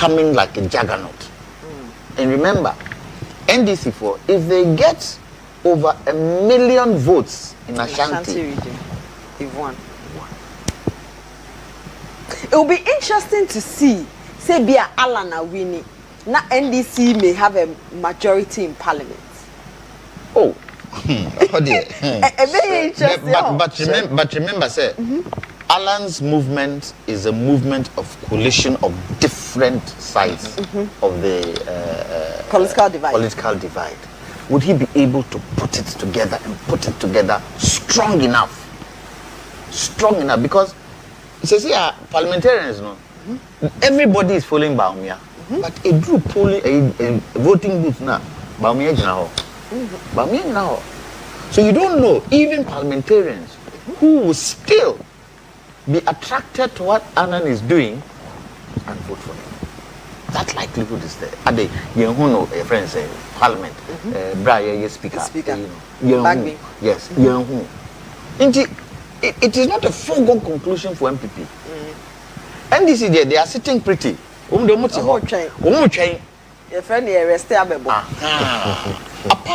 coming like a juggernaut. And remember, NDC4, if they get over 1 million votes in Ashanti region, they've won. It will be interesting to see, say, be Alana winning. Now NDC may have a majority in parliament. Oh, oh dear. Very interesting. But remember, sir, Alan's movement is a movement of coalition of different sides of the political divide. Would he be able to put it together and put it together strong enough? Strong enough, because it says here, parliamentarians, no, everybody is following Baumia, but a group polling a voting booth now, Baumia now. Baumia now. So you don't know, even parliamentarians who will still be attracted to what Annan is doing and vote for him. That likelihood is there. At the Yenhuno, a friend say, Parliament, Brian, speaker, you know, yes, Yenhu. It is not a foregone conclusion for MPP. NDC, they are sitting pretty. Apart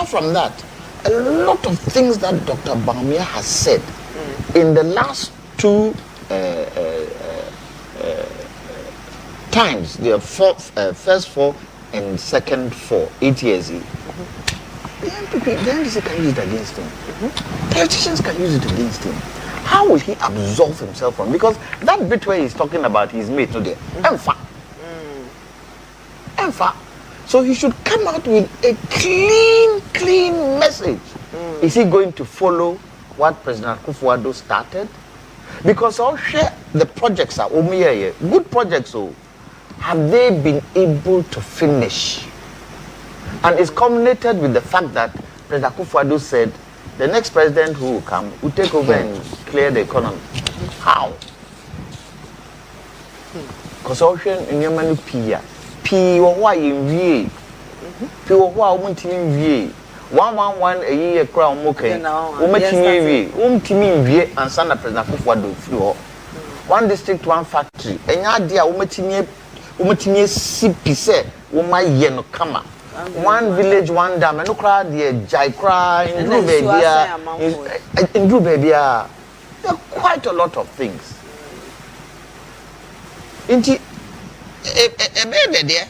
from that, a lot of things that Dr. Baumia has said in the last two times, the first 4 and second 4, 8 years, the NDC can use it against him. Politicians can use it against him. How will he absolve himself from? Because that bit where he's talking about his mate today, Ansah. So he should come out with a clean message. Is he going to follow what President Akufo-Addo started? Because all share the projects are good projects. So have they been able to finish? And it's culminated with the fact that President Akufo-Addo said the next president who will come will take over and clear the economy. How? Because all share in your money P or why in VA. P or why won't in VA. 111 a year crown moke. Timmy VA and Sana President Akufo-Addo floor. One district, one factory. And idea umetini CP say, my yeno kama. One village, one dam, and no crowd, the Jai cry, in Drew baby. There are quite a lot of things. Inti a bed there.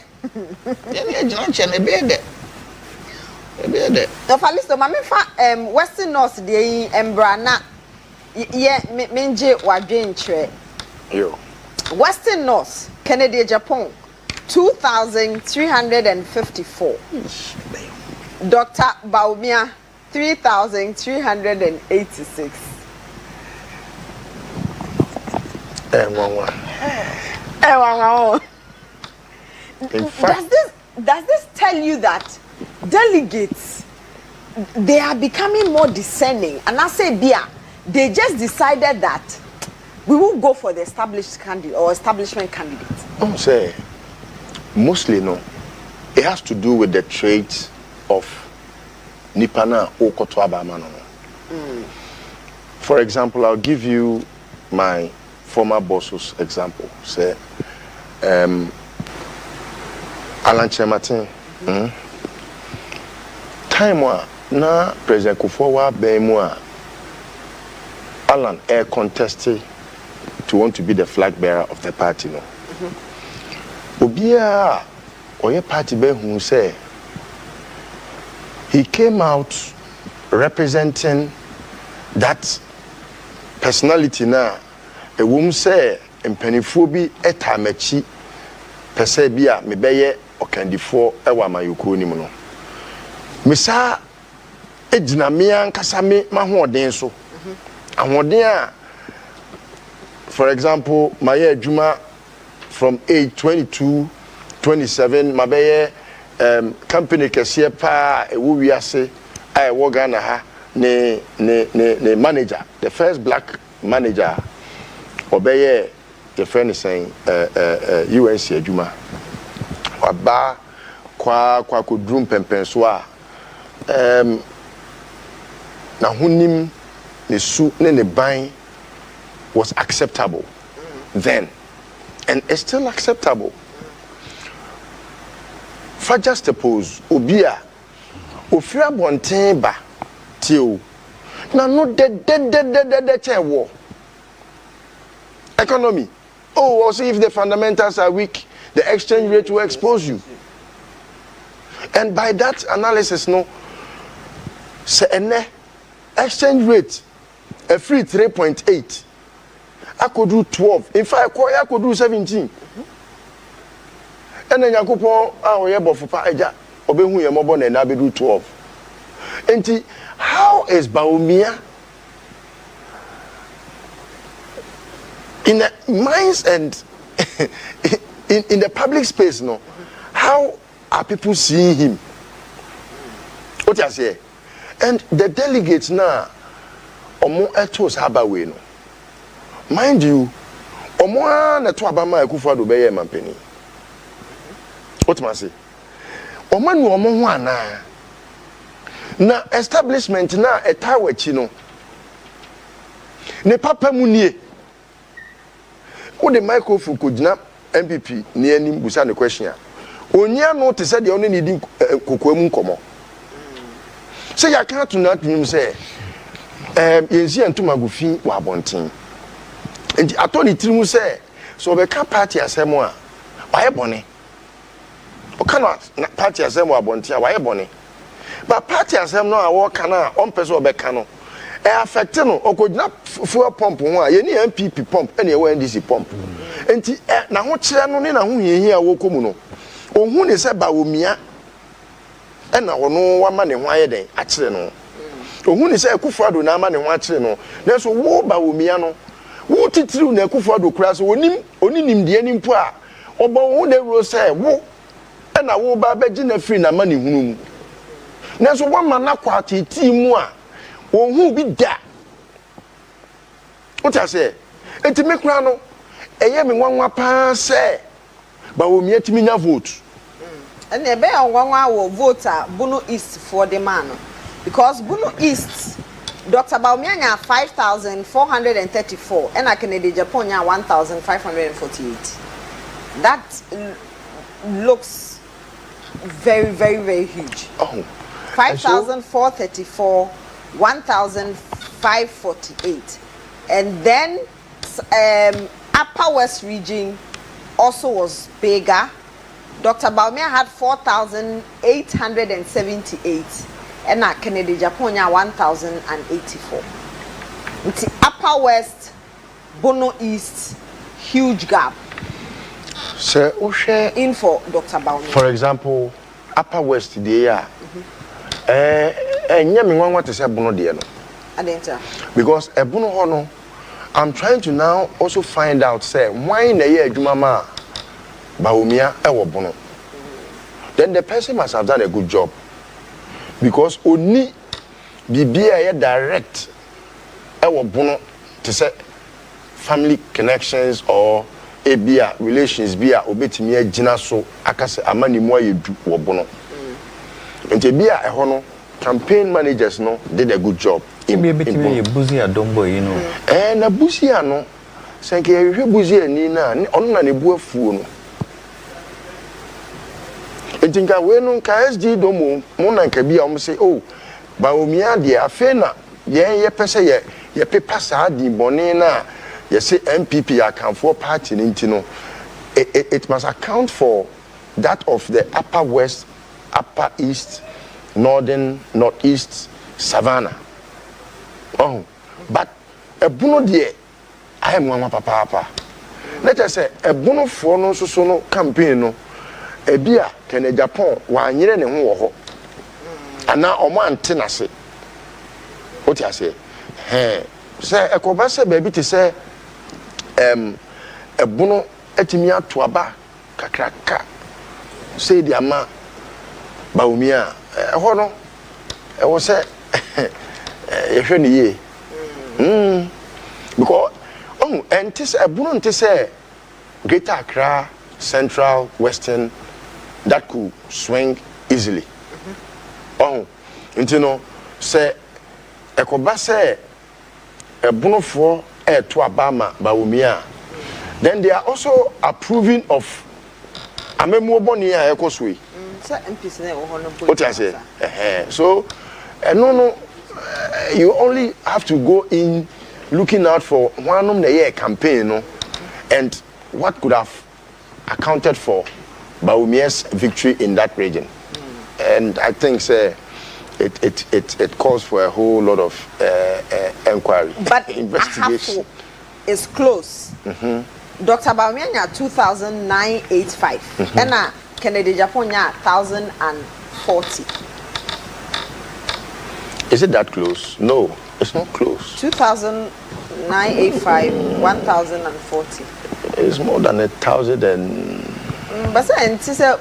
Then junction a bed. The Falisto, Mamma, Western North, the Embrana, yet Minje Wadrin Tre. Western North, Kennedy, Agyapong, 2,354. Dr. Baumia, 3,386. Does this tell you that delegates, they are becoming more discerning? And I say, Bia, they just decided that we will go for the established candidate or establishment candidate. I'm saying, mostly no. It has to do with the traits of Nipana Okotwaba Mano. For example, I'll give you my former boss's example. Say, Alan Chematin. Time wa na President Kufuor Bemwa Alan air contested to want to be the flag bearer of the party. No. Obia Oye party be who say he came out representing that personality na a woman say impenifobi etamachi pese bia me beye okandifo ewa mayuko ni mu no misa ejina me ankasa me mahoden so ahoden a for example my adwuma from age 22 27 mabeye company kese pa ewo wiase ai wo Ghana ha ne manager, the first black manager obeye the friend is saying UNC adwuma waba kwa kodrum pempen so a na hunim ne su ne ban was acceptable then and it's still acceptable. fa just suppose obia ofira bonten ba tio na no de chewo economy. Oh, also if the fundamentals are weak, the exchange rate will expose you. And by that analysis, no, say exchange rate a free 3.8. I could do 12. In fact, I could do 17. And then I could pour our yebo for Paja, Obehu Yamobon and I do 12. And how is Baumia in the minds and in the public space? No, how are people seeing him? What I say? And the delegates now, omo etos habawe no. Mind you, omo na to abama Akufo-Addo be ye mampeni. What I say? Omo nu omo ho ana. Na establishment na etawachi no. Ne papa mu nie. Wo the microphone ko gina MPP ni anim busa ne question a. Onya no te say de oni ni di kokoamu nkomo. Say ya kan to na tum say yensi antuma gofi wa abonten. Enti atoni tirimu say so be ka party asem a waye bone. O kana party asem wa abonten a waye bone. But party asem no a wo kana on person obeka no e affect no okogina fuel pump ho a ye ni MPP pump ene ye NDC pump. Enti na ho kire no ne na ho hiehia wo komu no ohun ne se ba omia ena wono wa ma ne ho ayeden a kire no ohun ne se Akufo-Addo na ama ne ho a kire no na so wo ba omia no wo titiriu na Akufo-Addo kura so oninim de animpo a obo wo de ro se wo ena wo ba beji na free na ma ne hunu mu na so wo ma na kwa titi mu a ohun bi da what I say enti me kura no eye me nwanwa pa se ba omia timi na vote. And ebe onwanwa wo voter Bunu East for the man because Bunu East Dr. Baumia nya 5,434 and Agyapong nya 1,548. That looks very, very, very huge. Oh. 5,434, 1,548. And then Upper West region also was bigger. Dr. Baumia had 4,878 and Agyapong 1,084. It's Upper West, Bono East, huge gap. So, in for Dr. Baumia. For example, Upper West the year. What to say Bono de no? Because a Bono Hono, I'm trying to now also find out say why in a year Jumama Baumia ewo Bono. Then the person must have done a good job. Because only BBA direct ewo Bono to say family connections or ebia relations bia obetimi agina so akase amani mo ayedu wo Bono. Enti bia eho no campaign managers no did a good job. Betimi Buzi Adombo you know. Na Buzi ano senke yehwe Buzi ani na ono na ne bu afuo no. Enti nka we no nka SG domo mo na nka bia o say oh ba omia de afe na ye pese ye pepa sa di bone na ye say MPP account for party ninti no it must account for that of the Upper West, Upper East, Northern, Northeast, Savannah. Oh, but a Bono de I am one papa. Let us say a Bono for no so no campaign no a beer can a Japan 1 year and ho. And now o man tenase. What I say? Hey, say a cobasa baby to say a Bono etimia to aba kakraka. Say the ama Baumia hono I was say ye because and this a Bono to say Greater Accra, Central, Western that could swing easily. You know, say a cobasa a Bono for to Abama Baumia. Then they are also approving of amemu boni a ekoswe so MPs na wo no what I say so no you only have to go in looking out for one of the year campaign no and what could have accounted for Bawumia's victory in that region. And I think it calls for a whole lot of inquiry. But investigation is close. Dr. Bawumia 2009-85 and Kennedy Agyapong 1040. Is it that close? No, it's not close. 2009-85 1040. It's more than 1,000 and. But say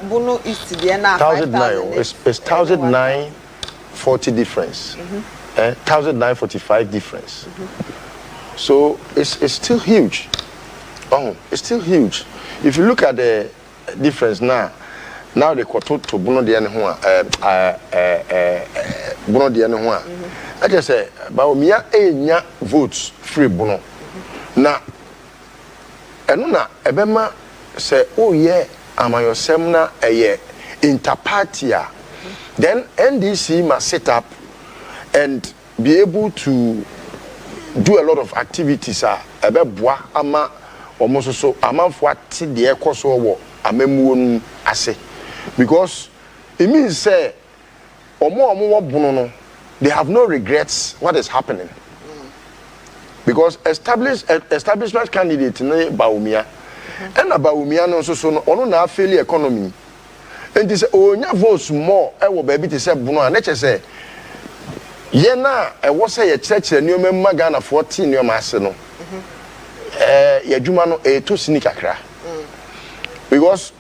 Bunu is to the end 1,009. It's 1,009.40 difference. 1,009.45 difference. So it's still huge. Oh, it's still huge. If you look at the difference now the quarter to Bunu the Bunu the I just say Bawumia enya votes free Bunu. Now enuna ebema say oh yeah amayosem na interparty then NDC must set up and be able to do a lot of activities ebeboa ama omoso so amanfo ate de ekoso wo amamuo ase because it means say omo wo bunu no they have no regrets what is happening. Because establishment candidate ne Bawumia and Bawumia no so no ono na failure economy and this onya votes more e wo baby to say bunu an che say ye na e wo say ye church ne o memma Ghana 14 ne o ma ase no ye dwuma no e to sini kakra because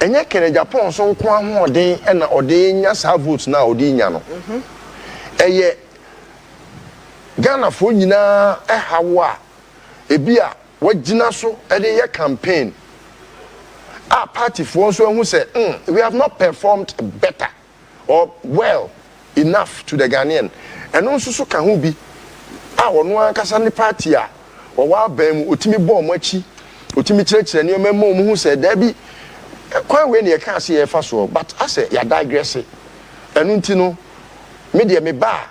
enye Kennedy Agyapong so nko ahoden e na ode nya sa votes na ode nya no eye Ghana for nyina hawa ebia wagina so e dey campaign party for so who say we have not performed better or well enough to the Ghanaian and also so kan ho bi wono ankasa ne party a wa bam otimi bɔ mo achi otimi kyerɛkyerɛ ne ma mo hu say da bi kwan we ne ye ka se ye fa so but ase ya digress enu nti no me de me ba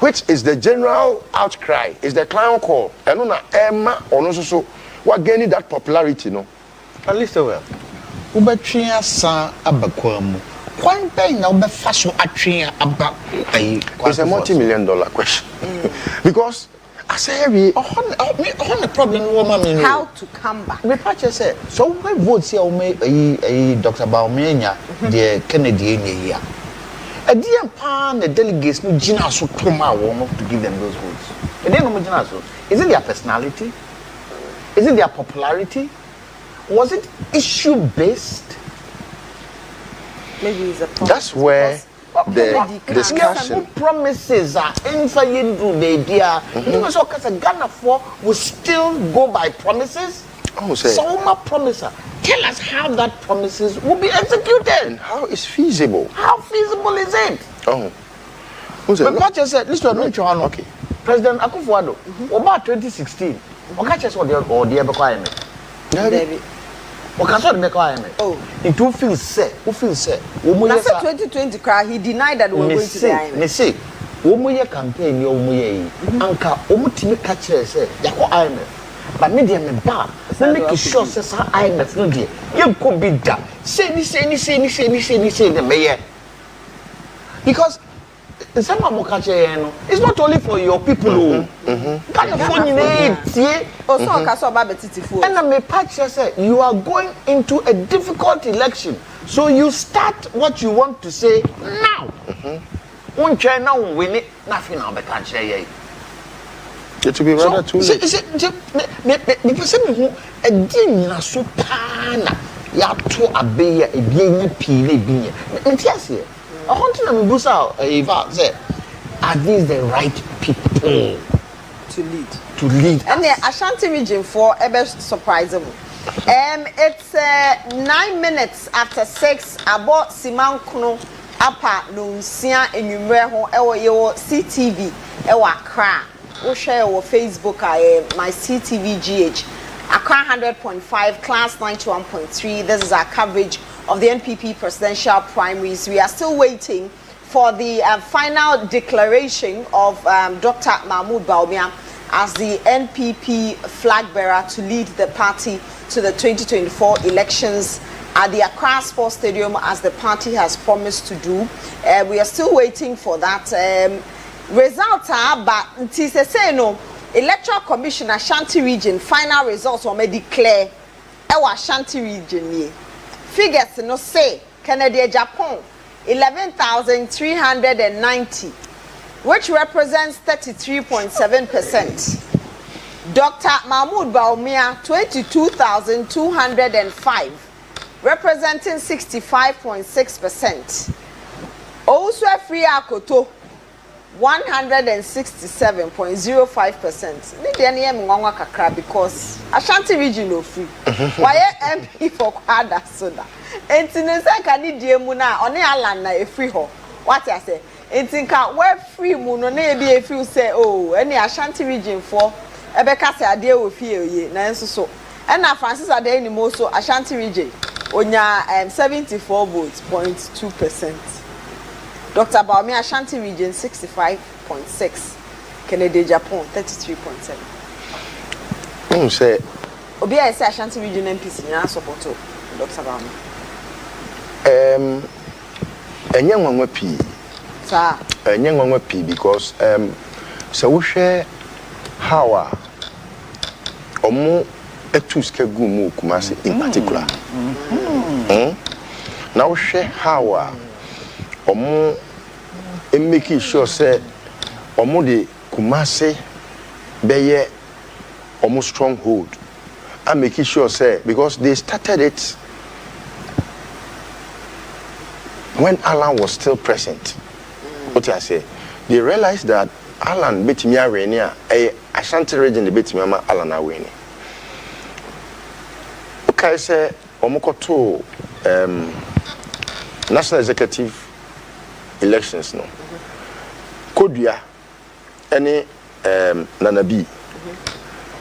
which is the general outcry, is the clown call. And on Emma or so what gaining that popularity, no? At least well. Ubetria sa abakwam. One thing now be fast atria about it's a multi-million-dollar question. Because I say we on the problem woman how to come back. Me patch say so when votes here Dr. Bawumia the Kennedy here. A dear pan the delegates no gina so toma to give them those votes. And then no gina so. Is it their personality? Is it their popularity? Was it issue based? Maybe it's a problem. That's where the discussion promises are inside the idea. You know, so because Ghana for will still go by promises. Oh, say. So my promiser. Tell us how that promises will be executed. And how is feasible? How feasible is it? Oh. But what you said, listen to okay. President Akufo-Addo, about 2016, what catch us what the requirement? David. What can the requirement? Oh. It will feel say. Who feels say? That's 2020 cry. He denied that we were going to the IMF. Me say, Omoye campaign, you Omoye. Anka, Omutimi catch us say, Yako IMF. But me dey me ba na make sure say sa IMF no dey you could be that say the mayor because some of it's not only for your people Ghana phone also okaso ba betitifu and me patch say you are going into a difficult election so you start what you want to say now unche na win it nothing na be catch here. It will be rather too late. Because me a dinner so pana ya to abeya e bienya pile bienya. Entiase. I want to know busa Eva say are these the right people to lead? To lead. And the Ashanti region for ebe surprising. It's 9 minutes after 6 about Simankno apa no nsia enwumre ho ewo yewo CTV ewo Accra. We share our Facebook my CTV GH Accra 100.5, Class 91.3. This is our coverage of the NPP presidential primaries. We are still waiting for the final declaration of Dr. Mahmoud Bawumia as the NPP flag bearer to lead the party to the 2024 elections at the Accra Sports Stadium, as the party has promised to do. We are still waiting for that. Results are, but say no. Electoral Commission Ashanti region final results were declare Ashanti region. Figures no say Kennedy Agyapong 11,390, which represents 33.7%. Dr. Mahmoud Bawumia 22,205, representing 65.6%. Also free Akoto 167.05%. Need any mwangwa kakra because Ashanti region no free. Why MP for Kwada soda? Entinesa kani diemu na oni alan na e free ho. What I say? Entinka we free mu no na e bi e free say oh any Ashanti region for ebeka say ade wo fie oye na enso so. Na Francis ade ni mo so Ashanti region onya 74 votes 0.2%. Dr. Bawumia Ashanti region 65.6, Kennedy Agyapong 33.7. Say Obi I say Ashanti region MPs nya support Dr. Bawumia. Enye nwanwa pi. Sir. Enye nwanwa pi because so we share how omo etus ke gumu Kumasi in particular. Now we share how omo making sure say omo de Kumasi beye omo stronghold. I'm making sure say because they started it when Alan was still present. What I say, they realized that Alan betimi arenia Ashanti region the betimi ama Alan awini. Okay, say omo koto national executive elections no. Kodua any Nanabi.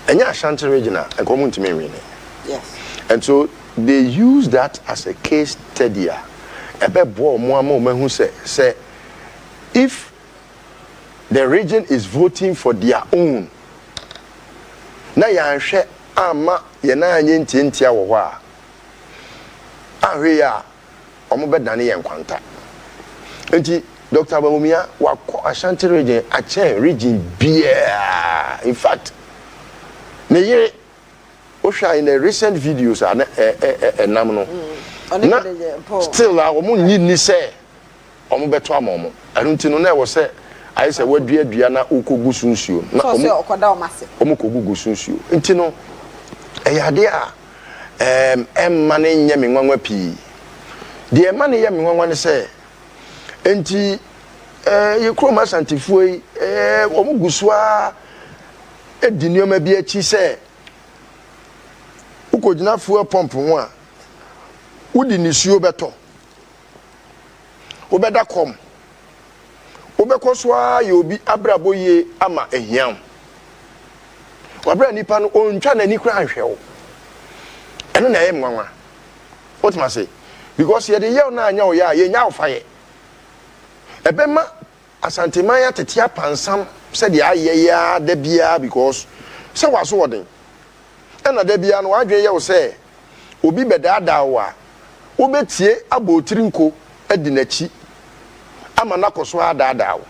Enya Ashanti region a community win. Yes. And so they use that as a case study. Who say if the region is voting for their own, na ya nhwe ama ye na anye ntientia wo ho a ahwe ya omo bedane ye nkwanta. Enti Dr. Bawumia wakọ Ashanti region a region bia. In fact, ne yere osha in the recent videos namno still omo nyi say omo beto amomo anunti no na wo say I say wadua na ukogu sunsuo na omo okoda omase omo kogu sunsuo nti no eyade a emma ne nya me nwanwa pi de emma ne ya me nwanwa ne say enti ye kroma santifuo yi omo gusua edinioma bi achi say ukojina fuel pump ho a udi nisuo beto obeda kom obekoswa yobi abraboye ama ehiam wabra nipa no ontwa na ni kra ahwewo eno na yemwanwa what must say because ye de ye na anya o ya ye nya ofaye ebema asanteman atetia pansam se de aye ya da bia because se waso woden ena da bia no wadwen ye wo se obi bedada wa obetie abotirinko adinachi ama nakoso adada wo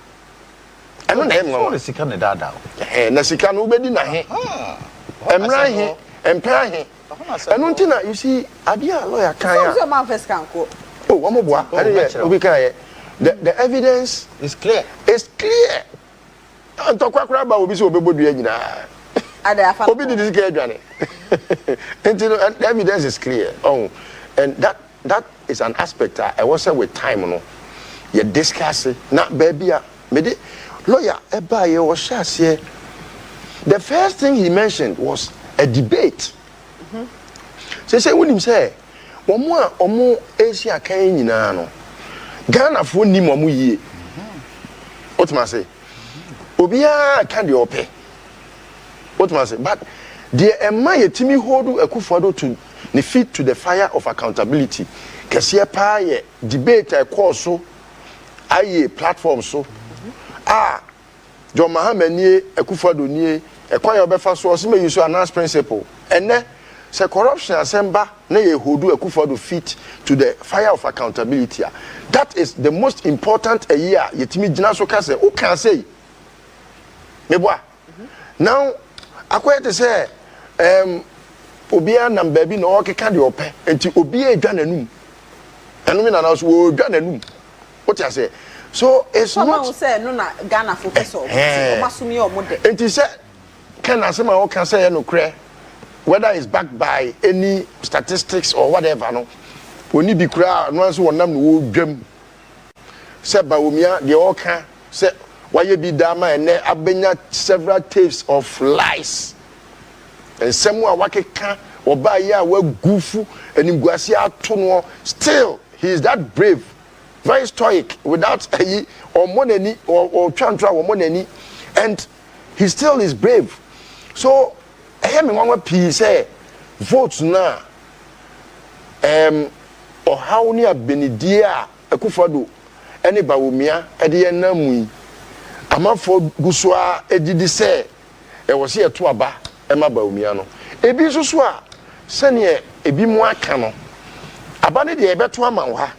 eno na emwa wo sika ne dada wo na sika no obedi na he emra he empra he eno ntina you see adia lawyer kan ya so man first kan ko oh wo moboa obi kan ye the evidence is clear antokwa ba obi so obebodu anyina obi did this guy adwane until the evidence is clear and that is an aspect I was with time no you discuss it na baby me lawyer eba ye wo shase the first thing he mentioned was a debate say when him say omo esi akan nyina no Ghana fo ni mo yie what must say obia can the ope what must say but the emma yetimi hold Akufo-Addo to the feet to the fire of accountability kese pa ye debate e course so aye platform so John Mahama nie Akufo-Addo nie e kwa ye obefa so se me use announce principle ene se corruption asemba na ye hold Akufo-Addo feet to the fire of accountability. That is the most important a year yetimi gina so ka say who can say meboa now akwete say obia nam baby na okeka de ope enti obia edwa nanum enum na na so odwa nanum what you say so it's not say no na Ghana focus on omasumi omode enti say can asema o can say no kre whether it's backed by any statistics or whatever no oni bi kra no so wonam no dwam say baomia de oka say waye bi dama ene abenya several tapes of lies and somewhere wakeka oba ye a wagufu animguase ato no still he is that brave, very stoic, without or money or chantra or money, and he still is brave. So I hear me one piece say votes now or how near Benidia Akufo-Addo any Bawumia edi enamui amafo gusua edidi say e was here to aba ema Bawumia no ebi so a sene ebi mu aka no aba ne de ebeto ama wo ha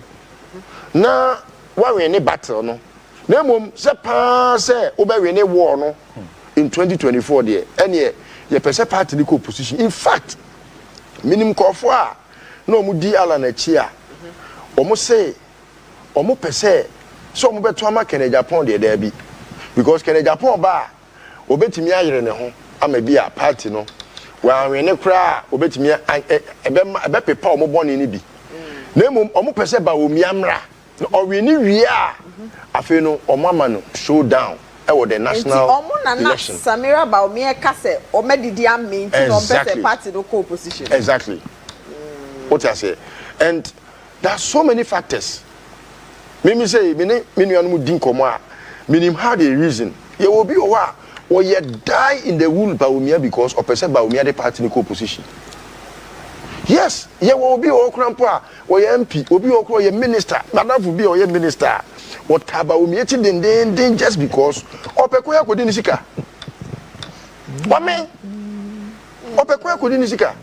na wawe ne battle no na mom se pa se obawe ne war no in 2024 de ene ye pese party ni opposition. In fact minim kofo a na omudi ala na chi a omo say omo pese so omo beto ama Agyapong de da bi because Agyapong ba obetimi ayere ne ho ama bi a party no wa wene kra obetimi ebe pepa omo boni ni bi na mom omo pese ba omi amra o wini wi a afi no omo ama no showdown e wo the national election Samira ba omi e ka se o medidi amin ti no pese party no co-opposition exactly what I say. And there are so many factors. Me say me nuanu din komo a minim how the reason ye will be or ye die in the wool Bawumia because or person Bawumia the party in co-opposition. Yes, ye will be or crampa or ye MP or be or ye minister madam will be or ye minister what Bawumia den just because or pekoya kodini sika wame or pekoya kodini sika.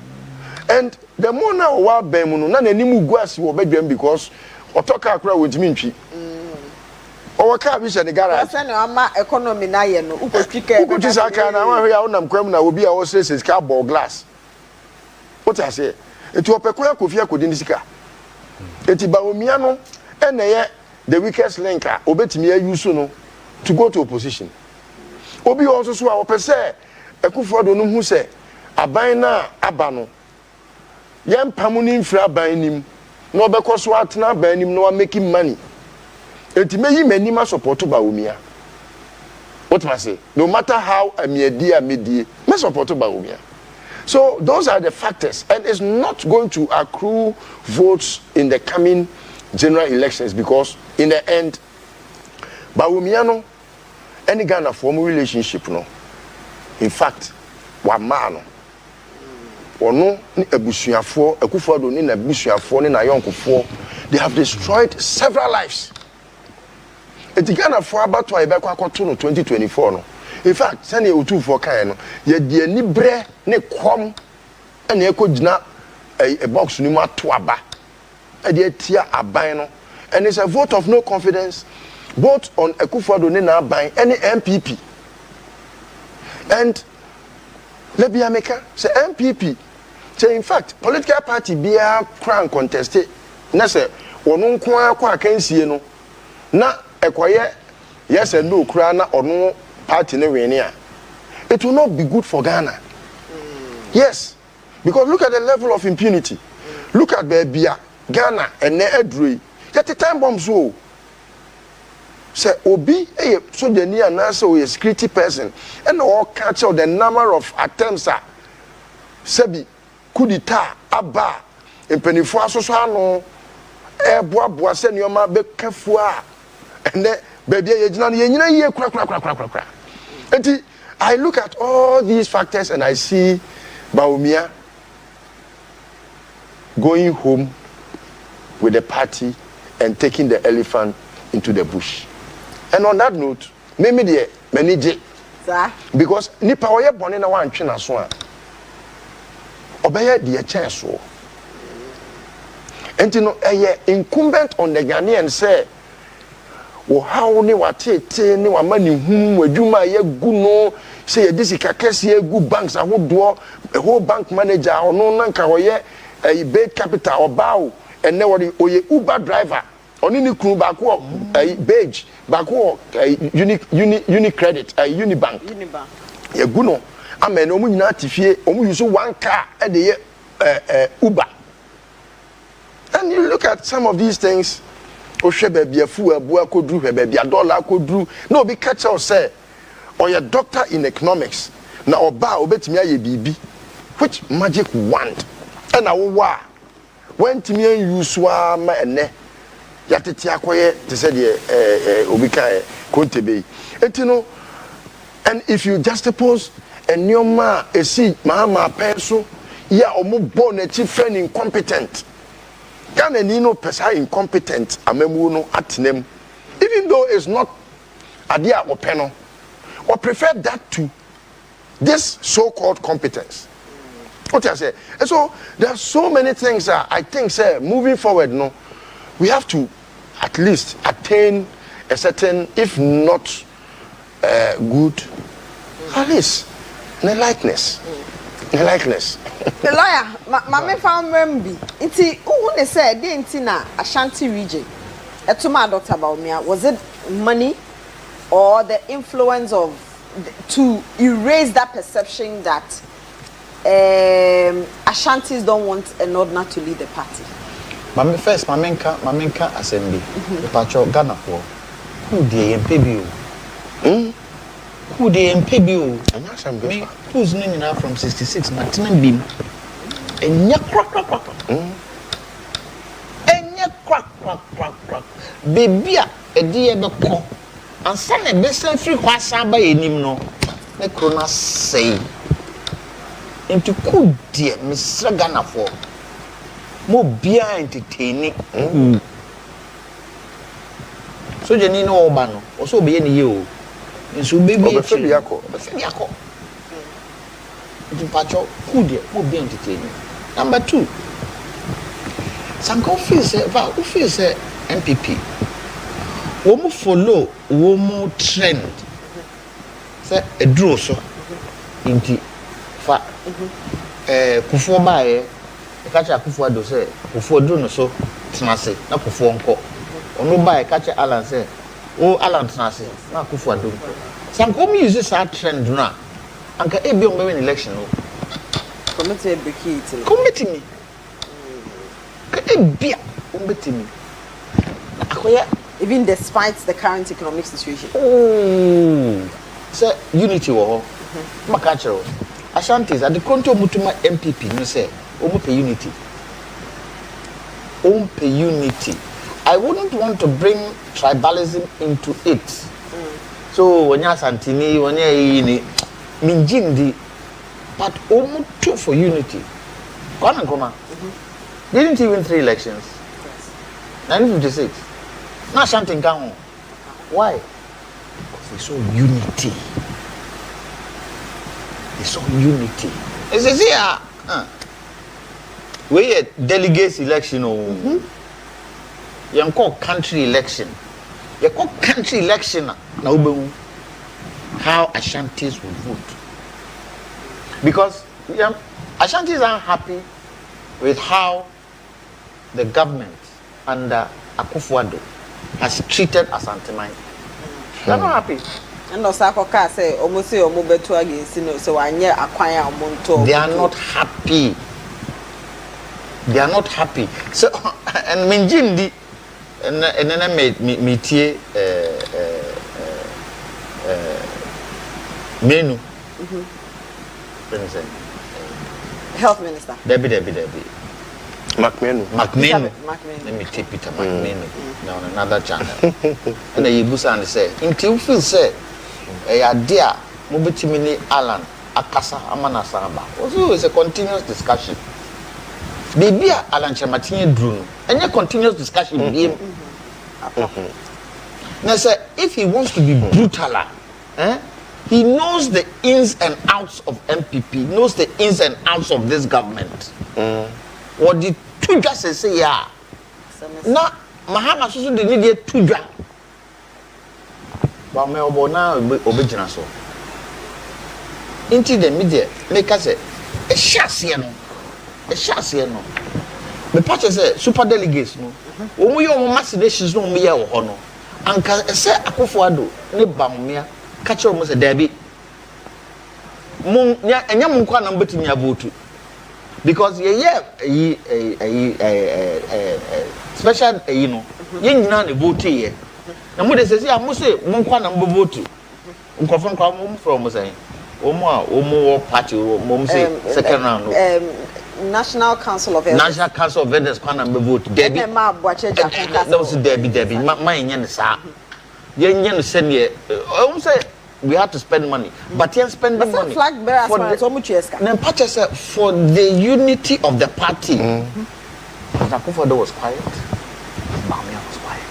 And the more now wa bemuno na nanimu guasi wo bedwam because otoka akura wontimi ntwi o waka bi se ne garage asa na ama economy na ye no ukotwika ukotwi saka na wa hwe ya wonam kwam na obi a wo sese sika ball glass what I say eti opekwa kofi akodi ni sika eti Bawumia no ene ye the weakest link a obetimi ayusu no to go to opposition obi also so a opese Akufo-Addo no hu se aban na aba no yem pamuni infra banim no bekoso atena banim no making money enti meyi manima support Bawumia what I say no matter how medie me support Bawumia. So those are the factors and it's not going to accrue votes in the coming general elections because in the end Bawumia no any Ghana form relationship no in fact wa man ono ni abusuafo Akufo-Addo ni na abusuafo ni na yonkofo they have destroyed several lives. Eti Ghana for abato ibekwa akoto no 2024 no in fact sane otufo kan no ye de ani bre ne kom ene ekogina a box ni mu ato aba e de atia aban no and it's a vote of no confidence both on Akufo-Addo ni na aban any MPP and lebi ameka say MPP say in fact political party bia crown contested na say wonu nko akwa kansie no na ekoye yes and no kra na onu party ne win a it will not be good for Ghana. Yes, because look at the level of impunity. Look at Bebia Ghana and ne edrui yet the time bomb so say obi so the near na so a security person and all catch out the number of attempts are sebi kudita aba empanifo asoso ano boa se nioma be kafu a ene baby yegina yenyina ye kura. I look at all these factors and I see Baumia going home with the party and taking the elephant into the bush. And on that note, maybe the manager, because nipa oye born in a one china swan, obey the chance so. And you know, incumbent on the Ghanaian say, "Oh, how ni watete ni wamani wejuma ye guno say this is kakesi ye good banks a whole bank manager or no nanka oye a big capital or bow and now oye Uber driver on any crew back a beige back uni credit a unibank ye guno amen omu nyina tifie omu use one car at the Uber." And you look at some of these things, baby a fool, a boy could do, baby a dollar could do. No, be catch or say, or your doctor in economics. Now, or bow, bet me a baby. Which magic wand? And I wa when to me you swam and ne Yatitia quiet to say, Obika, Contebe. And you know, and if you just suppose and your ma a seat, Mahama pencil, ya or more born a chief friend incompetent. Ghana Nino Pesa incompetent, Amemuno Atinem, even though it's not Adia or Peno, or prefer that to this so-called competence. What I say? And so there are so many things that I think, sir, moving forward, no, we have to at least attain a certain, if not good, at least a likeness. A likeness. The lawyer, my found Rembi. Inti, who they said, the Intina Ashanti region. Etuma Dr. Baumia, was it money or the influence of to erase that perception that Ashantis don't want a Northerner to lead the party? First, Mamenka Assembly, the Pacho Ghana for who they impede who they impede you? Who's known enough from 66, Martin Beam. And ya crack. And ya crack. Baby, a dear bako. And son a best free wasa by any no. The crona say. Into good dear Mr. Ghana for more beer entertaining. So, Janino Obano, also be any you. And so baby, Yako. Pacho, who dear, who be entertaining. Number two, some feels who feels MPP. Womo follow, womo trend. Say a draw so into fa Kufo bae, catch a Kufo do say, Kufo do so, Snase, not Kufo uncle. Or no buy catch Alan say. Oh, Alan Snase, not Kufo do. Some come uses that trend now. Anka ebi on be election o. Committee break Committee me. Ebi on beti me. Akoya even despite the current economic situation. Oh. So unity wo. Maka chero. Ashantis at the control mutuma MPP no say omo pe unity. Omo pe unity. I wouldn't want to bring tribalism into it. So when you're Santini, when you're Minjindi, but almost two for unity. Kwana. Didn't he win 3 elections? Yes. 1956. Now Shantin Kang. Why? Because they saw unity. They saw unity. It says here, we had delegates election. You call country election. You call country election now. How Ashantis will vote. Because Ashantis are happy with how the government under Akufo-Addo has treated Ashanti-Mine. They're not happy. And Osaka say almost say betu against so anye akwanya omonto. They are not happy. They are not happy. So and Minjindi and then I made metie menu. Health Minister. Debbie. Macmenu. Let me take Peter Macmenu now on another channel. And then you busa and say, until you feel say, a dear, Mobitimini Alan, akasa amana samba. Also it's a continuous discussion. Baby Alanche Martin Drew, and a continuous discussion with him. Now, sir, if he wants to be brutaler, he knows the ins and outs of MPP, knows the ins and outs of this government. What the two just say, yeah. Now, Mahama Susu didn't need two jam. But me obona obejina so. Into the media, make us a chassis no. A chassis no. Me patch say super delegates no. Omo yo mass nations no me ya wo ho no. Anka say Akufo-Addo ne bamia ka kire mo say Dabi. Mun enya mun kwa na mbetimi abotu. Because special you know. Ye nyina ne vote ye. Na mo de say am say mun kwa na mbovotu. Nkofo nkwa mo from say. Omo party mo say second round no. National Council of Elders. National Council of Elders kwa na vote. Debi. That was Debi. Ma yen ne sa. Yen no send ye. Say we have to spend money. But yen spending money. Flag bearers for the unity of the party. Akufo-Addo was quiet. Bamia was quiet.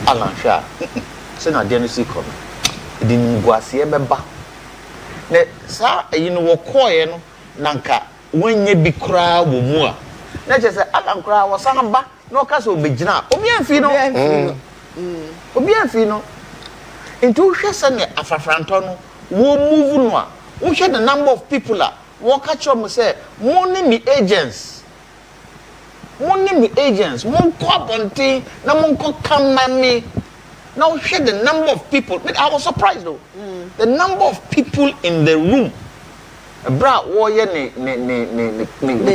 Alan Shah. Say na dey no see come. Di nguase beba. Ne sa yi no wo koye no nanka wanye bi kra wo mu a. Na che say Alan kra wo san ba na o ka so begina. Obi anfi no. Obi anfi no. Into hwese ne afafranto no wo move no a. Wo hwe the number of people a wo ka cho mo say money me agents. Money me agents, mon abonti, na mon come me. Now share the number of people. I was surprised though. The number of people in the room. Bra warrior ne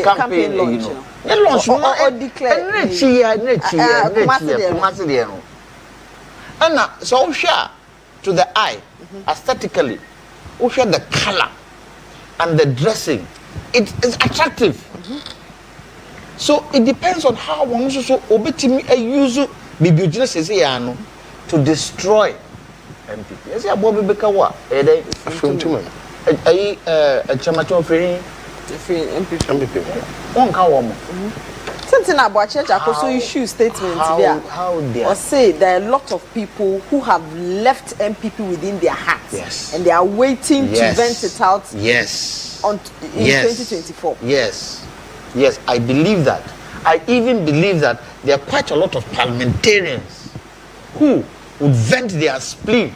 campaign launch, you know. The launch or declare. And so share to the eye, aesthetically, we share the color and the dressing. It is attractive. So it depends on how one so obetimi use bibliogenius says no to destroy MPP. Yes, ya Bobie beka wa Afrontuma. Chamacho free MPP. One ka wo mo. Something about church also issue statement there. How dare or say there are a lot of people who have left MPP within their hearts. Yes. And they are waiting to vent it out. Yes. In 2024. Yes. Yes, I believe that. I even believe that there are quite a lot of parliamentarians who would vent their spleen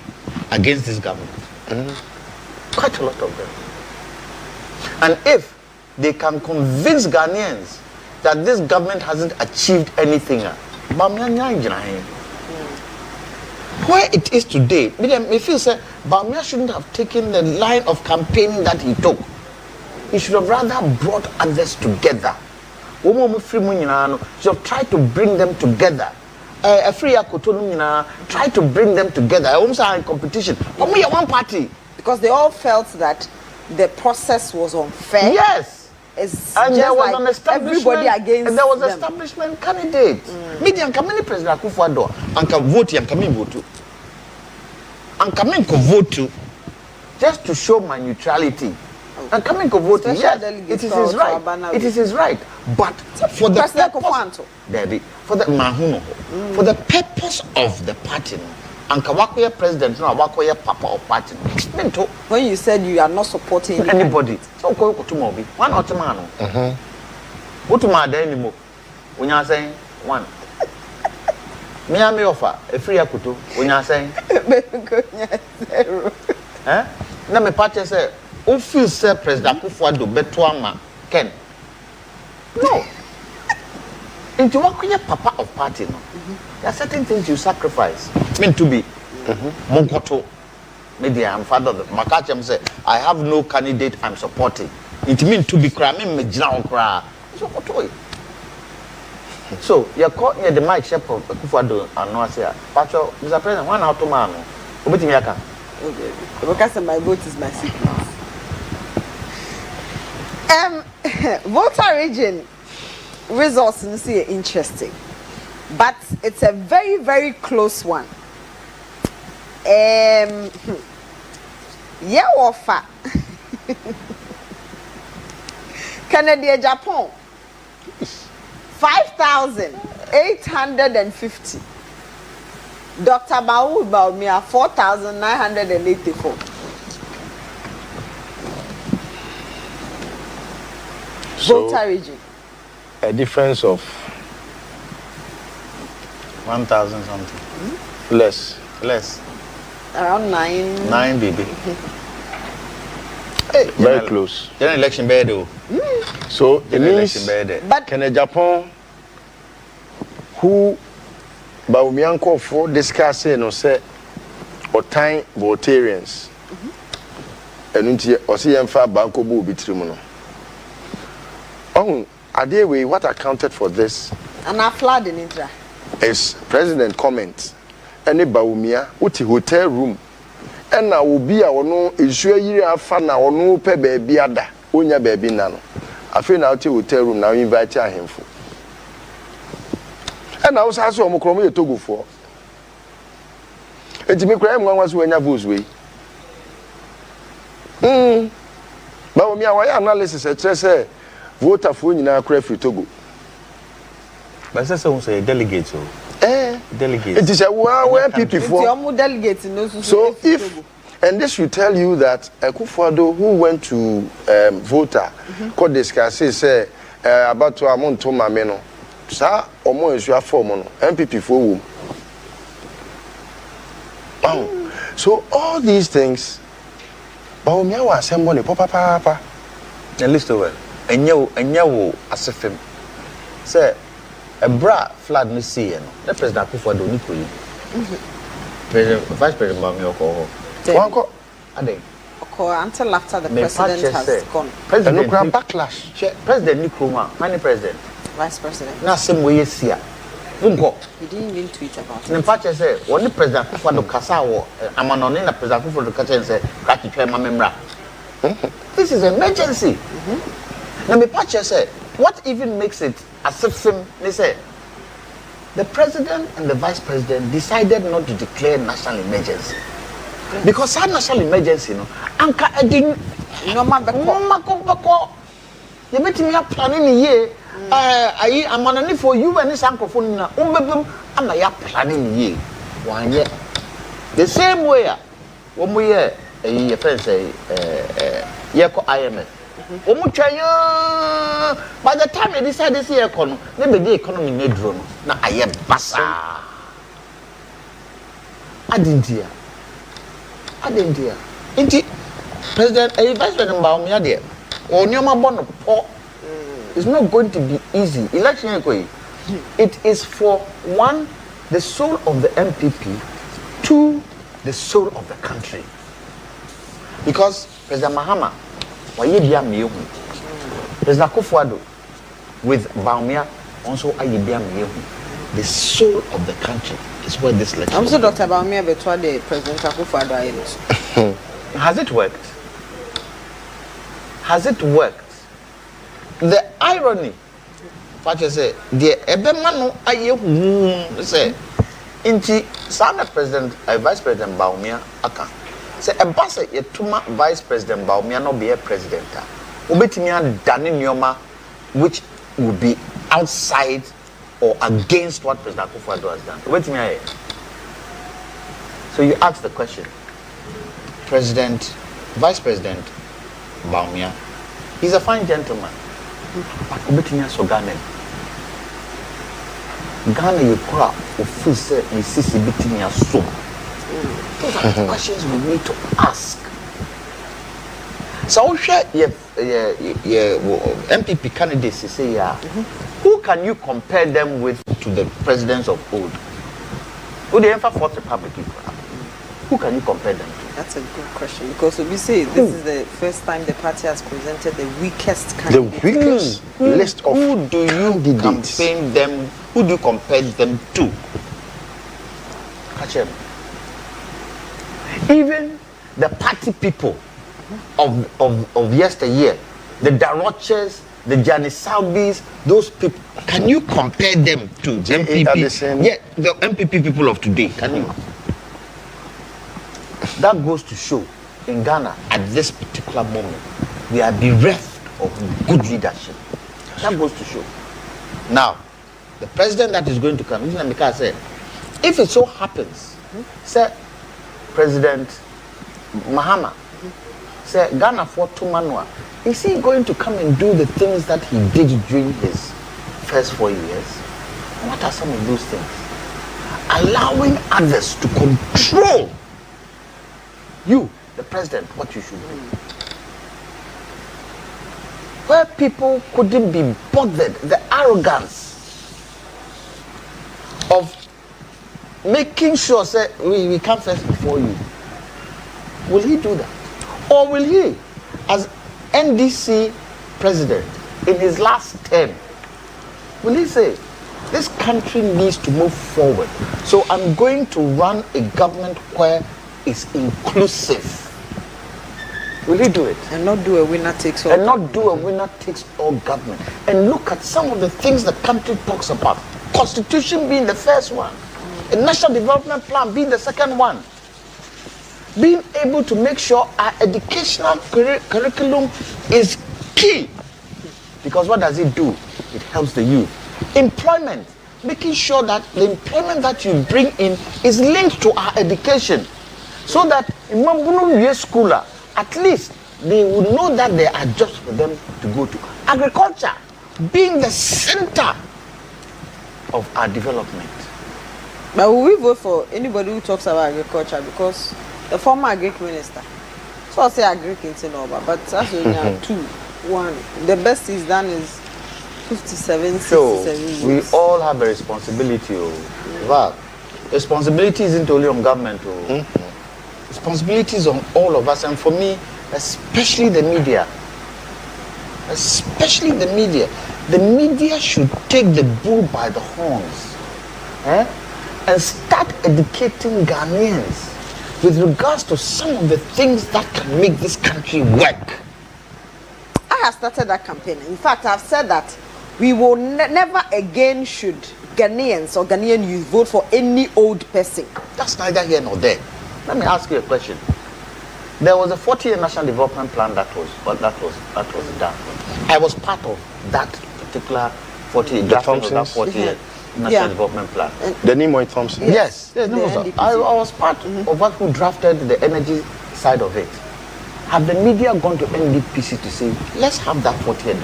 against this government. Quite a lot of them. And if they can convince Ghanaians that this government hasn't achieved anything, where it is today, me feel say Bamia shouldn't have taken the line of campaigning that he took. He should have rather brought others together. Should have tried to bring them together. Try to bring them together. Almost in competition. We are one party. Because they all felt that the process was unfair. Yes. It's and just there was like an establishment. Everybody against and there was them. establishment candidate. Media and coming President Akufo-Addo and can vote and coming vote to. And coming to vote to just to show my neutrality. And coming to vote, yes, it is his right. It is his right. But for the purpose, for the purpose of the party, and Kawakoya president, no Kawakoya papa of party. When you said you are not supporting anybody, so go to Mobi, one Ottomano. What to my anymore? When you are saying one. Me I may offer a free akutu when you are saying. Now my party say. Who feels say President Akufo-Addo betuama Ken? No. Into what papa of party no? There are certain things you sacrifice. Mean to be. Monkoto. Maybe I'm father of the Makachem say, I have no candidate I'm supporting. It means to be cry, me jina okra. So you caught near the mic chef of Akufo-Addo and no say, Pacho, Mr. President, one out of man. Okay. Because my vote is my secret. Volta region results in see interesting, but it's a very, very close one. Yeah, offer. Kennedy Agyapong 5,850. Dr. Maud Baumia 4,984. Voter region. A difference of 1,000 something. Less. Around 9 baby. Hey, very close. General election bad though. So it means but can Agyapong who Baumianko for discuss no say or time votarians and or see emfa banko bu bitrim no. Oh, Adewe, what accounted for this? And a flood in India. Is president comment any Baumia uti hotel room and na obi a ono isu yiri afa na ono pe baabi ada onya baabi na no afi na uti hotel room na invite ahemfo and na usa so omukro mo yetogofo ejimi kra nwanwa so anya votes we Baumia wa analysis e kire say voter fo nyina kra fi Togo. But that's also delegates. Delegates. It is a where people for. Delegates. So if, and this will tell you that Akufo-Addo, who went to voter, could discuss say about to amount to mameno. Sa omo is your form MPP for whom. So all these things, Baumia was somebody papa. At least over. And you asifim. Say. A bra flood no see no. The president Akufo-Addo ni koyi. President Vice President Bobie oko. Wanko ade. Oko until after the president has gone. President no backlash. President ni kroma. Many president. Vice President. Na sem we yesia. Wunko. He didn't even tweet about it. Ne pache say woni president Akufo-Addo kasa wo amanone na president Akufo-Addo kasa say ka twetwe ma memra. This is an emergency. Na me pache say what even makes it as if they say the president and the vice president decided not to declare national emergency because that national emergency anka edin normal beko you bet me planning ye ayi amanani for you and this uncle for na umbebem ama ya planning ye wanye the same way when we ye friend say ye ko IMF by the time they decide this year economy, maybe the economy need drone. Now I am basa. I didn't hear. Inti President, Vice President Baumia there. Or Nyoma Bono, it's not going to be easy. Election it is for one, the soul of the MPP, two, the soul of the country. Because President Mahama. President Akufo-Addo with Baumia also the soul of the country is where this election. I'm so Dr. Baumia between the President Akufo-Addo. Has it worked? Has it worked? The irony, what you say, the Ebemano say, inti Sana President, Vice President Baumia aka. Say a boss yetuma Vice President Baumia no be a president. Obetimi adane nyoma which would be outside or against what President Akufo-Addo has done. Obetimi aye. So you ask the question. Vice President Baumia, he's a fine gentleman. But obetimi aso Ghana you cry ofu say you see betimi aso. Those are the questions we need to ask. So share MPP candidates say who can you compare them with to the presidents of old? Who the Fourth Republic? Who can you compare them to? That's a good question because we say this is the first time the party has presented the weakest candidate. The weakest list of who do you campaign them? Who do you compare them to? Catch them. Even the party people of yesteryear, the Daroches, the Janisaubis, those people, can you compare them to the MPP? Yeah, the MPP people of today. Can you? That goes to show in Ghana at this particular moment, we are bereft of good leadership. That goes to show. Now, the president that is going to come, Mika said, if it so happens, say President Mahama, say Ghana for 2 manua, is he going to come and do the things that he did during his first 4 years? What are some of those things? Allowing others to control you, the president, what you should do. Where people couldn't be bothered, the arrogance of making sure say we come first before you. Will he do that? Or will he, as NDC president in his last term, will he say, this country needs to move forward, so I'm going to run a government where it's inclusive? Will he do it? And not do a winner takes all. And not do a winner takes all government. And look at some of the things the country talks about. Constitution being the first one. A national development plan being the second one. Being able to make sure our educational curriculum is key. Because what does it do? It helps the youth. Employment. Making sure that the employment that you bring in is linked to our education. So that in Mambulu school, at least they will know that there are jobs for them to go to. Agriculture being the center of our development. But will we vote for anybody who talks about agriculture? Because the former agric minister, so I'll say agric in over, but that's only 2-1. The best is done is 57, 67 So we all have a responsibility. But responsibility isn't only on government. Responsibilities on all of us, and for me, especially the media. Especially the media. The media should take the bull by the horns, and start educating Ghanaians with regards to some of the things that can make this country work. I have started that campaign. In fact, I've said that we will never again should Ghanaians or Ghanaian youth vote for any old person. That's neither here nor there. Let me ask you a question. There was a 40-year national development plan that was done. I was part of that particular 40-year national development plan. The Nimoy Thompson. Yes. I was part of what who drafted the energy side of it. Have the media gone to NDPC to say, let's have that 40-year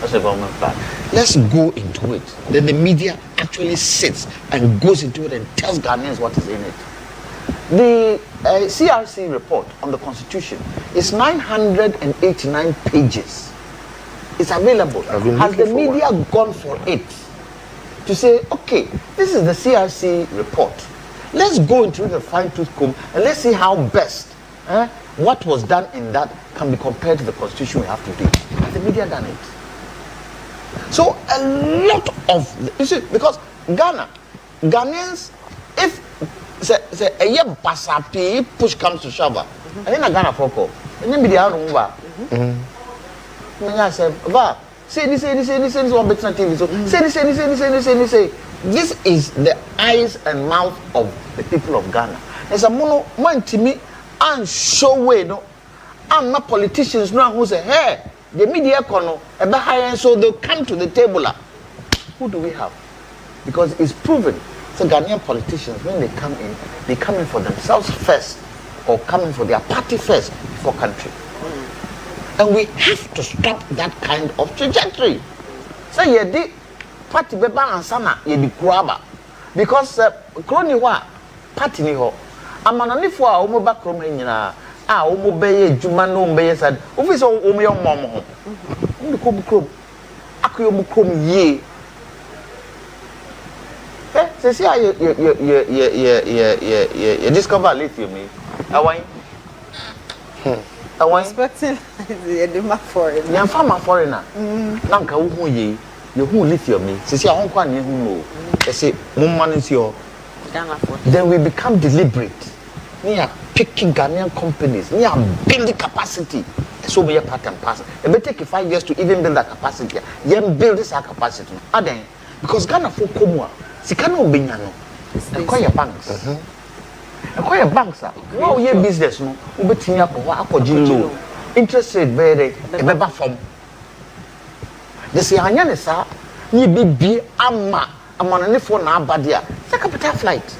national development plan. Let's go into it. Then the media actually sits and goes into it and tells Ghanaians what is in it. The CRC report on the Constitution is 989 pages. It's available. Has the media gone for it to say, okay, this is the CRC report. Let's go into the fine-tooth comb and let's see how best what was done in that can be compared to the Constitution we have today. Has the media done it? So a lot of, you see, because Ghanaians, if say a year basapi push comes to shove, I think Ghana foko. And then media rumba. I said, va, say this one better TV. So say. This is the eyes and mouth of the people of Ghana. There's a mono man to me and show way no. I'm not politicians now who say, hey, the media kono ebe high, so they'll come to the table. Who do we have? Because it's proven. So Ghanaian politicians, when they come in for themselves first, or come in for their party first before country. And we have to stop that kind of trajectory. So you did party beba Ansah ye di kuraba, because kroni wa party ni ho. Amanoni fo a omo ba krom nyina a omo beye djuma no beye sad. Ofi so omo yo mom ho. Ndi ko bu krom. Akoyo mu krom ye. See how you discover lithium. I want expecting the foreigner. Young farmer foreigner. Nanka who ye, you who lithium. See how one you know. They say, Mumman is your. Then we become deliberate. We are picking Ghanaian companies. We are building capacity. So we are part and parcel. It may take 5 years to even build that capacity. You build this capacity. Because Ghana for Komwa. Sikano Binyano, and call your banks. Acquire banks, no, your business, no, betting up or loan. Interest rate very, a member from. The Sianya, sir, you be ama, a man for now, but yeah, it's a capital flight.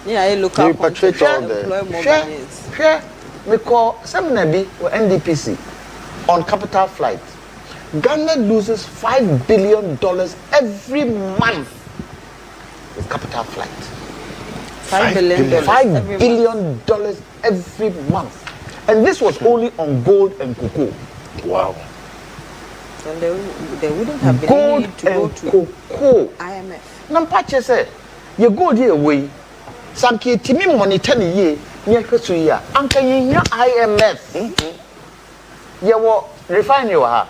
Yeah, I look up share, we call some Nabi or NDPC on capital flight. Ghana loses $5 billion every month with capital flight. $5 billion. $5 billion every month. And this was only on gold and cocoa. Wow. And they wouldn't have been gold need to go to cocoa. IMF. Nampache say, you go the away. Sanki timi money 10 year, near Kasuya. Anka ye IMF. Ye wo refine you ha.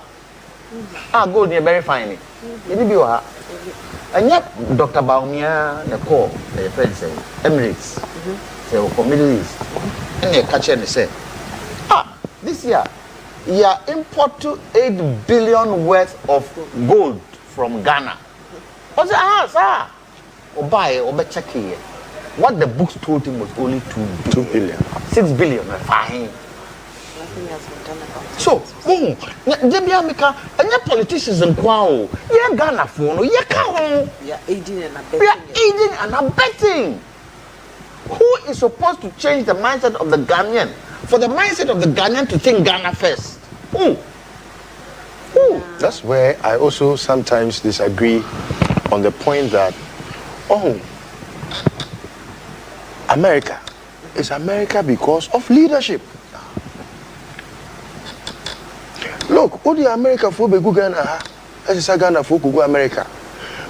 Gold near very fine. You be ha. And yet Dr. Baumia, the call, the friends say, Emirates, say, Middle East. And they catch and say, this year, you import to 8 billion worth of gold from Ghana. What's it? Sir? Or buy or check here. What the books told him was only 2 billion. 6 billion, fine. Nothing has been done about it. So, Debiamika, and your politicians and Kwao, you're Ghana for no, you're Kao. You're aiding and abetting. We are aiding and abetting. Who is supposed to change the mindset of the Ghanaian? For the mindset of the Ghanaian to think Ghana first. Who? That's where I also sometimes disagree on the point that, America is America because of leadership. Look, all the America for be Ghana, as Ghana for go America.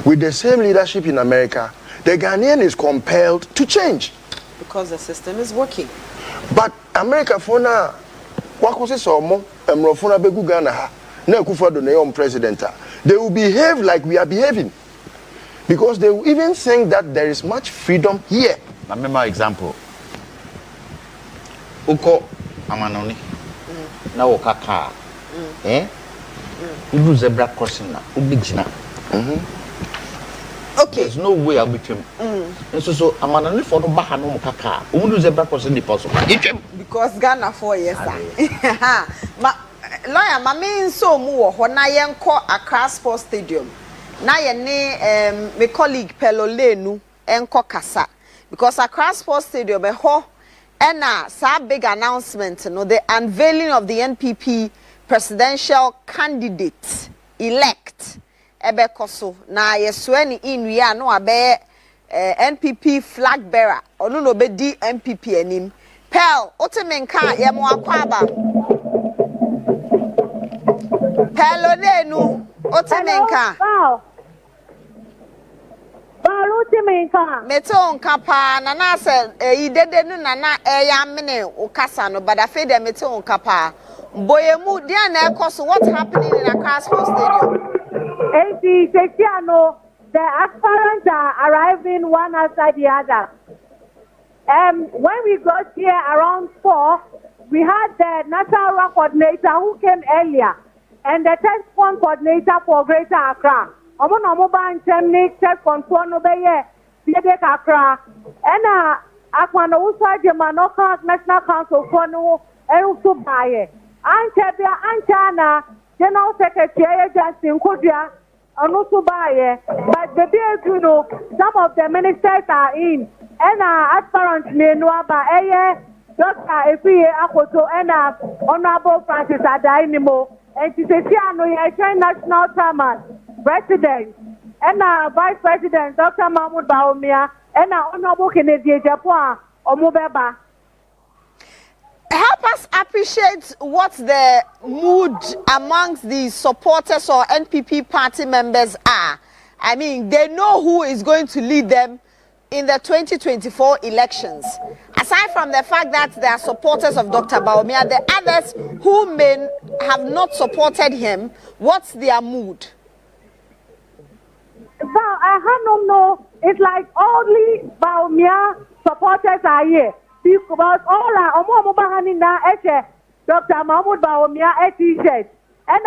With the same leadership in America, the Ghanaian is compelled to change. Because the system is working. But America for now, what was it so more? Emrofuna be Ghana, na Akufo-Addo na young president. They will behave like we are behaving. Because they will even think that there is much freedom here. I remember example. Uko amanoni. Na woka car. You do zebra crossing na. Ubijina. Okay. There's no way I'll be him. And so amanoni for no baha no woka car. Umu zebra crossing the person. Because Ghana 4 years. Ma lawyer, my main so mu ho na yenko Accra Sports Stadium. Na ye ne my colleague Pelolenu enko kasa. Because Accra Sports Stadium ho ena sa big announcement no, the unveiling of the NPP presidential candidate elect ebe koso na yesweni inwia no abe NPP flag bearer onu no be di NPP anim Pel otemenka ye mo akwaba Pelolenu otemenka Meto nkapa na na se idede nu na na eya mene ukasa no but afi de meto nkapa boyemu dia na ekoso what's happening in Accra Sports Stadium. The aspirants are arriving one after the other. When we got here around 4, we had the national coordinator who came earlier and the test fund coordinator for Greater Accra. Omo ban technique test control no be here. Greater Accra. And akwana usa Agyapong National Council for no also buy. Anchana General Secretary Justin Kudia and also buy. But the day you know some of the ministers are in. And aspirants may know about Dr. Efiye Akoto and Honorable Francis Adainimo. And she says, national chairman, president, and vice president, Dr. Mahmoud Baumia, and Honorable Kennedy Agyapong Omubeba. Help us appreciate what's the mood amongst the supporters or NPP party members are. I mean, they know who is going to lead them in the 2024 elections. Aside from the fact that they are supporters of Dr. Baumia, the others who may have not supported him, what's their mood? Well, I don't know. It's like only Baumia supporters are here. Because all our Dr. Mahmoud Baumia t-shirt and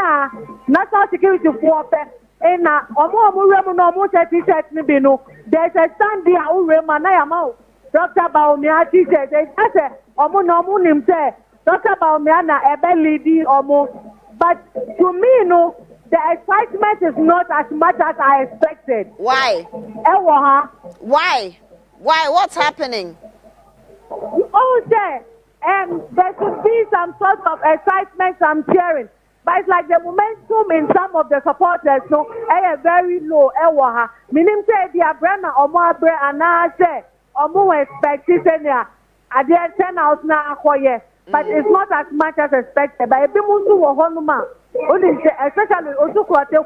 national security force and t-shirt there's a stand there Dr. Baumia T-shirt. They said, Omo nim say, Dr. Baumia na ebe leading Omo. But to me, no, the excitement is not as much as I expected. Why? Why? What's happening? Oh, there should be some sort of excitement, some cheering. But it's like the momentum in some of the supporters, no, very low. Meaning say the Abrana or more and I say, or more expected at the 10 hours now, but it's not as much as expected. But if you move to a honuma, especially also for the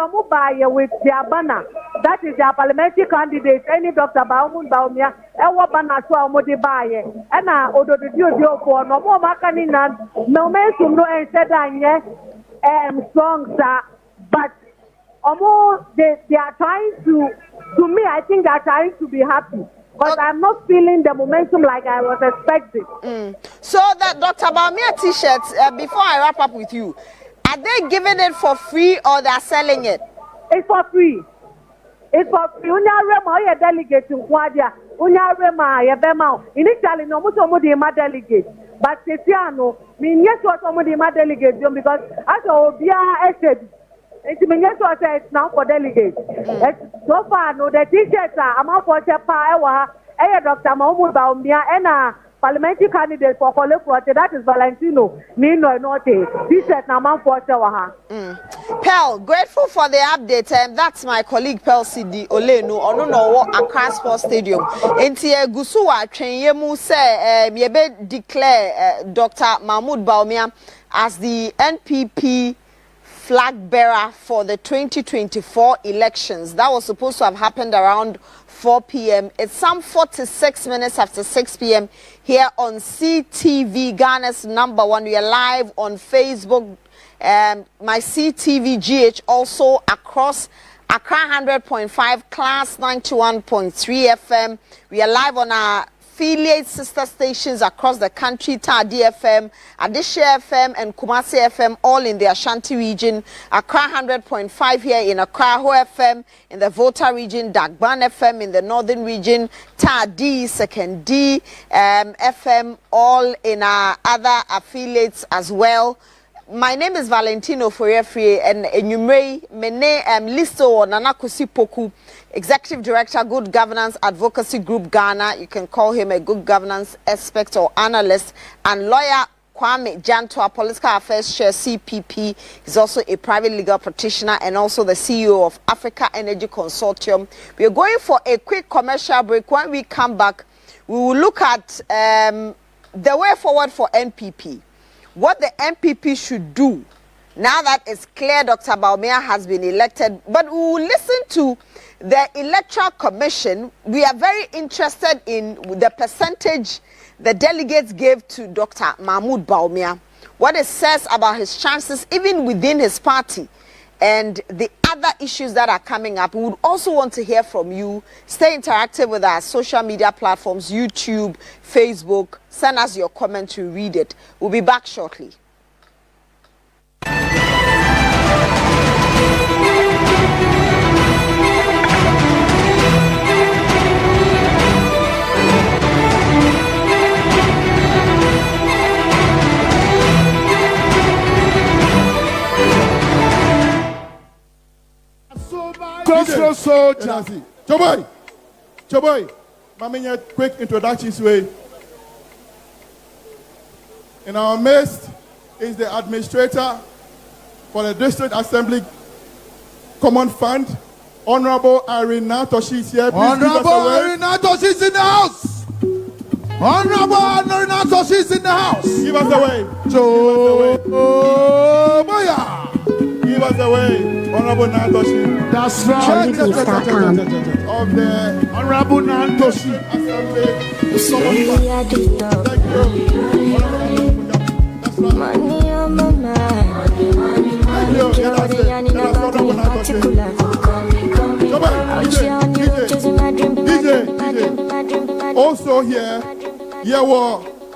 Omubaye with their banner, that is their parliamentary candidate, any Dr. Baumia, Banner to Omodibaye, and Odo the Dio for no more Macanina, no man to know and said, songs, but they are trying to me, I think they are trying to be happy. But I'm not feeling the momentum like I was expecting. So that Dr. Baumia t-shirts, before I wrap up with you, are they giving it for free or they're selling it? It's for free. It's for free. Unya delegate in Kwadia. Unya rema yebema. Initially, no much my delegate. But Tetiano, yes was my delegate because as Obia said. It's now for delegates. So far, no, the t-shirts are among for Chapa, Dr. Mahmoud Baumia, and a parliamentary candidate for Collector, that is Valentino, Nino Norte. T-shirt among for Chawaha. Pearl, grateful for the update. That's my colleague Pearl CD Olenu, or no, what Accra Sports Stadium. Ntie Gusua, Chenyemu say, Yebe declare Dr. Mahmoud Baumia as the NPP flag bearer for the 2024 elections. That was supposed to have happened around 4 p.m. It's some 46 minutes after 6 p.m. here on CTV, Ghana's #1. We are live on Facebook, my CTV GH, also across Accra 100.5, Class 91.3 FM. We are live on our affiliate sister stations across the country, Tadi FM, Adisha FM, and Kumasi FM, all in the Ashanti region. Accra 100.5 here in Accra Ho FM, in the Volta region, Dagban FM in the northern region, Tadi, Second D FM, all in our other affiliates as well. My name is Valentino Foriefrie, and Enyumrei Mene Listo Nanakusi Poku, Executive Director, Good Governance Advocacy Group Ghana. You can call him a good governance expert or analyst. And lawyer Kwame Jantua, Political Affairs Chair, CPP. He's also a private legal practitioner and also the CEO of Africa Energy Consortium. We are going for a quick commercial break. When we come back, we will look at the way forward for NPP. What the MPP should do now that it's clear Dr. Baumia has been elected. But we will listen to the Electoral Commission. We are very interested in the percentage the delegates gave to Dr. Mahmoud Baumia, what it says about his chances even within his party, and the other issues that are coming up. We would also want to hear from you. Stay interactive with our social media platforms, YouTube, Facebook. Send us your comment to read it. We'll be back shortly. Soldier. Choboy, Maminya, quick introductions way. In our midst is the administrator for the District Assembly Common Fund, Honorable Irina Toshi is here. Honorable Irina Toshi is in the house. Honorable Irina Toshi is in the house. Give us away. Give us away. Honorable Nantoshi. That's right. Of the Honorable Nantoshi Assembly. Thank you. Money on my mind. Also here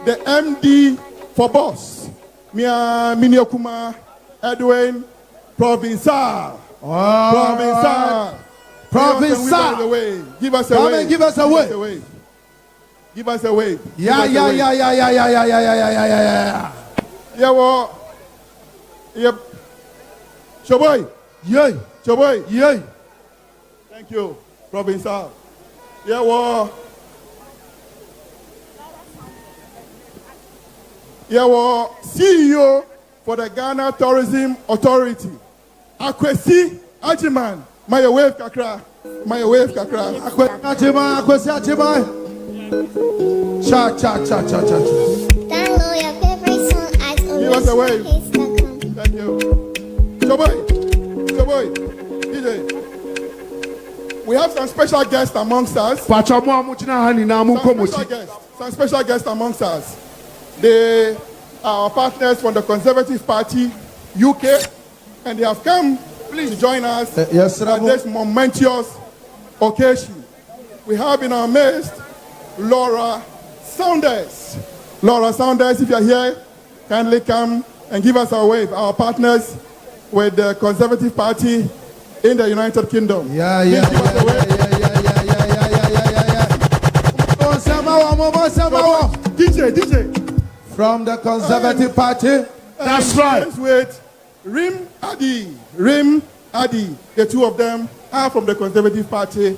the MD for boss. Mia Miniokuma Edwin Provincial. Provincial. Give us away. Give us away. Give us a wave. Yeah. Yeah, well. Yep. Choboy. Yay. Choboy. Yay. Thank you, Robin Sal. Yeah, well. Yeah, well, CEO for the Ghana Tourism Authority. Akwesi Ajiman. My wave kakra. My wave kakra. Akwesi Ajiman. Cha. Download your favorite song at Give us a wave. OriginalHits.com. Thank you. Choboy. DJ. We have some special guests amongst us. Some special guests amongst us. They are our partners from the Conservative Party, UK, and they have come to join us at this momentous occasion. We have in our midst Laura Saunders. Laura Saunders, if you're here, kindly come and give us a wave. Our partners with the Conservative Party in the United Kingdom. Yeah. DJ. From the Conservative Party. That's right. With Rim Adi. The two of them are from the Conservative Party,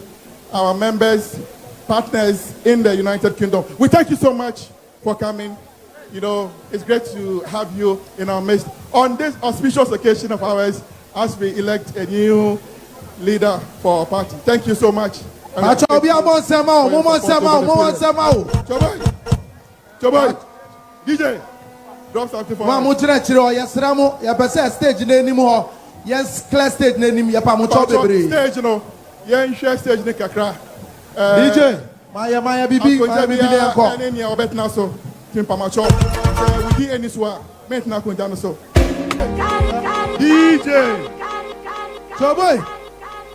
our members, partners in the United Kingdom. We thank you so much for coming. You know, it's great to have you in our midst on this auspicious occasion of ours as we elect a new leader for our party. Thank you so much. Choboy, DJ, drop something for us. Stage name yes, class stage name Stage, you know. Yeah, share stage ne kakra. DJ, Maya Bibi, Any obet na so. Timpamacho. We di any swa. Met na kunjano so. DJ.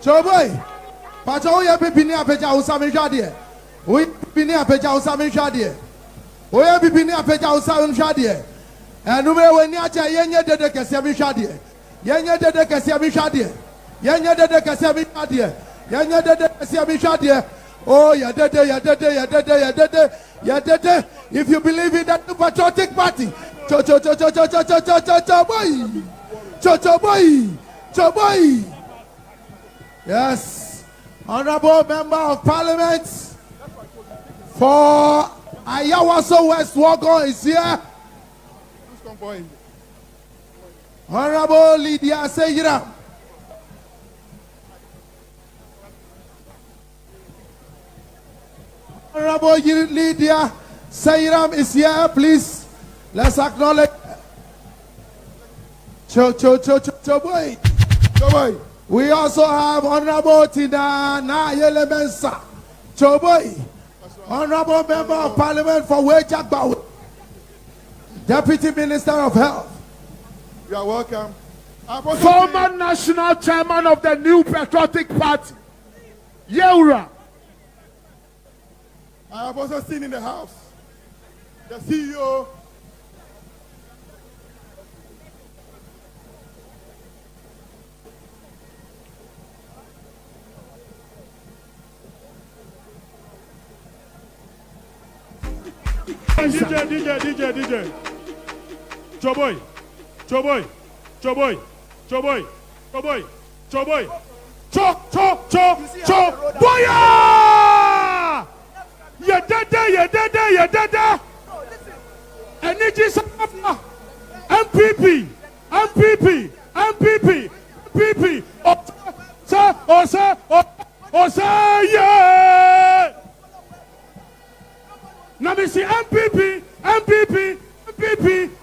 Choboy. Pacho ya bibini apeja usami shadie. We bibini apeja usami shadie. Oya bibini apeja usami shadie. Enume weni acha yenye dede kesi mi shadie. Yenye dede kesi mi shadie. Yenye dede kesi mi shadie. Yenye dede kesi mi shadie. Oh, ya dede. If you believe in that patriotic party, Choboy. Yes, Honorable Member of Parliament for Ayawaso West Wagon is here. Honorable Lydia Seyiram. Honorable Lydia Seyiram is here. Please, let's acknowledge. Choboy. We also have Honorable Tina Nayelemensa. Choboy. Honorable Member of Parliament for Agyapong, Deputy Minister of Health. You are welcome. Former National Chairman of the New Patriotic Party, Yeura. I have also seen in the house the CEO. DJ. Choboy. Boya! Ya dada. Energy Safa. MPP. Osa, yeah. Now me see MPP.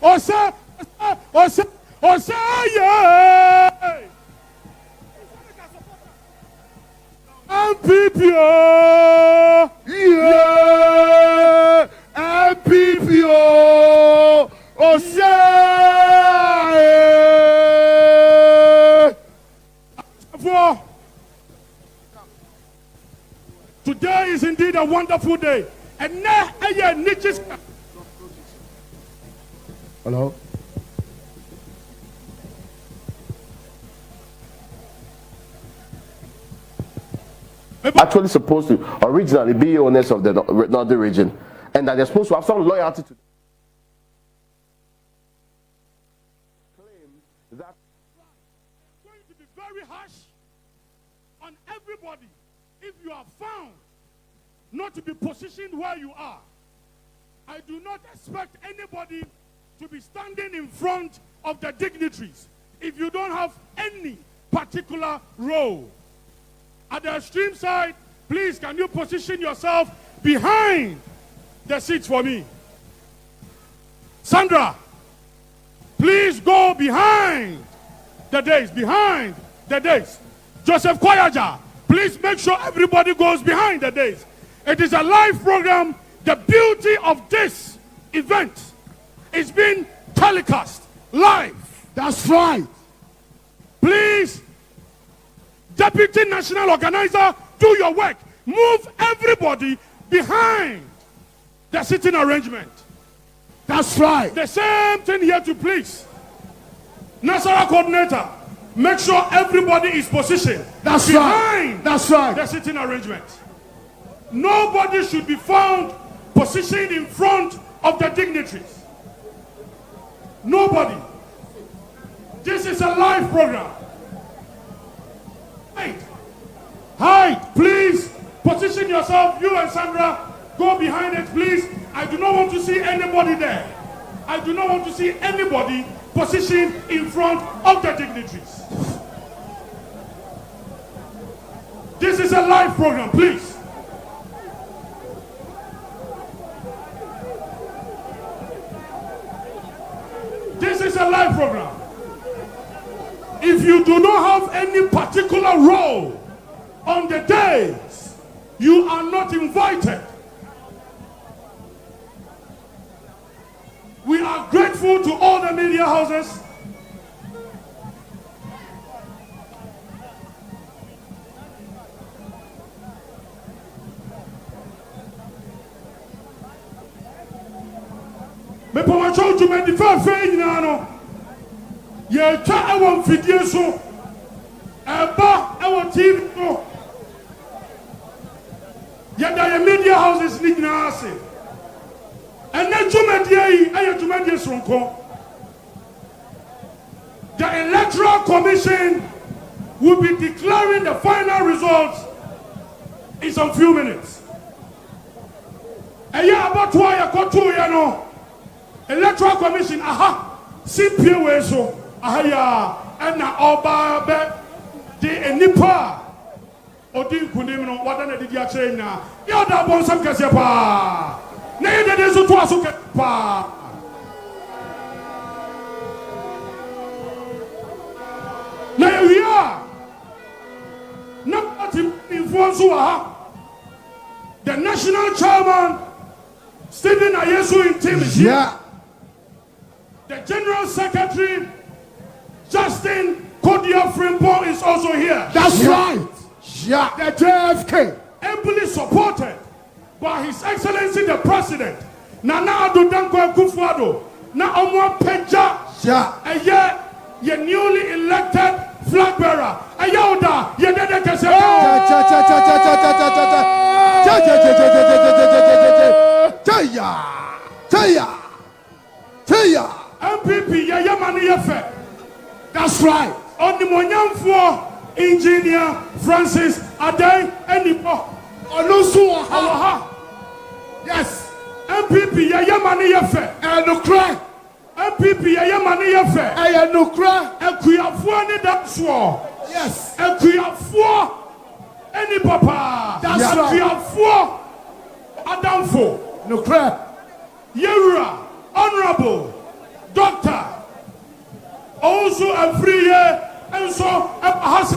Osa, yeah. MPP, yeah. MPP, Osa, yeah. Today is indeed a wonderful day. And now, hello. Actually supposed to originally be owners of the northern region, and that they're supposed to have some loyalty to. That going to be very harsh on everybody if you are found not to be positioned where you are. I do not expect anybody to be standing in front of the dignitaries if you don't have any particular role. At the extreme side, please, can you position yourself behind the seats for me? Sandra, please go behind the days, behind the days. Joseph Kwayaja, please make sure everybody goes behind the days. It is a live program. The beauty of this event is being telecast live. That's right. Please, Deputy National Organizer, do your work. Move everybody behind the sitting arrangement. That's right. The same thing here to please. National Coordinator, make sure everybody is positioned That's behind right. That's right. the sitting arrangement. Nobody should be found positioned in front of the dignitaries. Nobody. This is a live program. Hide, please. Position yourself. You and Sandra, go behind it, please. I do not want to see anybody there. I do not want to see anybody positioned in front of the dignitaries. This is a live program, please. This is a live program. If you do not have any particular role on the days, you are not invited. We are grateful to all the media houses. Me pomacho to me difa fe nyina no. Ye twa ewo mfidie so. Eba ewo TV no. Ye da ye media houses ni nyina ase. Ene dwumadie yi aye dwumadie sonko. The Electoral Commission will be declaring the final results in some few minutes. Eye abato aye koto ye no. Electoral Commission, CPA way so, and na oba be the nipa odi kunim no wadana didi a chain na ya da bon sam kase pa na ye de so to aso pa na we are not influence the national chairman Stephen Ayesu in team is here. The General Secretary, Justin Kodia Frimpong, is also here. That's right. Yeah. The JFK, amply supported by His Excellency the President, Nana Addo Dankwa Akufo-Addo, na Omo Peja, ye newly elected flag bearer. Ayauda, ye dede kese. MPP Yayamani Yefe. That's right. On the Monyamfo Engineer Francis Adey Enipo. Onusu Awaha. Yes. MPP Yayamani Yefe. Enukre. MPP Yayamani Yefe. Enukre. Ekuyafo ni damswo. Yes. Ekuyafo eni papa. That's right. Ekuyafo Adamfo. Nukre. Yewura. Honorable Doctor also a free year and so has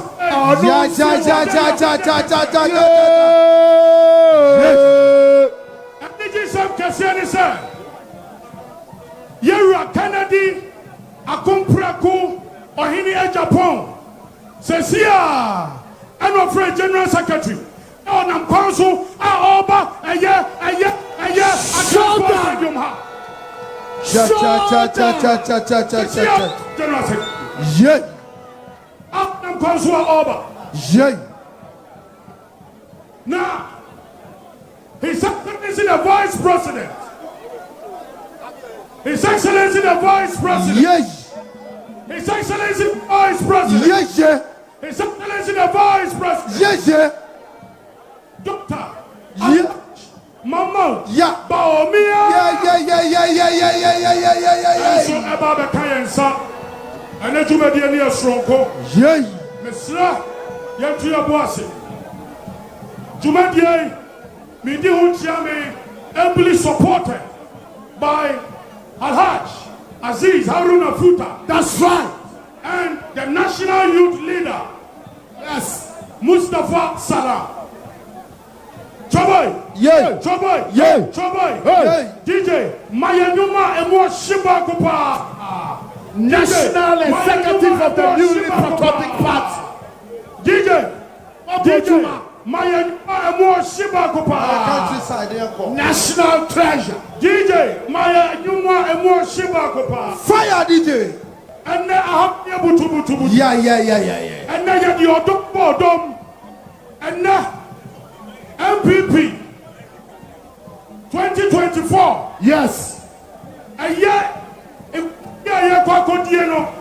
Yewura Kennedy Akomprako Ohini Agyapong Sesia and of General Secretary on am council oba Now, His Excellency the Vice President. His Excellency the Vice President. Yes. His Excellency the Vice President. Yes. His Excellency the Vice President. Yes. Doctor. Yeah. Mama. Yeah. Baomia. Yeah. So about the Kayansa. And then you may be near Stronko. Yeah. Mr. Yantia Boise. Jumadie. Midi Hunchiame. Amply supported by Alhaj Aziz Haruna Futa. That's right. And the national youth leader. Yes. Mustafa Salah. Choboy. Yeah. Choboy. Yeah. Choboy. Hey. DJ Mayanuma Emo Shibakupa. National Executive of the newly patriotic party. DJ Mayanuma Emo Shibakupa. Countryside there. National treasure. DJ Mayanuma Emo Shibakupa. Fire DJ. And then I have Butu. Yeah. And then you have the Odom. And now MPP 2024. Yes. And yet,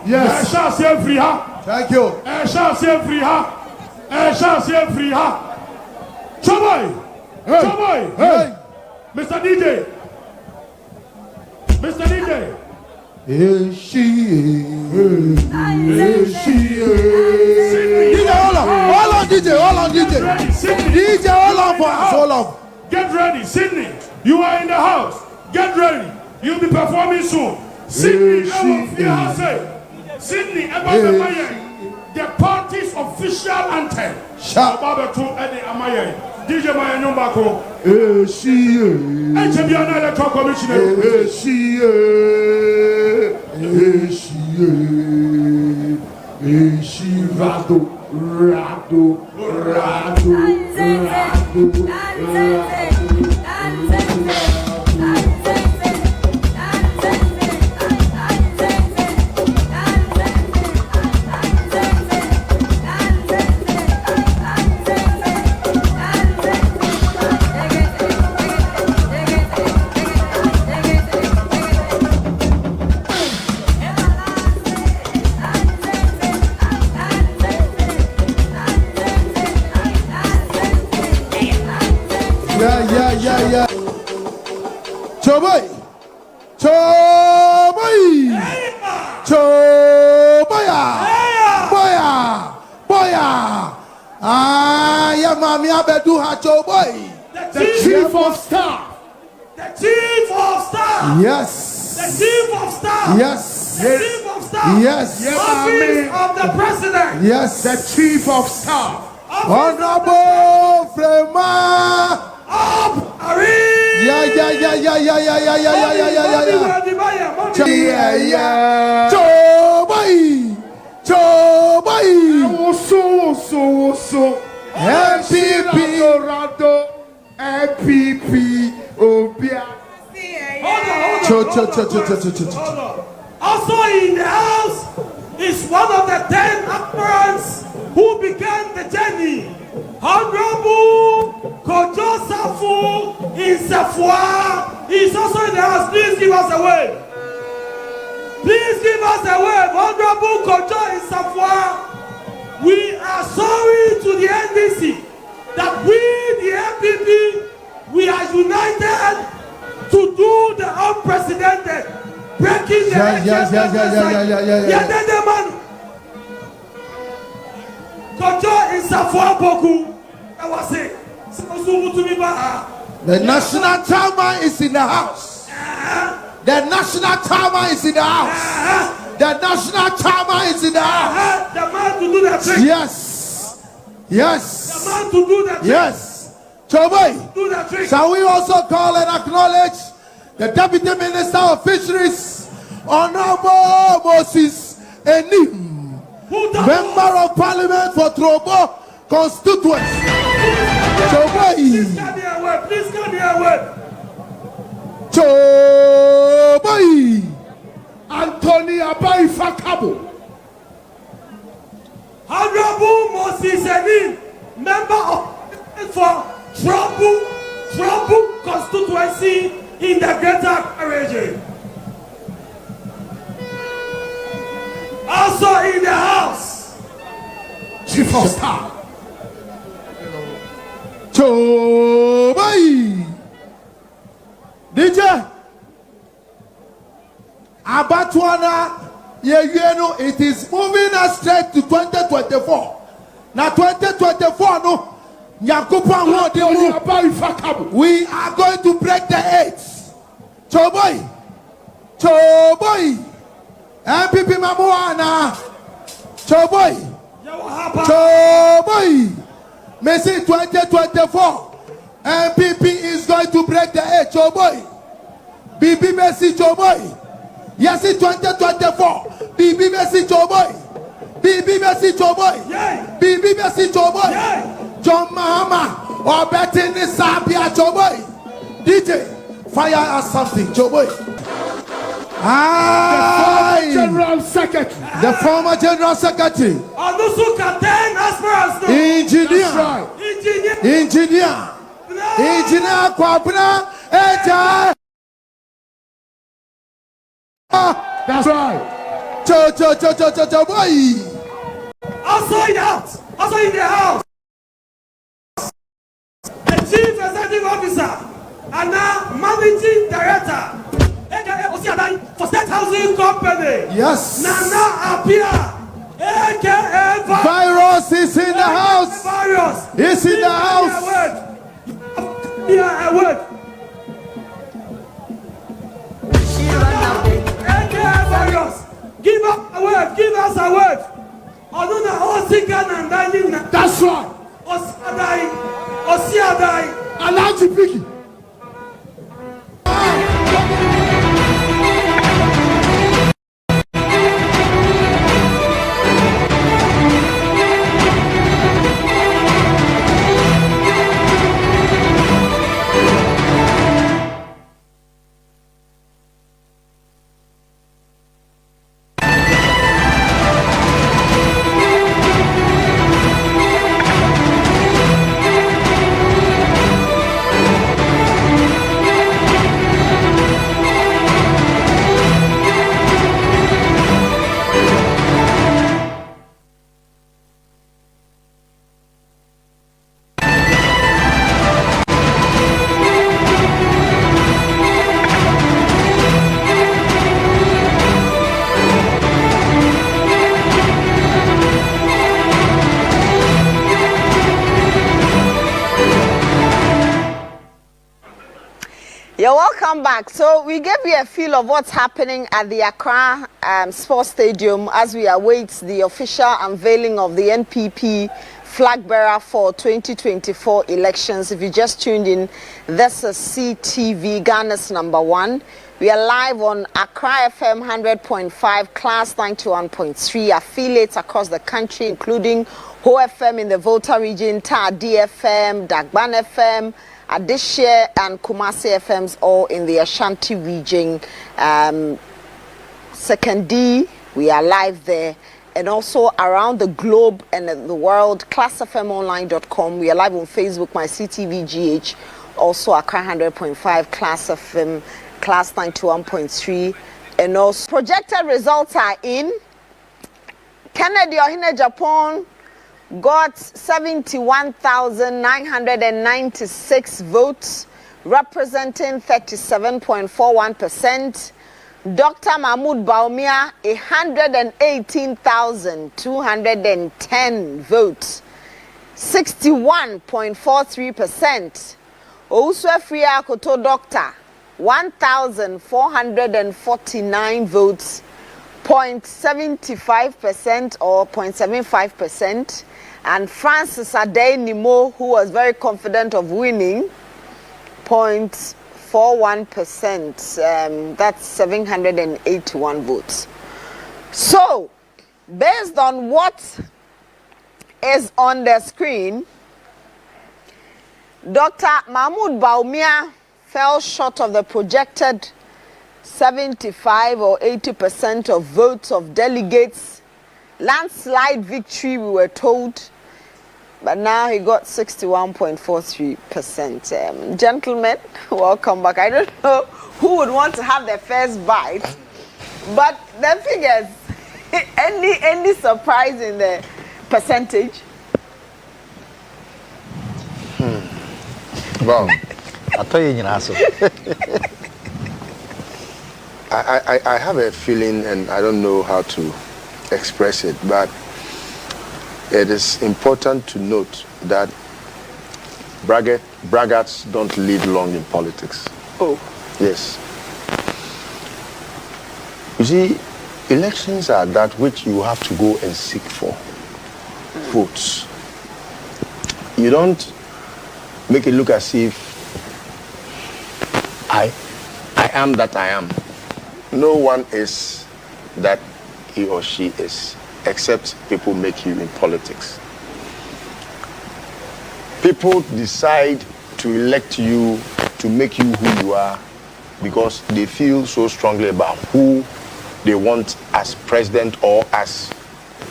yes. Thank you. Choboy. Hey. Mr. DJ. Is she? DJ, hold on, DJ. DJ, hold on for us. Hold on. Get ready, Sydney. You are in the house. Get ready. You'll be performing soon. Sydney, Sydney, the party's official anthem. DJ Maya Numbako. Electoral Commissioner. Rado. Yeah. Choboy. Boya. Yeah, mommy, I bet do have Choboy. The chief of staff. Yes. The chief of staff. Yes. Office of the president. Yes. The chief of staff. Honorable Frema. Yeah. Choboy. So. MPP. Obia. Hold on. Also in the house is one of the 10 aspirants who began the journey. Honorable Kojo Safu in Safua is also in the house. Please give us a wave. Honorable Kojo in Safua. We are sorry to the NDC that we, the MPP, we are united to do the unprecedented, breaking the Kojo in Safua Boku. I was saying, the national chairman is in the house. The national chairman is in the house. The national chairman is in the house. The man to do that trick. Yes. The man to do that trick. Yes. Choboy, do that trick. shall we also call and acknowledge the Deputy Minister of Fisheries, Honorable Moses Enim, Member of Parliament for Trobo constituency. Choboy. Please come here. Choboy. Anthony Abai Fakabo. Honorable Moses Enim, member of for Trouble constituency. Kumasi in the Greater region. Also in the house, Chief of Staff. Chobai. DJ. Abatuana. It is moving us straight to 2024. Now 2024 no. We are going to break the eights. Choboy. MPP Mamuana. Choboy. Messi 2024. MPP is going to break the eight. Choboy. BB Messi Choboy. Yes, 2024. BB Messi Choboy. BB Messi Choboy. BB Messi Choboy. John Mahama or betting the Sabia Choboy. DJ, fire us something, Choboy. General Secretary. The former General Secretary. Engineer Kwabena. That's right. Boy. Also in the house. The Chief Executive Officer and now Managing Director, aka for State Housing Company. Yes. Nana Apia, aka Virus is in the house. Virus is in the house. Yeah, a word. Aka Virus, give us a word. Give us a word. That's right. Osiadai, Alaji Piki. You're welcome back. So we gave you a feel of what's happening at the Accra Sports Stadium as we await the official unveiling of the NPP flag bearer for 2024 elections. If you just tuned in, this is CTV, Ghana's #1. We are live on Accra FM 100.5, Class 91.3, affiliates across the country, including Ho FM in the Volta region, Ta DFM, Dagban FM, Adishie and Kumasi FMs, all in the Ashanti region. Second D, we are live there. And also around the globe and the world, classfmonline.com. We are live on Facebook, my CTVGH. Also Accra 100.5, Class FM, Class 91.3. And also projected results are in. Kennedy Agyapong got 71,996 votes, representing 37.41%. Dr. Mahmoud Bawumia, 118,210 votes, 61.43%. Ouswefria Koto Doctor, 1,449 votes, 0.75% or 0.75%. And Francis Adey Nimo, who was very confident of winning, 0.41%. That's 781 votes. So, based on what is on the screen, Dr. Mahmoud Bawumia fell short of the projected 75 or 80% of votes of delegates. Landslide victory, we were told. But now he got 61.43%. Gentlemen, welcome back. I don't know who would want to have their first bite, but the figures, any surprise in the percentage? Well, I tell you, I have a feeling, and I don't know how to express it, but it is important to note that braggarts don't live long in politics. Oh. Yes. You see, elections are that which you have to go and seek for votes. You don't make it look as if I am that I am. No one is that he or she is, except people make you in politics. People decide to elect you, to make you who you are, because they feel so strongly about who they want as president or as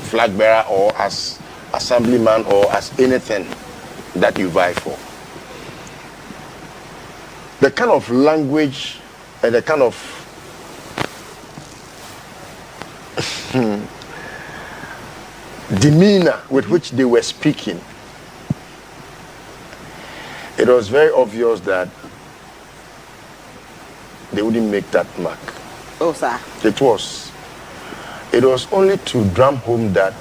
flag bearer or as assemblyman or as anything that you vie for. The kind of language and the kind of demeanor with which they were speaking, it was very obvious that they wouldn't make that mark. Oh, sir. It was only to drum home that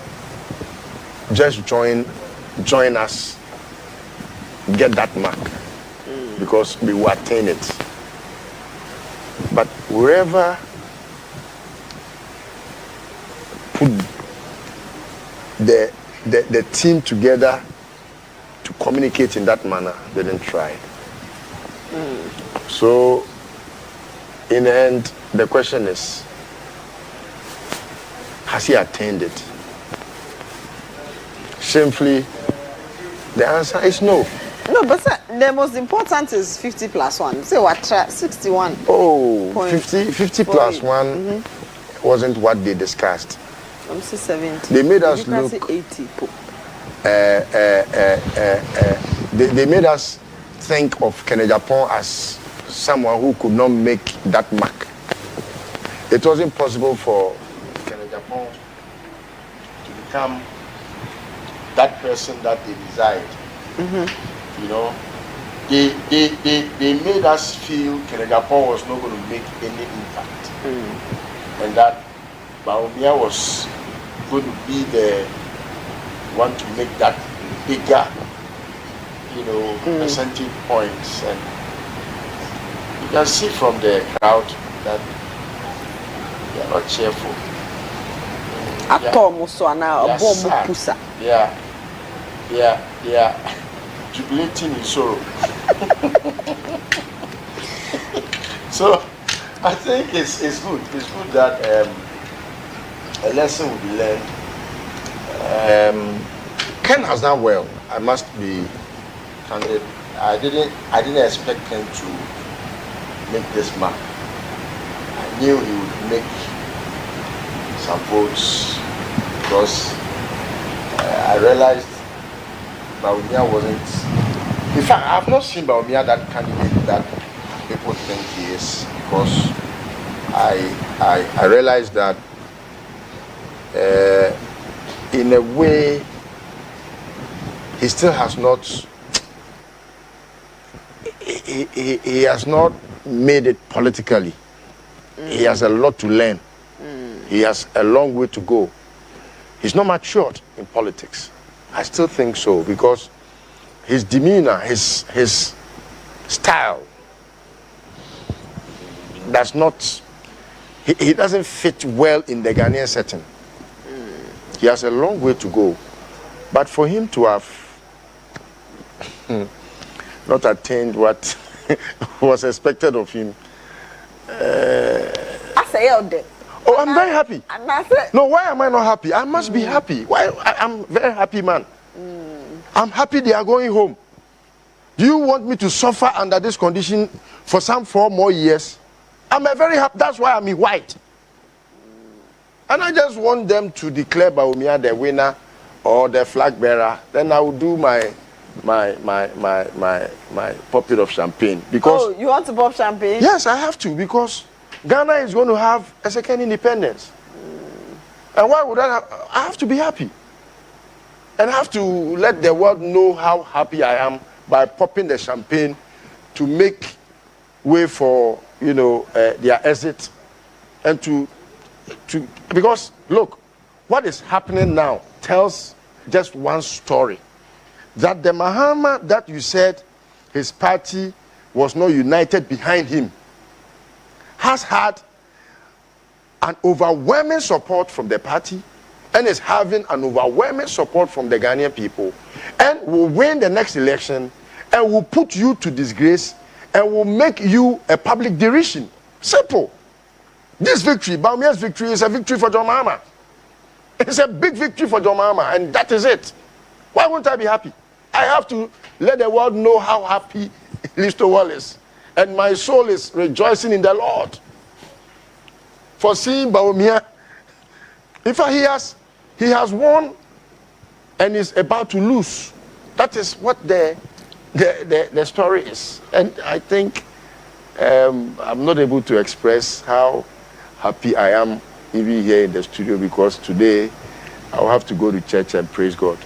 just join us, get that mark, because we will attain it. But wherever put the team together to communicate in that manner, they didn't try. So in the end, the question is, has he attained it? Shamefully, the answer is no. No, but sir, the most important is 50 plus 1. Say what? 61. Oh, 50 plus 1 wasn't what they discussed. I'm 70. They made us look. 80. They made us think of Agyapong as someone who could not make that mark. It wasn't possible for Agyapong to become that person that they desired. You know, they made us feel Agyapong was not going to make any impact, and that Bawumia was going to be the one to make that bigger, percentage points. And you can see from the crowd that they are not cheerful. They are jubilating in sorrow. So I think it's good. It's good that a lesson will be learned. Ken has done well. I must be candid. I didn't expect Ken to make this mark. I knew he would make some votes because I realized Bawumia wasn't. In fact, I have not seen Bawumia that candidate that people think he is, because I realized that in a way he still has not. He has not made it politically. He has a lot to learn. He has a long way to go. He's not matured in politics. I still think so, because his demeanor, his style does not, he doesn't fit well in the Ghanaian setting. He has a long way to go. But for him to have not attained what was expected of him, oh, I'm very happy. No, why am I not happy? I must be happy. Why? I'm very happy, man. I'm happy they are going home. Do you want me to suffer under this condition for some 4 more years? I'm very happy. That's why I'm in white. And I just want them to declare Bawumia the winner or the flag bearer, then I will do my popping of champagne. Because you want to pop champagne? Yes, I have to, because Ghana is going to have a second independence. And why would I have to be happy? And I have to let the world know how happy I am by popping the champagne to make way for, their exit. And because, look, what is happening now tells just one story. That the Mahama that you said his party was not united behind him has had an overwhelming support from the party and is having an overwhelming support from the Ghanaian people, and will win the next election and will put you to disgrace and will make you a public derision. Simple. This victory, Baumia's victory, is a victory for John Mahama. It's a big victory for John Mahama, and that is it. Why won't I be happy? I have to let the world know how happy Listo Wall is. And my soul is rejoicing in the Lord for seeing Bawumia. In fact, he has won and is about to lose. That is what the story is. And I think I'm not able to express how happy I am even here in the studio, because today I'll have to go to church and praise God.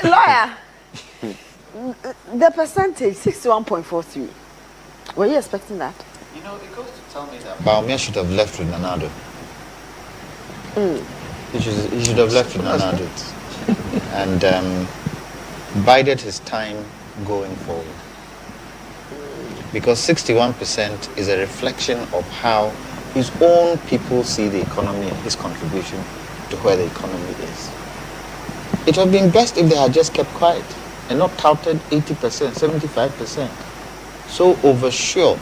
Lawyer, the percentage 61.43. Were you expecting that? It goes to tell me that Bawumia should have left with Nanado. He should have left with Nanado and bided his time going forward. Because 61% is a reflection of how his own people see the economy and his contribution to where the economy is. It would have been best if they had just kept quiet and not touted 80%, 75%. So oversure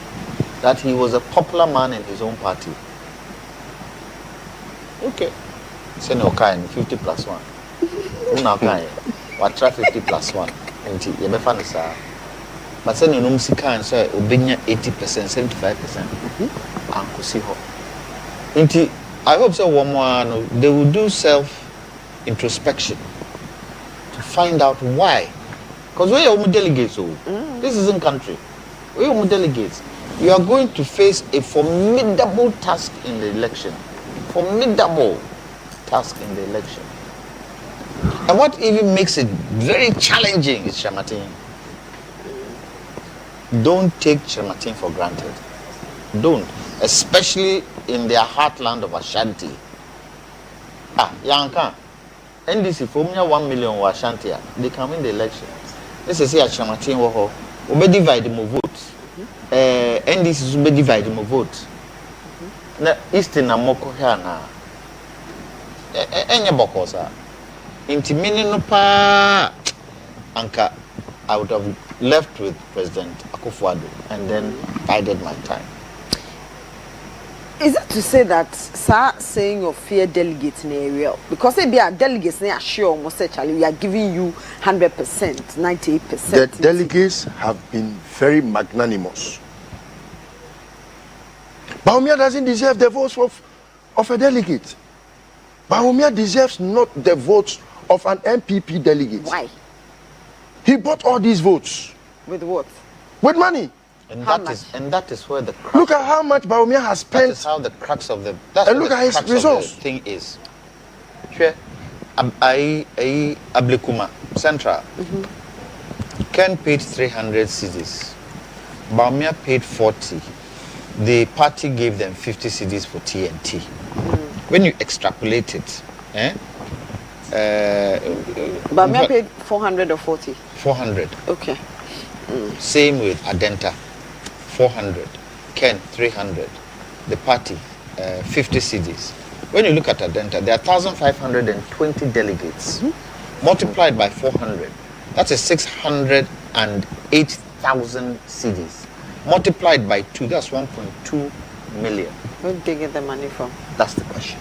that he was a popular man in his own party. Okay. Say no kind 50 plus 1. Una kind. What try 50 plus 1. And you be fan sir. But say no musika and say obenya 80%, 75%. Uncle see her. Inti, I hope so one more they will do self-introspection to find out why. Because we are delegates, this isn't country. We are delegates. You are going to face a formidable task in the election. Formidable task in the election. And what even makes it very challenging is Shamatin. Don't take Shamatin for granted. Don't. Especially in their heartland of Ashanti. Yanka. NDC for 1 million wa Ashanti. They come in the election. This is here Shamatin woho. We divide my votes. NDC will divide my votes. Na Eastern na moko here na. Enye boko sa. Inti mini no pa anka. I would have left with President Akufo-Addo and then bided my time. Is it to say that saying of fear delegates in the area? Because if they are delegates, they are sure almost actually we are giving you 100%, 98%. The delegates have been very magnanimous. Bawumia doesn't deserve the votes of a delegate. Bawumia deserves not the votes of an MPP delegate. Why? He bought all these votes. With what? With money. And that is where the crux. Look at how much Bawumia has spent. That is how the crux of the. And look at his results. Thing is, sure, Ablekuma Central. Ken paid 300 cedis. Bawumia paid 40. The party gave them 50 cedis for TNT. When you extrapolate it, Bawumia paid 400 or 40? 400. Okay. Same with Adenta, 400. Ken, 300. The party, 50 cedis. When you look at Adenta, there are 1,520 delegates. Multiplied by 400, that's a 608,000 cedis. Multiplied by 2, that's 1.2 million. Where did they get the money from? That's the question.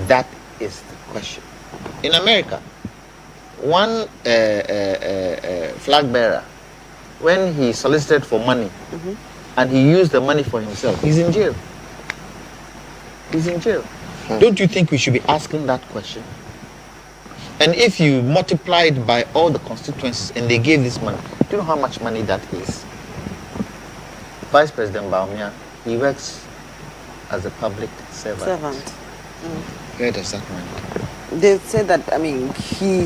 That is the question. In America, one flag bearer, when he solicited for money, and he used the money for himself, he's in jail. He's in jail. Don't you think we should be asking that question? And if you multiply it by all the constituencies and they gave this money, do you know how much money that is? Vice President Bawumia, he works as a public servant. Where does that money come? They say that, I mean, he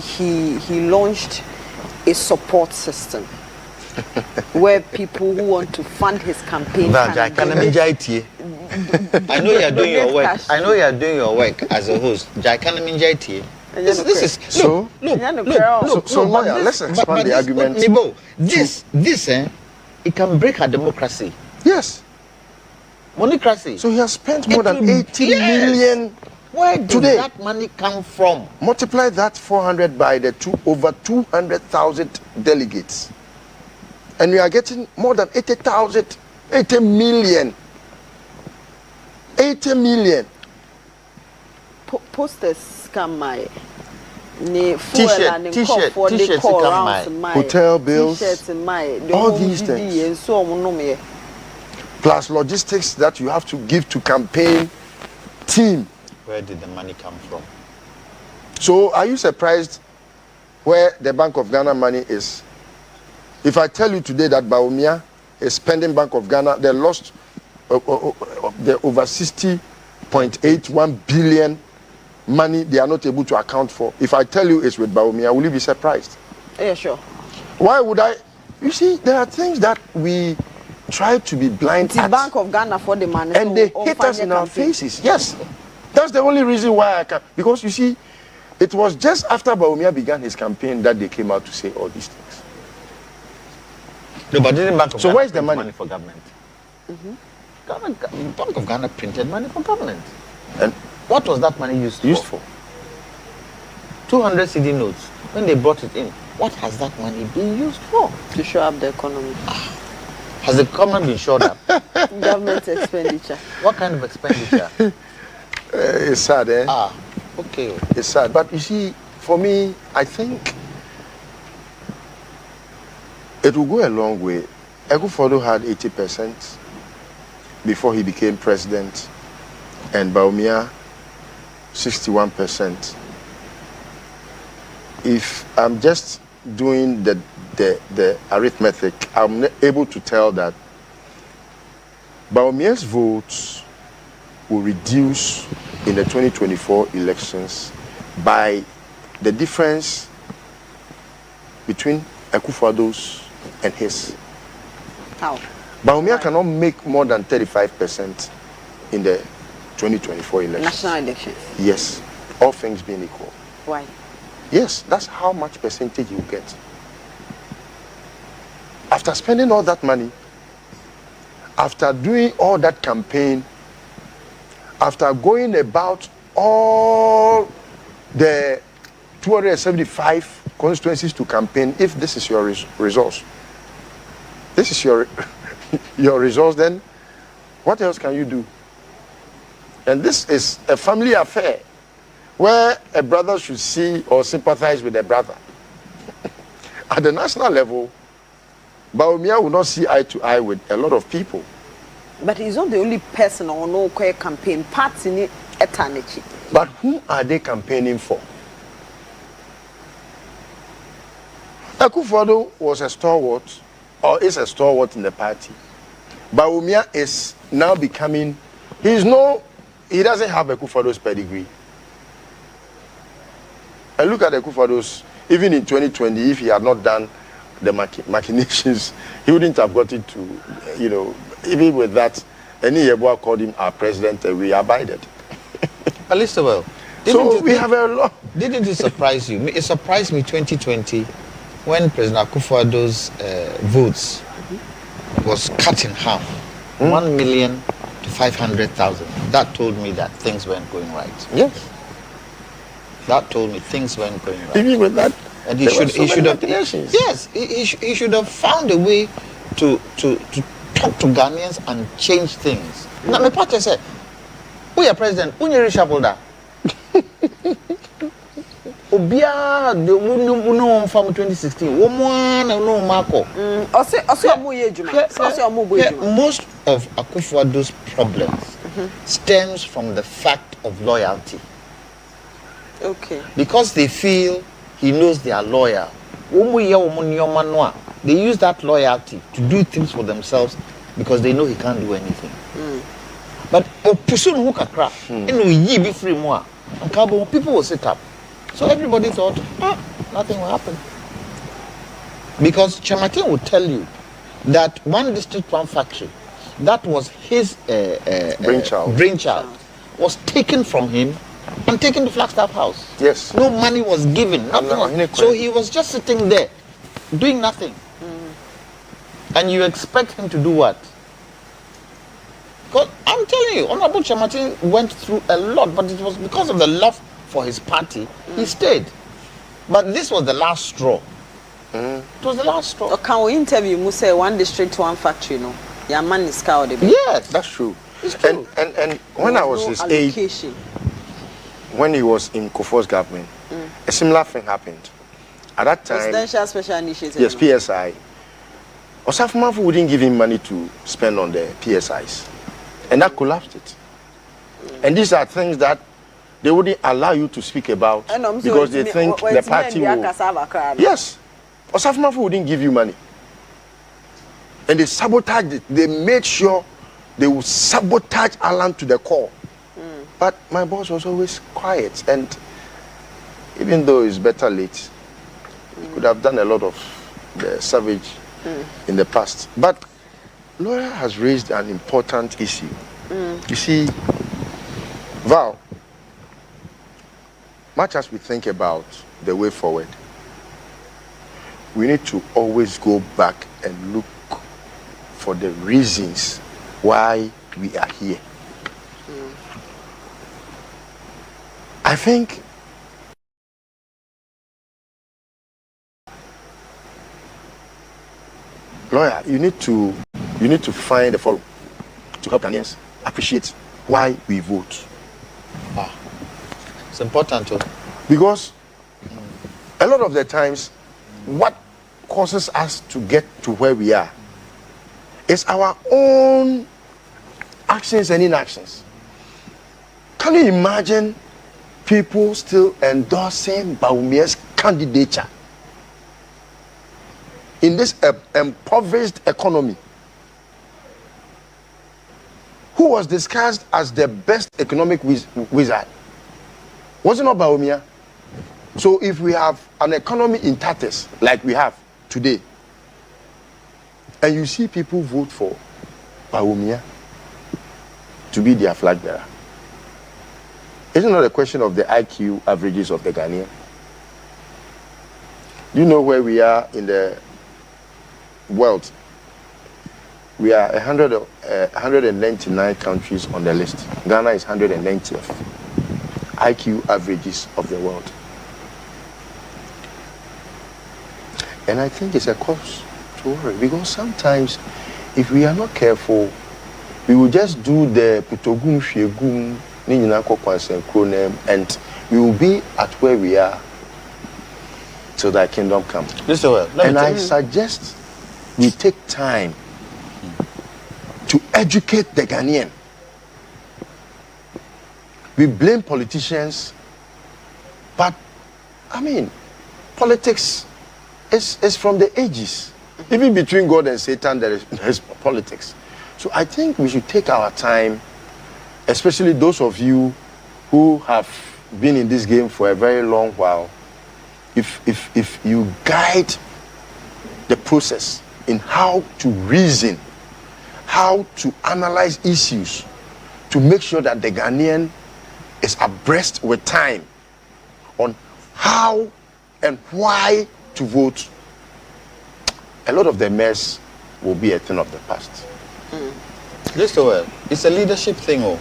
launched a support system where people who want to fund his campaign I know you are doing your work. I know you are doing your work as a host. This is so lawyer, let's expand the argument. This it can break our democracy. Yes. Monocracy. So he has spent more than 80 million. Where did today that money come from? Multiply that 400 by the over 200,000 delegates. And we are getting more than 80 million. 80 million. Posters come my T-shirt hotel bills, all these things. Plus logistics that you have to give to campaign team. Where did the money come from? So are you surprised where the Bank of Ghana money is? If I tell you today that Bawumia is spending Bank of Ghana, they lost the over 60.81 billion money they are not able to account for. If I tell you it's with Bawumia, will you be surprised? Yeah, sure. Why would I? You see, there are things that we try to be blind at. The Bank of Ghana for the money. And they hit us in our faces. Yes. That's the only reason why I can. Because you see, it was just after Bawumia began his campaign that they came out to say all these things. No, but didn't Bank of Ghana where's the money for government? Bank of Ghana printed money for government. And what was that money used for? 200 CD notes. When they brought it in, what has that money been used for? To show up the economy. Has the economy been shored up? Government expenditure. What kind of expenditure? It's sad, eh? Okay. It's sad. But you see, for me, I think it will go a long way. Ekufodo had 80% before he became president, and Bawumia 61%. If I'm just doing the arithmetic, I'm able to tell that Bawumia's votes will reduce in the 2024 elections by the difference between Ekufodo's and his. How? Bawumia cannot make more than 35% in the 2024 elections. National elections? Yes, all things being equal. Why? Yes, that's how much percentage you get. After spending all that money, after doing all that campaign, after going about all the 275 constituencies to campaign, if this is your resource, this is your resource, then what else can you do? And this is a family affair where a brother should see or sympathize with a brother. At the national level, Bawumia will not see eye to eye with a lot of people. But he's not the only person on no campaign parts in eternity. But who are they campaigning for? Ekufodo was a stalwart, or is a stalwart in the party. Bawumia is now becoming, he doesn't have Ekufodo's pedigree. And look at Ekufodo's, even in 2020, if he had not done the machinations, he wouldn't have got it to, even with that, any Yeboah called him our president, and we abided. Electoral. So we have a lot. Didn't it surprise you? It surprised me 2020 when President Akufo-Addo's votes was cut in half, 1 million to 500,000. That told me that things weren't going right. Yes. That told me things weren't going right. Even with that, and he should have. Yes, he should have found a way to talk to Ghanaians and change things. Now, my party said, "We are president. We need to Obia the no from 2016. Woman no Marco. Most of Akufo-Addo's problems stems from the fact of loyalty. Okay. Because they feel he knows they are loyal. They use that loyalty to do things for themselves because they know he can't do anything. But people will sit up. So everybody thought, nothing will happen. Because Chamatin would tell you that one district, one factory, that was his brainchild, was taken from him and taken to Flagstaff House. Yes. No money was given, nothing. So he was just sitting there, doing nothing. And you expect him to do what? Because I'm telling you, Honorable Chamatin went through a lot, but it was because of the love for his party, he stayed. But this was the last straw. It was the last straw. Can we interview Musa one district, one factory, no? Your man is cowed. Yes, that's true. It's true. And when I was his aide, when he was in Kufuor's government, a similar thing happened. At that time, Presidential Special Initiative. Yes, PSI. Osaf Mafu wouldn't give him money to spend on the PSIs. And that collapsed it. And these are things that they wouldn't allow you to speak about because they think the party will. Yes. Osaf Mafu wouldn't give you money. And they sabotaged it. They made sure they would sabotage Alan to the core. But my boss was always quiet. And even though it's better late, he could have done a lot of the savage in the past. But Laura has raised an important issue. You see, Val, much as we think about the way forward, we need to always go back and look for the reasons why we are here. I think lawyer, you need to find the forum to help Ghanaians appreciate why we vote. It's important too. Because a lot of the times, what causes us to get to where we are is our own actions and inactions. Can you imagine people still endorsing Bawumia's candidature in this impoverished economy? Who was discussed as the best economic wizard? Was it not Bawumia? So if we have an economy in tatters like we have today, and you see people vote for Bawumia to be their flag bearer, isn't it not a question of the IQ averages of the Ghanaian? Do you know where we are in the world? We are 199 countries on the list. Ghana is 190th. IQ averages of the world. And I think it's a cause to worry, because sometimes if we are not careful, we will just do the putogum shegum and we will be at where we are till thy kingdom come. And I suggest we take time to educate the Ghanaian. We blame politicians, but I mean, politics is from the ages. Even between God and Satan, there is politics. So I think we should take our time, especially those of you who have been in this game for a very long while. If you guide the process in how to reason, how to analyze issues, to make sure that the Ghanaian is abreast with time on how and why to vote, a lot of the mess will be a thing of the past. Listen well, it's a leadership thing.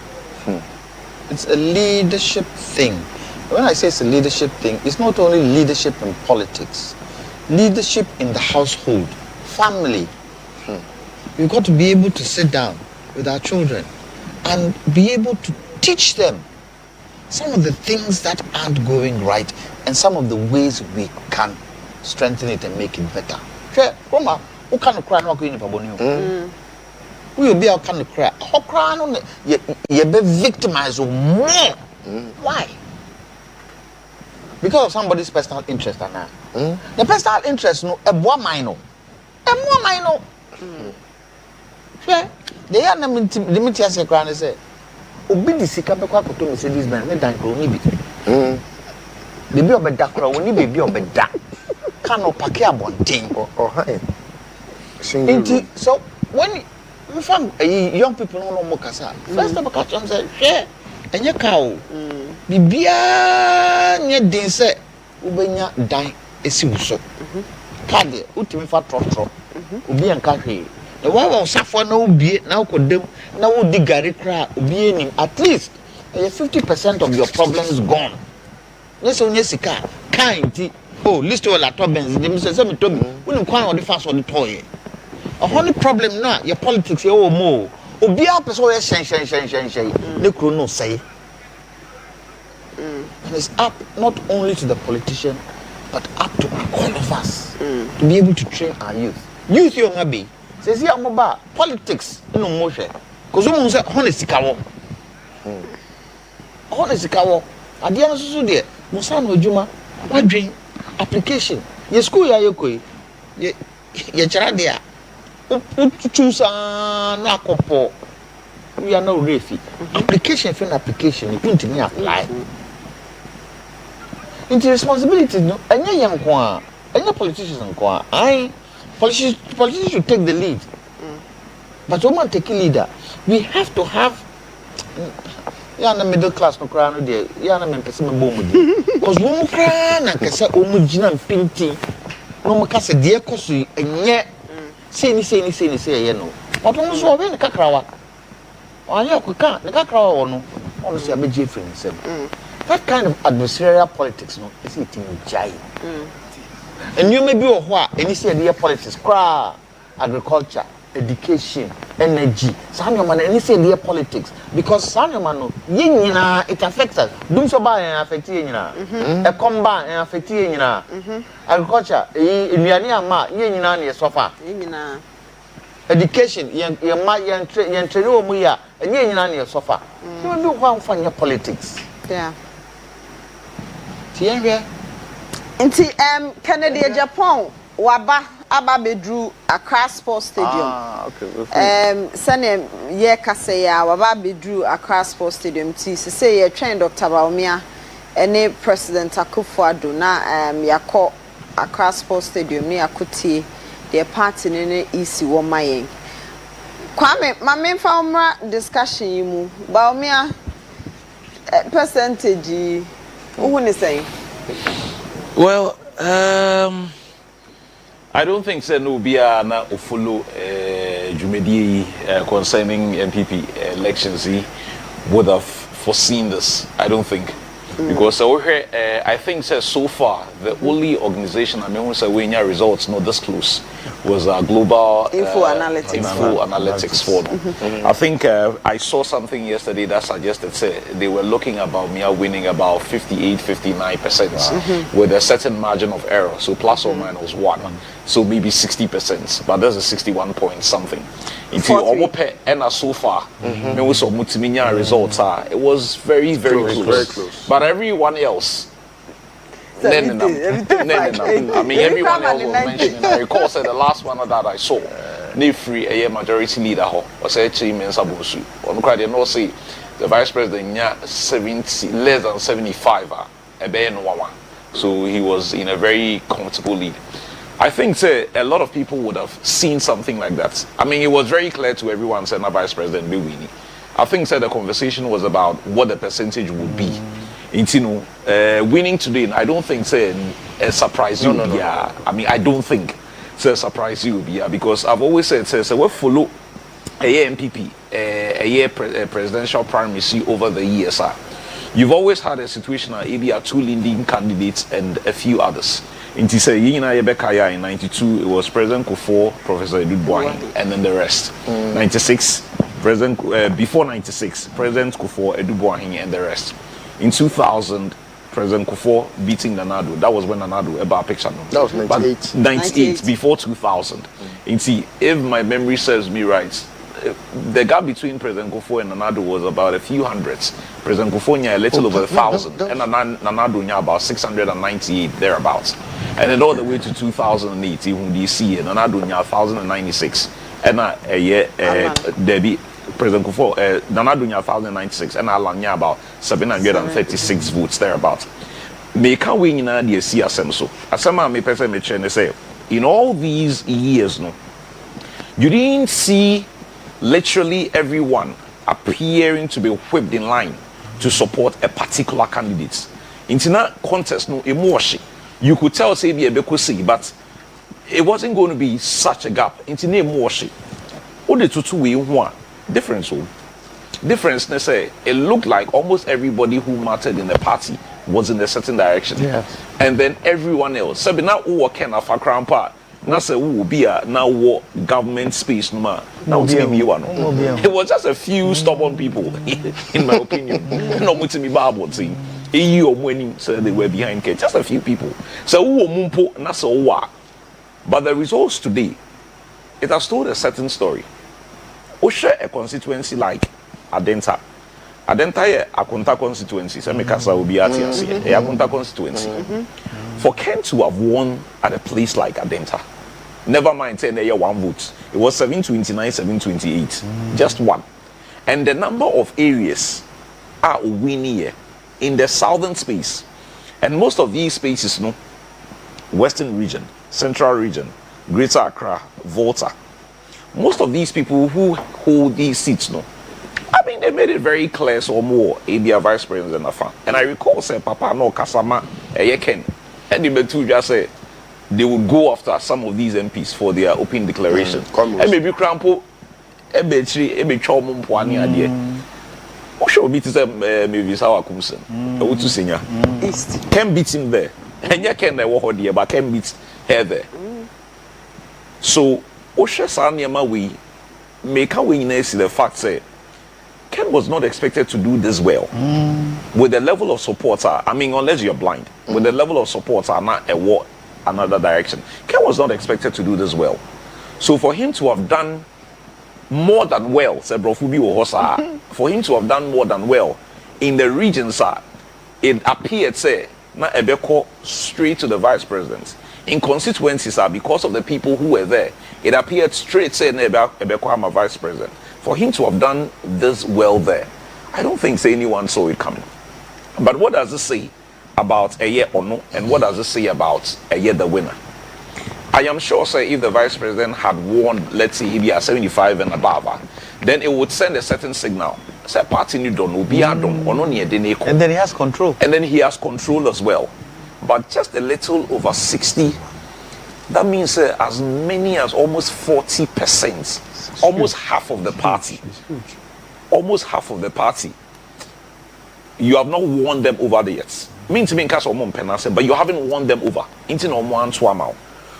It's a leadership thing. When I say it's a leadership thing, it's not only leadership in politics, leadership in the household, family. We've got to be able to sit down with our children and be able to teach them some of the things that aren't going right and some of the ways we can strengthen it and make it better. Sure, Roma, who can cry no going for we will be our kind of cry. How cry on you be victimized more. Why? Because of somebody's personal interest and the personal interest no a more minor. A more minor. Sure. They are not limited as a crown say. Obi di sika be kwa koto Mercedes Benz me dan kro ni bi. Baby obeda kra woni baby obeda. Kan o pake abonten. So when we find young people no more kasa. First time catch them say, "Share, enye cow." Bibia nye den say ubenya dan esi wuso. Kade utimi fa trotro. Obi enka hwe. The one was suffer no be now condemn now would dig gari cry be at least 50% of your problems gone. Yes, on yes, kind oh, list all that problems. They say me to me. We don't quite on the fast on the toy. A only problem now, your politics, your more. Obi a person shen. The crew no say. And it's up not only to the politician, but up to all of us to be able to train our youth. Youth, you maybe. Says here, about politics no motion. Because someone said, honest cow. Honest cow. At the end of the day, Musano Juma, what dream application? Your school, ya koi. Ye charadia. Choose na kopo. We are no refi. Application for an application, you put me apply. Into responsibility, no, and young kwa, and your politicians and kwa. Politicians should take the lead. But woman take a leader. We have to have the middle class no crown there. Yana men person boom. Because woman crown and kasa omujina pinti. No mo kasa dear kosu enye. Say you know. But almost so when the kakrawa. Anya ko kan the kakrawa ono. Honestly abeje free himself. That kind of adversarial politics no is it in jai. And you may be a what any say the politics, agriculture, education, energy. Sanyo man any say the politics because sanyo man no yina it affects us. Dum so ba and affect yina. E comba and affect yina. Agriculture nnuane ama yina na suffer. Yina. Education yen train o mu ya yina na suffer. You may be one for your politics. Yeah. Tienwe Nti Kennedy Agyapong waba aba bedru Accra Sports Stadium. Okay. Sane ye kase ya waba bedru Accra Sports Stadium ti say ye train Dr. Baumia ene President Akufo-Addo na yakọ Accra Sports Stadium ni akuti the party ne isi wo mayen. Kwame ma memfa umra discussion yi mu Baumia percentage who ni say. Well, I don't think so. No, be na follow Jumedi concerning MPP elections. He would have foreseen this. I don't think because I think so far the only organization I mean when we results not this close was global info analytics forum. I think I saw something yesterday that suggested they were looking about me winning about 58-59% with a certain margin of error, so plus or minus 1, so maybe 60%, but there's a 61 point something. Until and so far, results it was very close. But everyone else. I mean, everyone else was mentioning. I recall the last one that I saw, free a majority leader, was actually Ansah. On credit, no say the vice president, 70 less than 75, so he was in a very comfortable lead. I think a lot of people would have seen something like that. I mean, it was very clear to everyone that the vice president be winning. I think the conversation was about what the percentage would be. Winning today, I don't think a surprise you. No. I mean, I don't think a surprise you because I've always said we follow a MPP, presidential primaries over the years. You've always had a situation where maybe are two leading candidates and a few others. In 92, it was President Kufuor, Professor Edud-Boahen, and then the rest. 96, before 96, President Kufuor, Edud-Boahen, and the rest. In 2000, President Kufuor beating Nana Addo. That was when Nana Addo about picture. That was 98. 98 before 2000. And see, if my memory serves me right, the gap between President Kufuor and Nana Addo was about a few hundreds. President Kufuor a little over 1,000, and Nana Addo about 698 thereabouts. And then all the way to 2008, even DC, and Nana Addo 1,096, and Debbie. President Kufuor, Nana Addo 1,096, and Alanya about 736 votes thereabouts. Me can we in the see asem so. Asema me person me chain say, in all these years, no, you didn't see literally everyone appearing to be whipped in line to support a particular candidate. In that contest, no emotion. You could tell say be a bekusi, but it wasn't going to be such a gap. In the emotion, what the two we want. Difference, they say it looked like almost everybody who mattered in the party was in a certain direction. Yes. And then everyone else. So now who can of a crown part? Now say who be a now what government space no man. Now it was just a few stubborn people, in my opinion. No much me Bible thing. So they were behind K. Just a few people. So who mumpo na so what? But the results today, it has told a certain story. Share a constituency like Adenta. Adenta is a Akunta constituency. So Mekasa will be at a Akunta constituency. For Ken to have won at a place like Adenta, never mind 10 one vote. It was 729, 728. Just one. And the number of areas are winning in the southern space. And most of these spaces, no, Western region, Central region, Greater Accra, Volta. Most of these people who hold these seats, no, I mean, they made it very clear so more ABA vice president in the farm. And I recall, say, Papa, no, Kasama, Ken, and the two just say they would go after some of these MPs for their open declaration. And maybe Crampo, ebe Chomum Puani idea. What should be to say, maybe Sawa Kumsen, Utu Senior East. Can beat him there. And you can walk here, but can beat her there. So, Osha Sanyama we make our willingness the fact say Ken was not expected to do this well with the level of support. I mean, unless you're blind, with the level of support are not a war another direction. Ken was not expected to do this well. So for him to have done more than well, said Brofubi Ohosa, for him to have done more than well in the regions, it appeared say not Ebeko straight to the vice president. In constituencies, because of the people who were there, it appeared straight saying Ebeko I'm a vice president. For him to have done this well there, I don't think anyone saw it coming. But what does it say about a year or no, and what does it say about a year the winner? I am sure, say, if the vice president had won, let's say, if he are 75 and above, then it would send a certain signal. Say, party you don't be and then he has control. And then he has control as well. But just a little over 60, that means as many as almost 40%, almost half of the party. Almost half of the party. You have not won them over the yet. Means me but you haven't won them over.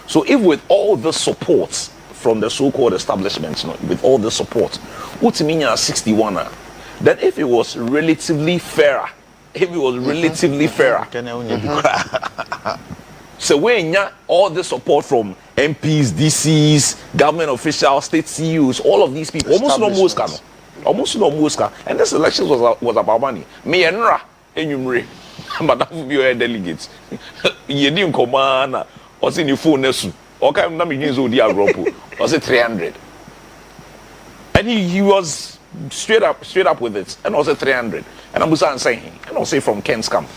So if with all the support from the so-called establishments, with all the support, what's mean 61, then if it was relatively fairer, so when all the support from MPs, DCs, government officials, state CEOs, all of these people, almost no Muska, and this election was about money. Me and Ra, enumere, Madam Viewer delegates. You didn't command, or in your phone, or can not begin to the Agropo, was it 300? And he was straight up with it, and also 300. And I'm saying, and I'll say from Ken's camp.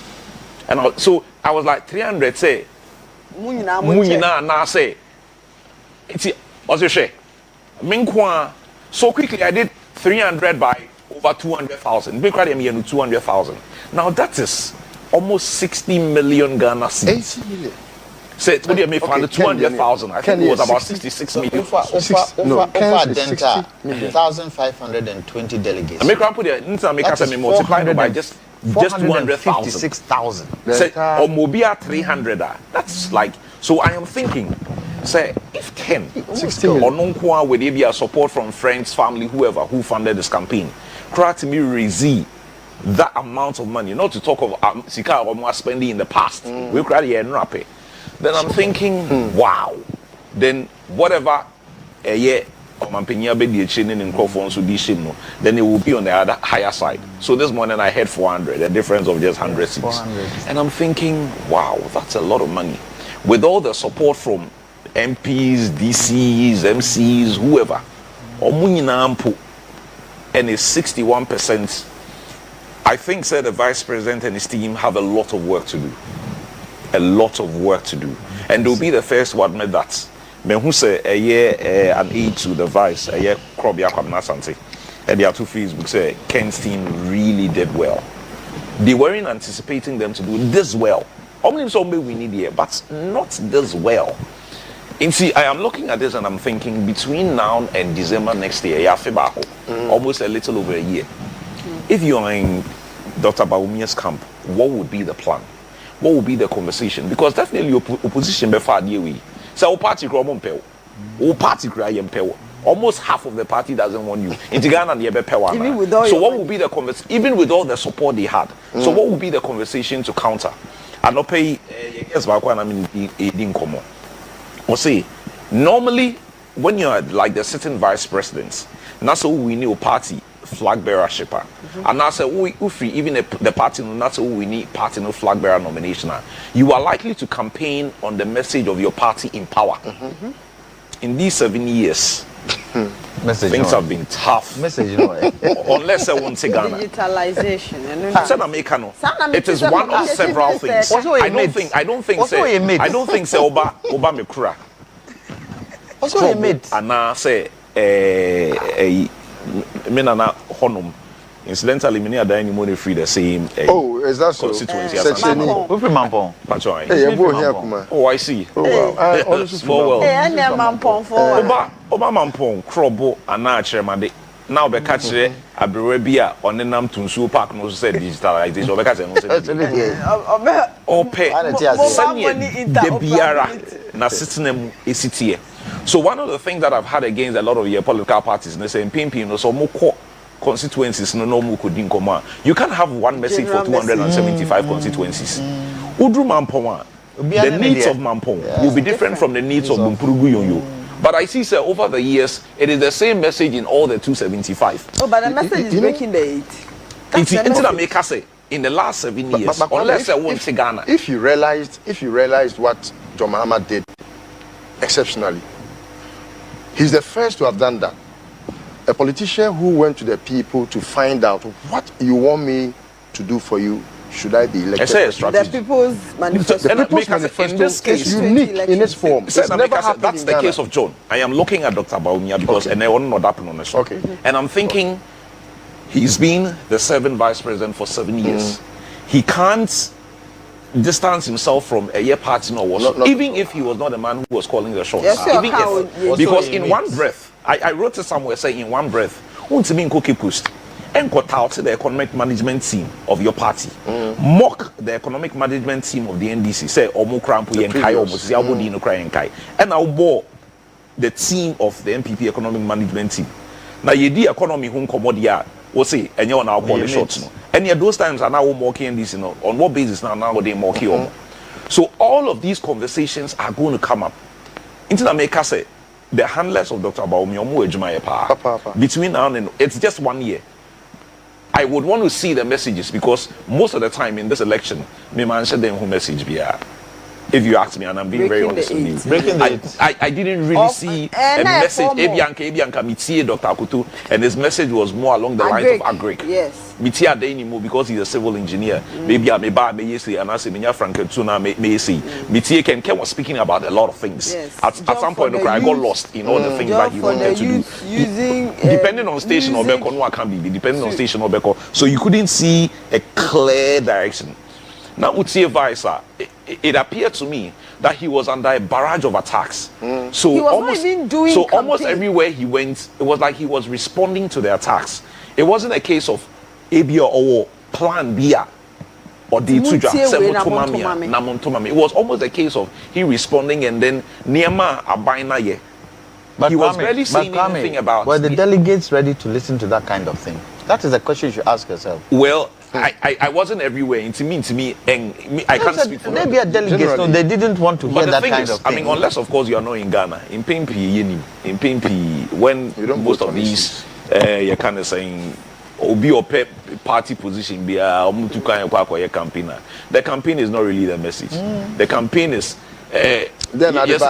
And so I was like 300 say Munina na say it's also share. So quickly I did 300 by over 200,000. Big credit me 200,000. Now that is almost 60 million Ghana cedis. 80 million. Say what do you make for 200,000? I think it was about 66 million. Over 1,520 delegates. I make a multiply by just 256,000. Say or Mobia 300. That's like, so I am thinking, say if Ken or non would there be a support from friends, family, whoever who funded this campaign, try to me raise that amount of money, not to talk of Sika or spending in the past. We cried here and rapid. Then I'm thinking, wow. Then whatever a year then it will be on the other higher side. So this morning I had 400, a difference of just 100 cents. And I'm thinking, wow, that's a lot of money. With all the support from MPs, DCs, MCs, whoever, and it's 61%. I think, sir, the vice president and his team have a lot of work to do. A lot of work to do. And they'll be the first to admit that. Men who say a year an aid to the vice, a year Kwabena Asante, and the two Facebook say Ken's team really did well. They weren't anticipating them to do this well. Only something we need here, but not this well. And see, I am looking at this and I'm thinking between now and December next year, almost a little over a year. If you are in Dr. Baumia's camp, what would be the plan? What would be the conversation? Because definitely opposition before the way. So party almost half of the party doesn't want you. In Ghana, so what would be the conversation? Even with all the support they had, so what would be the conversation to counter? And not pay yes, I mean, or say normally when you're like the sitting vice presidents, that's how we need a party flag bearer shipper. And that's even the party, that's how we need party no flag bearer nomination. You are likely to campaign on the message of your party in power. In these 7 years, things have been tough. Unless I won't say Ghana. Digitalization. It is one of several things. I don't think say Oba Mekura. What's what you made? And I say Menana Honum. Incidentally, many are dying money free the same. Is that so? Constituency. Oh, I see. Well. Oba Mampong, Krobo, and now Chairman. Now be catch Abrabia on the Nam Tunsu Park no said digitalization. Or because the Biara na system is. So one of the things that I've had against a lot of your political parties, they say pimping no so more constituencies no more could come. You can't have one message for 275 constituencies. Udru Mampong, the needs of Mampong will be different from the needs of Bumpurugu Yonyo. But I see, sir, over the years, it is the same message in all the 275. Oh, but the message is breaking the 8. It's the in the last 7 years, unless I won't say Ghana. If you realized what John Mahama did exceptionally, he's the first to have done that. A politician who went to the people to find out what you want me to do for you. Should I be elected? I say a strategy. The People's Manifesto. The People's Manifesto in this case, is unique in its form. That's the case of John. I am looking at Dr. Bawumia because and I want to know that on the show. And I'm thinking he's been the 7th vice president for 7 years. He can't distance himself from a year party or what. Even if he was not the man who was calling the shots. Because in one breath, I wrote it somewhere saying in one breath, and got out the economic management team of your party. Mock the economic management team of the NDC. Say Omo Krampu Yenkai almost Yabudino Krayenkai. And I'll bore the team of the MPP economic management team. Now you the economy home commodity we'll say and you're now calling shots. No. And yet those times are now mocking this, on what basis now they mocking. So all of these conversations are going to come up. Into the maker say the handlers of Dr. Bawumia between now and it's just 1 year. I would want to see the messages because most of the time in this election, me man said them who message be if you ask me, and I'm being very honest with you, I didn't really see a message. Ebianka Mitie Dr. Akutu, and his message was more along the lines of Agric. Yes. Mitie Adenimo because he's a civil engineer. Maybe I may buy me say and I say Minya Franketuna may say. Mitie Ken was speaking about a lot of things. Yes. At some point, I got lost in all the things that he wanted to do. Using depending on station or Beko, no can be depending on station or Beko. So you couldn't see a clear direction. Now, Utie Vice, it appeared to me that he was under a barrage of attacks. So he was not even doing campaign. Almost everywhere he went, it was like he was responding to the attacks. It wasn't a case of ABO or Plan B or D2. It was almost a case of he responding and then Niema Abaina ye. But he was barely saying anything about. Were the delegates ready to listen to that kind of thing? That is a question you should ask yourself. Well, I wasn't everywhere. To me, and I can't speak for maybe a delegate, so they didn't want to hear the that thing kind is, of thing. I mean, unless of course you are not in Ghana, in PMP, when most of these, you're kind of saying, Obi or party position be a campaigner. The campaign is not really the message. The campaign is. Then yes,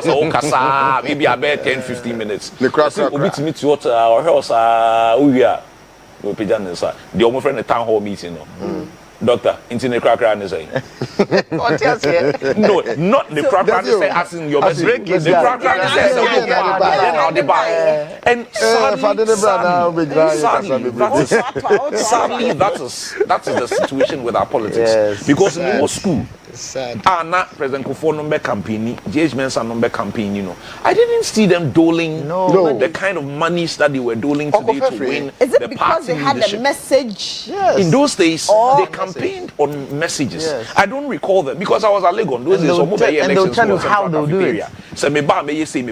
all kasa maybe about 10-15 minutes. Obi to meet what or else we are. The almost friend the town hall meeting. Doctor, internet cracker and say. No, not the cracker say asking your best. The cracker say and sadly, that is the situation with our politics. Yes, because in most school, sad. President Kufo number campaign, JH Mensa number campaign, I didn't see them doling the kind of monies that they were doling today to win. Is it the because party they had leadership. a message? Yes. In those days, they campaigned on messages. Yes. I don't recall them because I was at Legon. Those days, and they'll tell you how they'll do it. So me ba me say.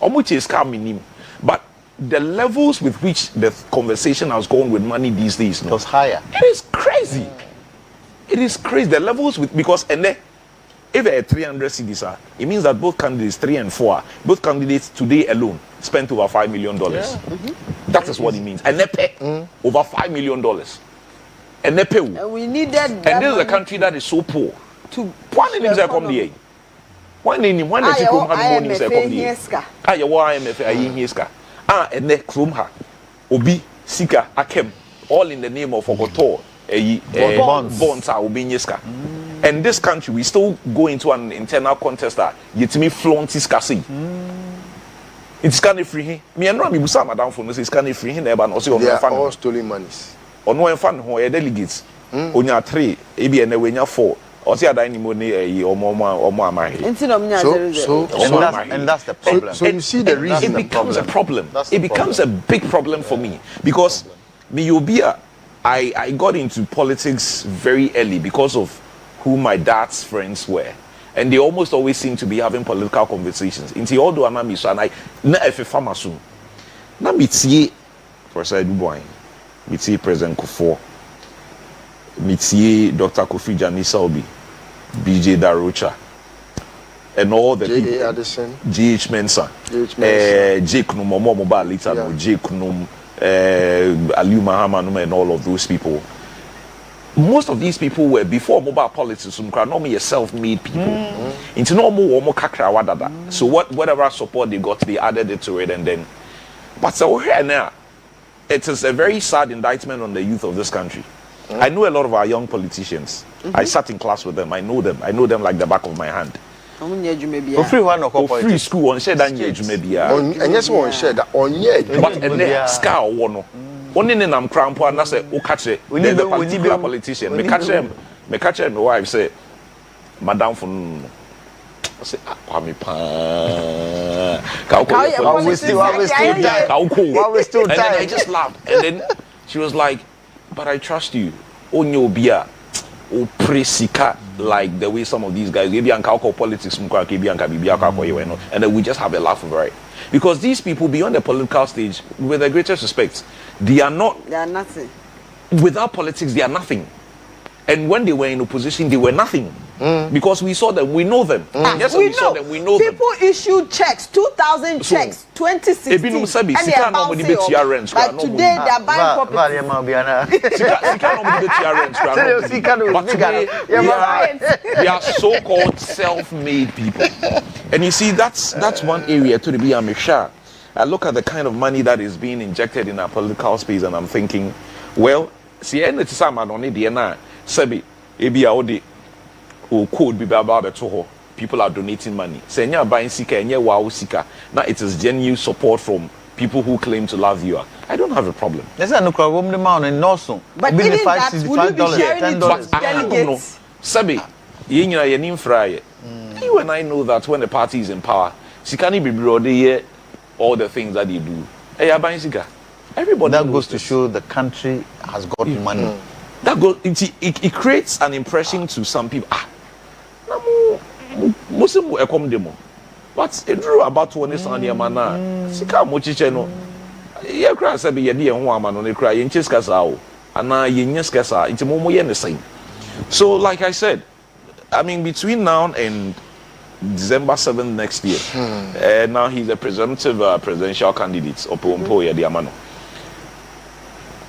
Omuchi is coming. But the levels with which the conversation has gone with money these days, It was higher. it is crazy. It is crazy. The levels with because and then if there are 300 CDs, it means that both candidates 3 and 4, both candidates today alone spent over $5 million. That is what it means. And they pay over $5 million. And they pay. And we needed. And this is a country that is so poor. To One in them come here. One in one that you come have money say come here. You want IMF here. And they come ha. Obi Sika Akem all in the name of Ogoto. Bonds are Obi and this country we still go into an internal contest that yet me flaunt is kasi. It's kind of free. Me and Rami Busa Madam for it's kind of free here, but also on all stolen monies. On one fan who are delegates. On your 3, maybe and when you're 4. Or see a dining money or more. And that's the problem. So you see the reason it becomes a problem. It becomes a big problem for me because I got into politics very early because of who my dad's friends were. And they almost always seem to be having political conversations. Inti although I'm not so and I na efe farmer soon. Na mitie Professor Dubois, mitie President Kufo, mitie Dr. Kofi Janisa Obi, BJ Darocha, and all the people. Addison, GH Mensa, Jake Numomo Mobile later, Jake Num, Aliu Mahama and all of those people. Most of these people were before mobile politics, normally self-made people. Into normal kakra wadada. So whatever support they got, they added it to it, and then. But so here now, it is a very sad indictment on the youth of this country. I know a lot of our young politicians. I sat in class with them. I know them. I know them like the back of my hand. For free one or free school on share that maybe. And yes, one share that on yet. But and then scar one. Only in am crampo and I say, oh, catch it. We need a particular politician. Me catch him. My wife say, Madame from. I say, Pami pa. And then I just laughed. And then she was like, but I trust you. Onyo bia. O presika like the way some of these guys maybe and politics and then we just have a laugh over it. Because these people beyond the political stage, with the greatest respect, they are nothing. Without politics, they are nothing. And when they were in opposition, they were nothing. Because we saw them, we know them. Yes, we saw them, we know them. People issued checks, 2,000 checks, 2016. And they are bouncing up. But today, they are buying property. But today, they are so-called self-made people. And you see, that's one area to be a sure. I look at the kind of money that is being injected in our political space, and I'm thinking, well, see, could be about it. People are donating money. Senya buying sika, wow sika. Now it is genuine support from people who claim to love you. I don't have a problem. There's no problem amount in Norson. But even that, will you be sharing it with delegates? Sabi, you and I know that when the party is in power, she can't be brody all the things that they do. Hey, buying sika. Everybody that goes to show the country has got money. That goes. It creates an impression to some people. Muslim welcome them, but it drew about 20 Sunday mana. Sika mochiche no. Ye cry say be ye dey ho ama no ne cry ye nchis kasa o. and yenye skesa into momo yen the same. So like I said, I mean between now and December 7th next year, now he's a presumptive presidential candidate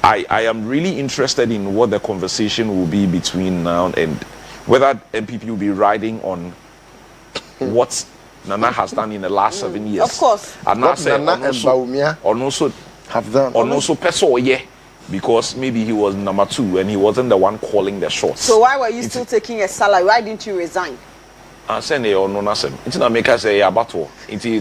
I am really interested in what the conversation will be between now and whether MPP will be riding on what Nana has done in the last 7 years. Of course. And Nana and Baumia also have done. Or also Peso, because maybe he was number 2 and he wasn't the one calling the shots. So why were you still taking a salary? Why didn't you resign? It's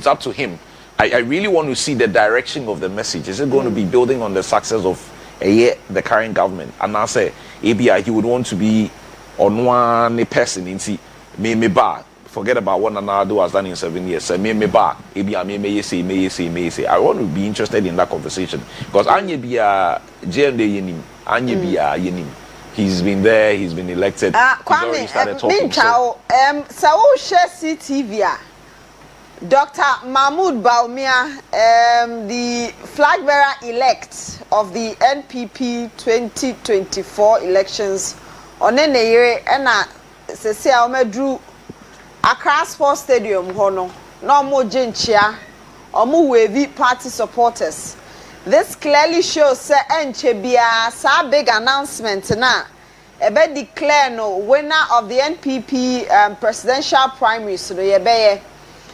up to him. I really want to see the direction of the message. Is it going to be building on the success of the current government? And I say, ABI, he would want to be on one person. Me bar. Forget about what Nanado has done in 7 years. Say me bar. ABI may say. I want to be interested in that conversation because Anye be a JMD yenim. Anye be a yenim. He's been there. He's been elected. Kwame, so share CTV. Dr. Mahmoud Baumia, the flag bearer elect of the NPP 2024 elections, on year and se Omedru Accra Sports Stadium hono no more jenchia omu wavy party supporters. This clearly shows say enchebia sa big announcement na ebe declare no winner of the NPP presidential primaries no yebeye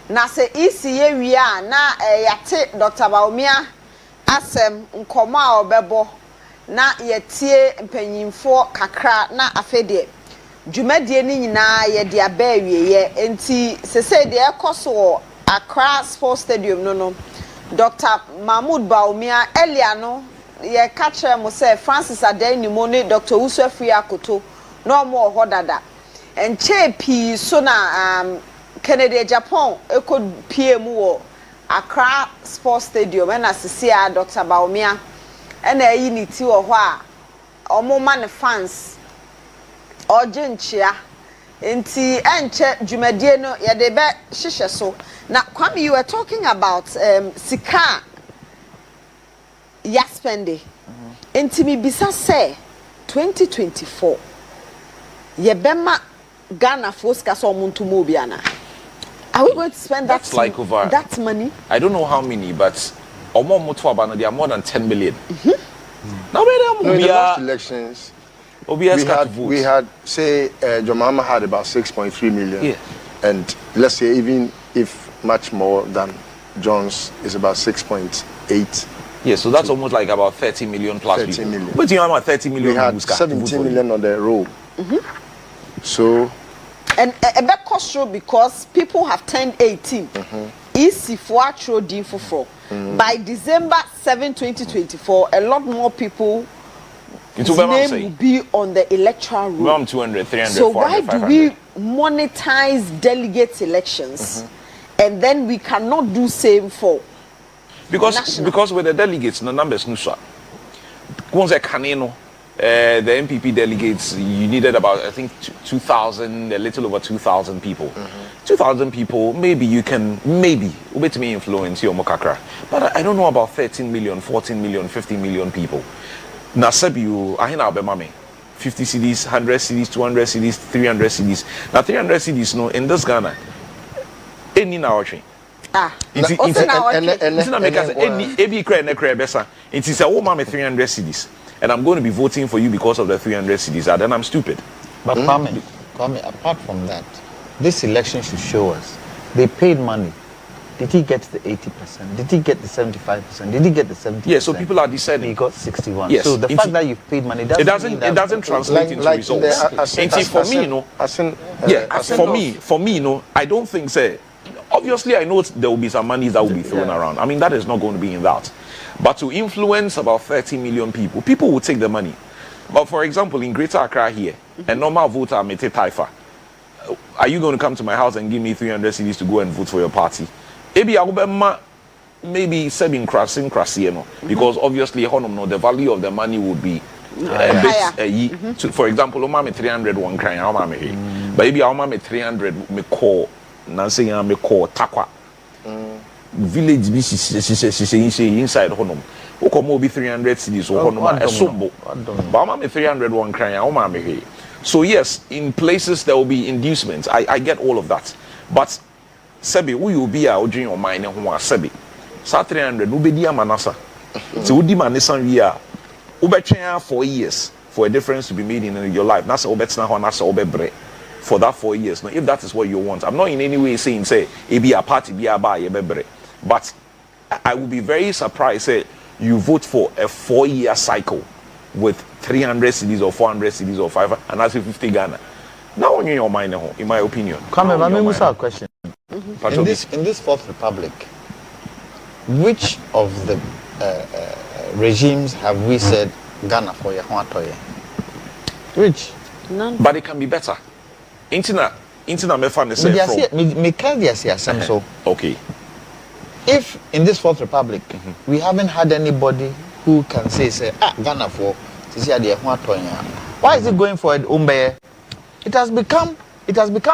na se isi ye wia na yate Dr. Baumia asem nkoma a obebo na yetie mpanyimfo kakra na afede dwumadie ni nyina ye de abawie ye enti sese de ekoso Accra Sports Stadium no Dr. Mahmoud Baumia earlier no ye catcher mo say Francis Adeni mo ne Dr. Usefri Akoto no mo hodada enche pi so na Kennedy Agyapong eko pie mu wo Accra Sports Stadium na sese a Dr. Baumia na yi ni ti wo ho a omo man fans Ojenchia enti enche dwumadie no ye de be hihye so na Kwame, you were talking about sika yaspende enti mi bisa say 2024 ye bema Ghana Foska so muntu mo biana. Are we going to spend that's like over that money? I don't know how many, but omo moto abana they are more than 10 million. Now where in the last elections we had say John Mahama had about 6.3 million. Yeah. And let's say even if much more than John's is about 6.8. Yeah, so that's almost like about 30 million plus 30 people. million. But you have about 30 million. We had 17 million on the roll. So and a back cost show because people have turned 18. Easy for actual din for by December 7, 2024, a lot more people name will be on the electoral roll. 200, 300, so 400, why do 500. we monetize delegate elections and then we cannot do same for because with the delegates the numbers no so once a canino the MPP delegates you needed about I think 2,000 a little over 2,000 people 2,000 people maybe you can ubet me influence your mokakra but I don't know about 13 million 14 million 50 million people na sabiu ahina obemame 50 CDs 100 CDs 200 CDs 300 CDs now 300 CDs no in this Ghana any now train it's not make us any every besa it is a woman 300 CDs and I'm going to be voting for you because of the 300 CDs then I'm stupid. But Kwame, apart from that, this election should show us they paid money. Did he get the 80%? Did he get the 75%? Did he get the 70%? Yeah, so people are deciding. He got 61. Yes. So the fact that you've paid money doesn't translate into results. For me, you know, I don't think say. Obviously, I know there will be some money that will be thrown around. I mean, that is not going to be in that. But to influence about 30 million people will take the money. But for example, in Greater Accra here, a normal voter may take Taifa. Are you going to come to my house and give me 300 CDs to go and vote for your party? Maybe seven crossing because obviously the value of the money would be for example, I'm 300 one crying, but maybe I'm 300 me call Nancy me call Takwa village inside honum who come will be 300 cities or a sumbo. But I'm 301 crying. So yes, in places there will be inducements. I get all of that. But Sebi, who you be out during your mind and who are Sebi? Sa 300 will be dear Manasa. So would demand this year. Ube 4 years for a difference to be made in your life. That's break for that 4 years. Now, if that is what you want, I'm not in any way saying say it be a party be a buy but I will be very surprised say you vote for a 4-year cycle with 300 cities or 400 cities or 500 and that's 50 Ghana. Now on your mind, in my opinion. Come on, let me ask a question. In this Fourth Republic, which of the regimes have we said Ghana for your which? None. But it can be better. Intina me fan say so. Okay. If in this Fourth Republic we haven't had anybody who can say Ghana for why is it going for it Umbe? It has become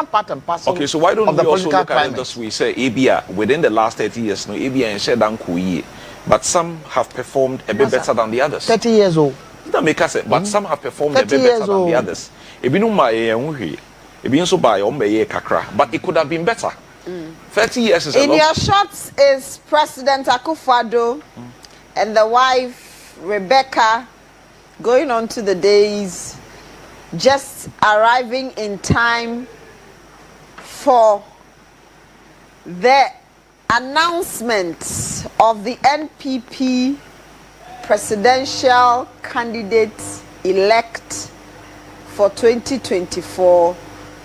part and parcel. Okay, so why don't of the we also look climate. at it this way? Say ABA within the last 30 years, no ABA and Shedan but some have performed a bit better than the others. 30 years old. That make us say, but some have performed a bit better than the others. Kakra, but it could have been better. 30 years is a lot. In your shots is President Akufo-Addo and the wife Rebecca going on to the days, just arriving in time for the announcement of the NPP presidential candidate elect for 2024.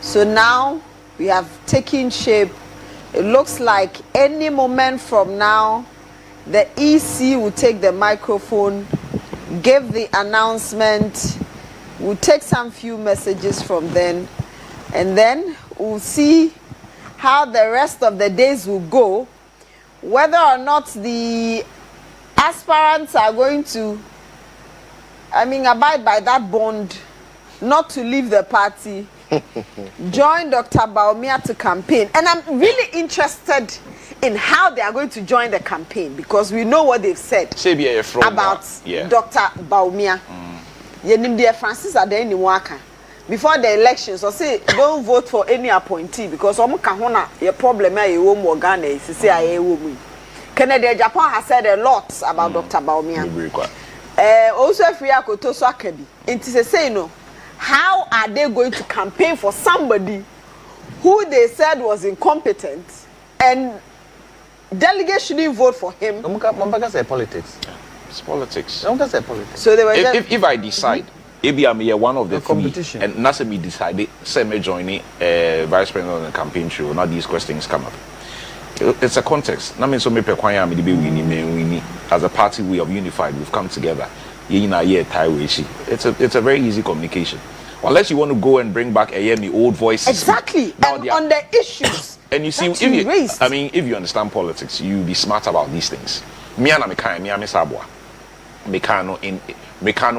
So now we have taken shape. It looks like any moment from now, the EC will take the microphone, give the announcement, we'll take some few messages from then, and then we'll see how the rest of the days will go, whether or not the aspirants are going to, abide by that bond, not to leave the party, join Dr. Bawumia to campaign. And I'm really interested in how they are going to join the campaign because we know what they've said about Dr. Bawumia. Francis Adeni Waka. Before the elections, I say don't vote for any appointee because your problem is Ghana is say Kennedy Agyapong has said a lot about Dr. Bawumia. Also free akoto so akabi. Nti say no. How are they going to campaign for somebody who they said was incompetent and delegates shouldn't vote for him? Say politics. It's politics. Say politics. So they were if I decide, maybe I'm here one of the competition, and Nasa me decided, say me joining vice president on the campaign show. Now these questions come up. It's a context. Now mean so me pekwanya me be winning. As a party, we have unified. We've come together. It's a very easy communication. Unless you want to go and bring back the old voices. Exactly. And on the issues. And you see, if you understand politics, you be smart about these things.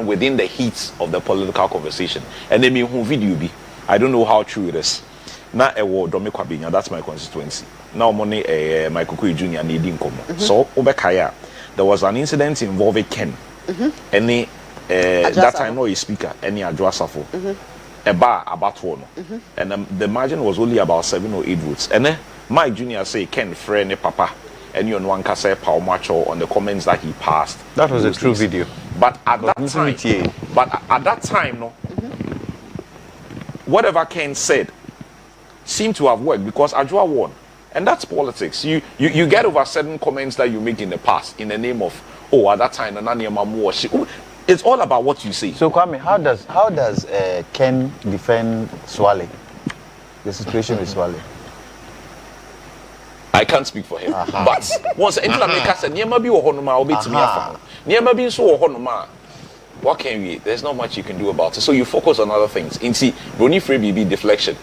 Within the heat of the political conversation. And then me who video be. I don't know how true it is. Now Kwabena, that's my constituency. Now money my Kuku Junior needing come. So Obekaya, there was an incident involving Ken. Any that time no speaker any Agyapong a bar about one and the margin was only about 7 or 8 votes and then my junior say Ken friend papa and you on one can say power macho on the comments that he passed. That was a true video, but at that time no whatever Ken said seemed to have worked because Ajwa won, and that's politics. You get over certain comments that you make in the past in the name of at that time it's all about what you say. So Kwame, how does Ken defend Swale? The situation with Swale? I can't speak for him. But once Maker said Niema bi wo honoma obetimi afa. Niema bi nso wo honoma. What can we? There's not much you can do about it. So you focus on other things. Inti Brony free BB deflection.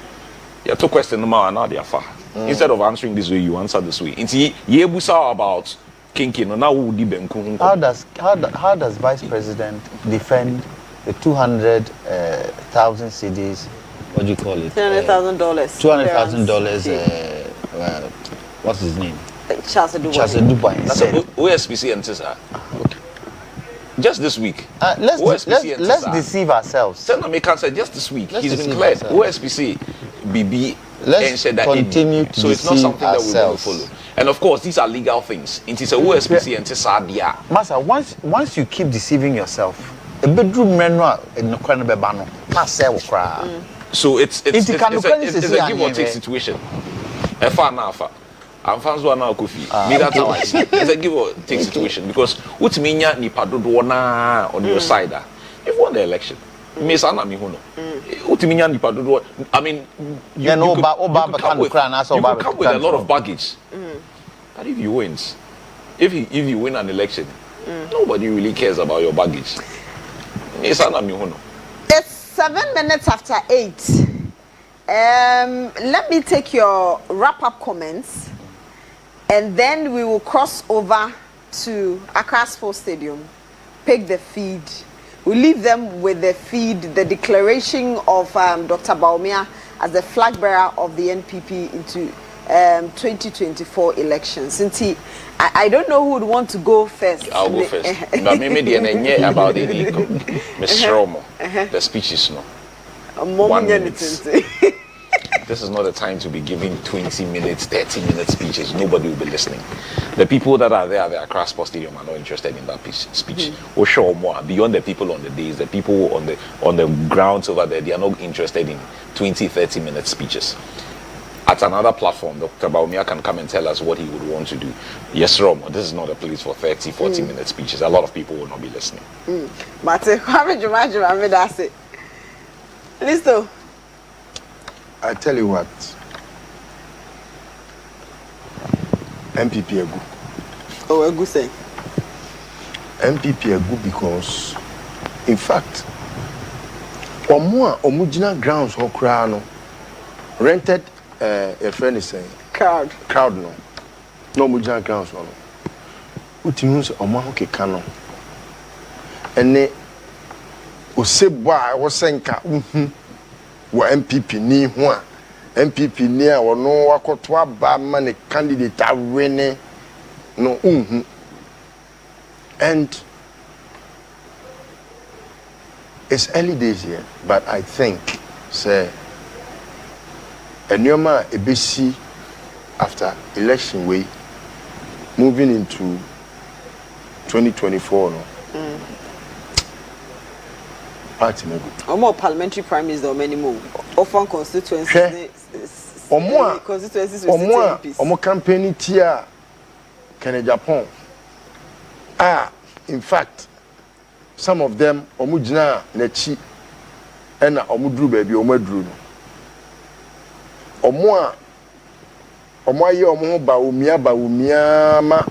You have to question now and the afa. Instead of answering this way, you answer this way. Inti yebusa about how does Vice President defend the 200,000 cedis? What do you call it? $200,000. $200,000. What's his name? Charles Dubois. That's OSPC Ansah. Just this week. Let's deceive ourselves. Senator Mekan said just this week. He's been cleared. OSPC, BB, let's continue to so it's not something ourselves. That we want to follow. And of course, these are legal things. It is a OSPC and Sadia. Master, once you keep deceiving yourself, a bedroom menu in the corner bebano, so it's a give or take situation. A far now. I'm fans who are now Kofi. Me that's how I see it. It's a give or take situation because what's meanya ni padodo na on your side. You've won the election. Me sana mi hono. What's meanya ni padodo. I mean, you come with a lot of baggage. But if you win, if you win an election, nobody really cares about your baggage. Me sana mi hono. It's 7 minutes after 8. Let me take your wrap-up comments. And then we will cross over to Accra Sports Stadium, pick the feed. We'll leave them with the feed, the declaration of Dr. Bawumia as the flag bearer of the NPP into 2024 elections. Since I don't know who would want to go first. I'll go first. But maybe the about the speeches, no. 1 minute. This is not a time to be giving 20 minutes, 30 minute speeches. Nobody will be listening. The people that are there at the Accra Sports Stadium are not interested in that speech. Or sure more beyond the people on the days, the people on the grounds over there, they are not interested in 20, 30 minute speeches. At another platform, Dr. Bawumia can come and tell us what he would want to do. Yes, Romo, this is not a place for 30, 40 minute speeches. A lot of people will not be listening. But that's it. Listo. I tell you what, MPP are good. Oh, a good say. MPP are good because, in fact, omujina grounds or crown rented a friend is saying crowd no omujina grounds no. Utimus omahoke kano. Ene osebwa wosenka wa MPP ni ho a MPP ni a wono wakoto aba ma ne candidate awene no and it's early days here, but I think say enyoma ebesi after election way moving into 2024 no party no good. More parliamentary primaries or many more. Often constituencies. Omo campaign tia Agyapong. In fact, some of them omujina nechi ena omudru baby omadru no. Omo aye omo ba umia ma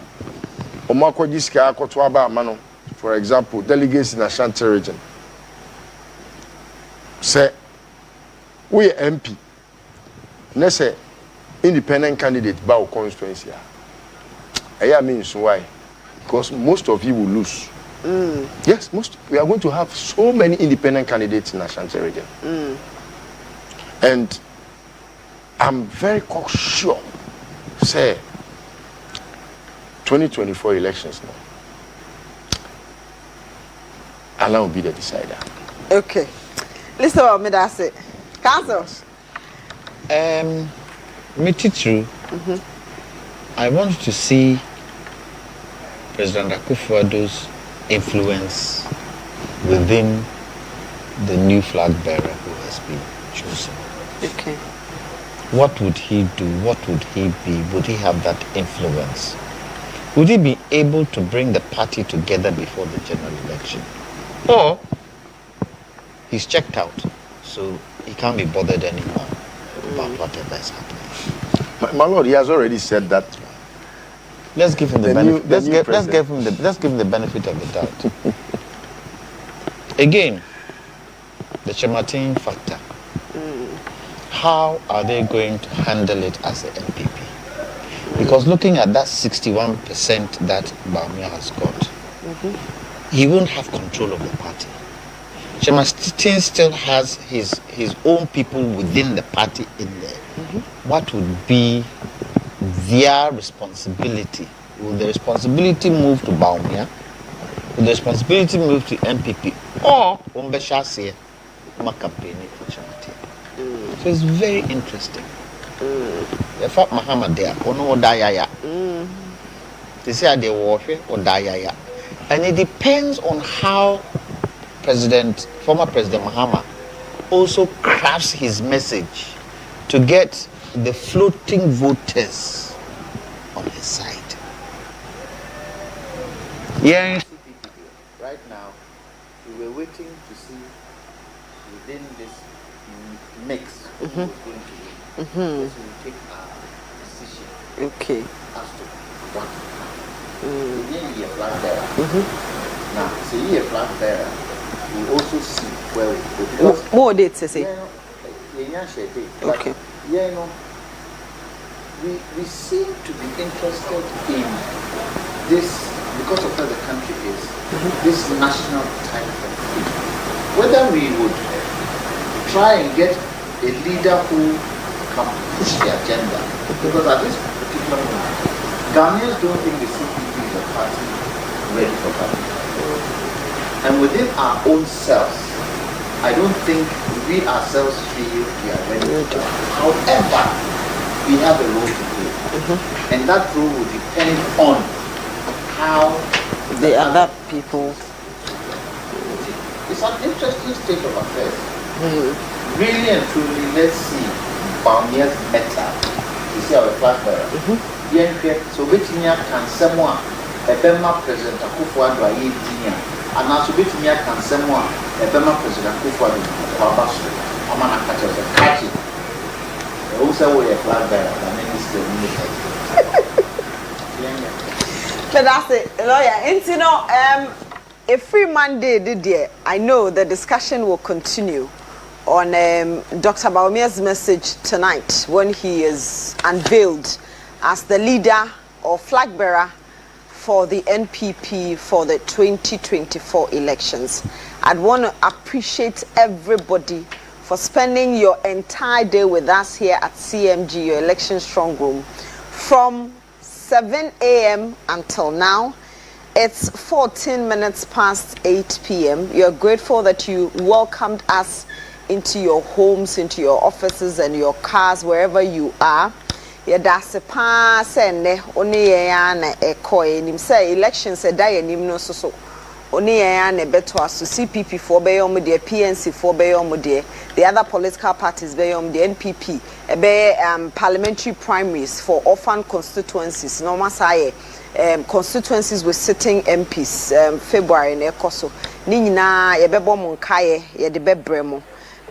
omo akwaji sika akoto aba ama no. For example, delegates in Ashanti region. Say we MP ne say independent candidate ba constituency I means why? Because most of you will lose. Yes, we are going to have so many independent candidates in Ashanti region. And I'm very sure say 2024 elections now Allah will be the decider. Okay. Listen to me, that's it. Council. True. I want to see President Akufo-Addo's influence within the new flag bearer who has been chosen. Okay. What would he do? What would he be? Would he have that influence? Would he be able to bring the party together before the general election? Or he's checked out, so he can't be bothered anymore about whatever is happening. My lord, he has already said that. Let's give him the benefit. Let's give him the benefit of the doubt. Again, the Chematin factor. How are they going to handle it as the NPP? Because looking at that 61% that Bawumia has got, he won't have control of the party. Chematin still has his own people within the party in there. What would be their responsibility? Will the responsibility move to Bawumia, the responsibility moves to MPP or Umbeshase campaign for charity. So it's very interesting. The fact Muhammad there, ono dayaya. They say they warfare or dayaya. And it depends on how former President Mahama also crafts his message to get the floating voters on his side. Yeah. Right now, we were waiting to see within this mix who was going to win. So we take our decision. Okay. As to what. We a flag bearer. Now, see a flag bearer. We also see where we go. Because more dates, say. Okay. Yeah, you know, we seem to be interested in this because of where the country is. This national type of thing. Whether we would try and get a leader who can push the agenda, because at this particular moment, Ghanaians don't think the CPP is a party ready for government. And within our own selves, I don't think we ourselves feel we are ready for government. However, we have a role to play. And that role will depend on how the other people. It's an interesting state of affairs. Really and truly, let's see Bamia's meta. You see our flag bearer. So Betinia can someone a Bema President Akufo-Addo Ayedinia, and also Betinia can someone a Bema President Akufo-Addo Wabasu. Amana catches a catchy. Also, we a flag bearer, and then he's still But that's it, lawyer. And you know, a free Monday, I know the discussion will continue on Dr. Bawumia's message tonight when he is unveiled as the leader or flag bearer for the NPP for the 2024 elections. I'd want to appreciate everybody for spending your entire day with us here at CMG, your election strong room, from 7 a.m. until now. It's 14 minutes past 8 p.m. You're grateful that you welcomed us into your homes, into your offices and your cars, wherever you are. Yadase pa sene oni ya na ekoye nim say elections e da yanim no so oni ya na beto aso CPP for be yom de PNC for be yom de the other political parties be yom de NPP be parliamentary primaries for orphan constituencies no masaye constituencies with sitting MPs February na ekoso ni nyina ye bebo mo nkaye ye de bebremo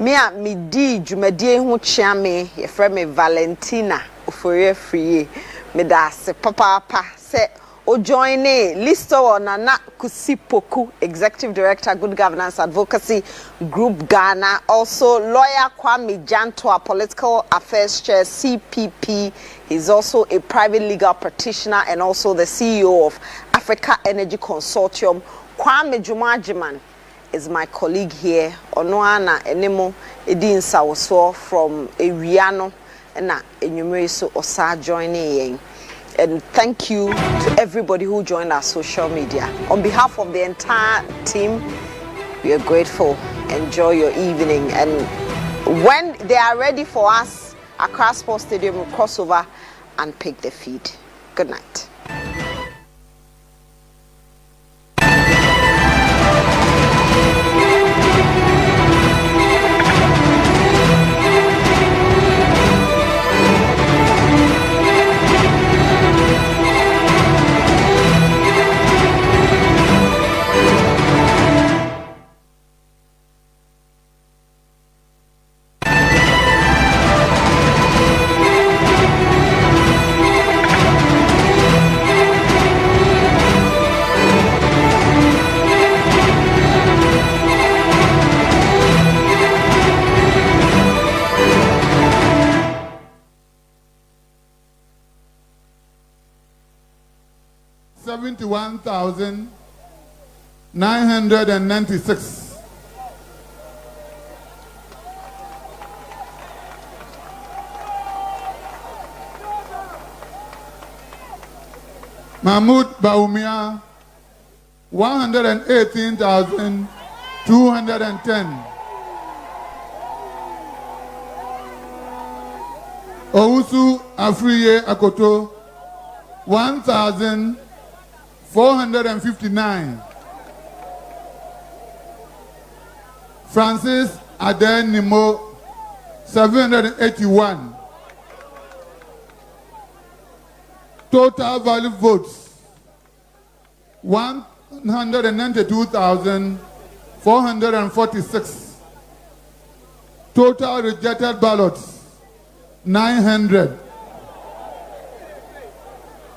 me a me di dwumadie ho chia me ye frɛ me Valentina Oforie free me da se papa se o join listo Nana Kusipoku, Executive Director, Good Governance Advocacy Group Ghana. Also lawyer Kwame Jantoa, Political Affairs Chair, CPP. He's also a private legal practitioner and also the CEO of Africa Energy Consortium. Kwame Jumajiman is my colleague here. Onoana Enemo Edin Sawoso from Eriano. Na enyumere so osa joining. And thank you to everybody who joined our social media. On behalf of the entire team, we are grateful. Enjoy your evening. And when they are ready for us, Accra Sports Stadium will cross over and pick the feed. Good night. $71,996. Mahmoud Bawumia, 118,210. Owusu Afriye Akoto, 1,459. Francis Aden Nimo, 781. Total valid votes, 192,446. Total rejected ballots, 900.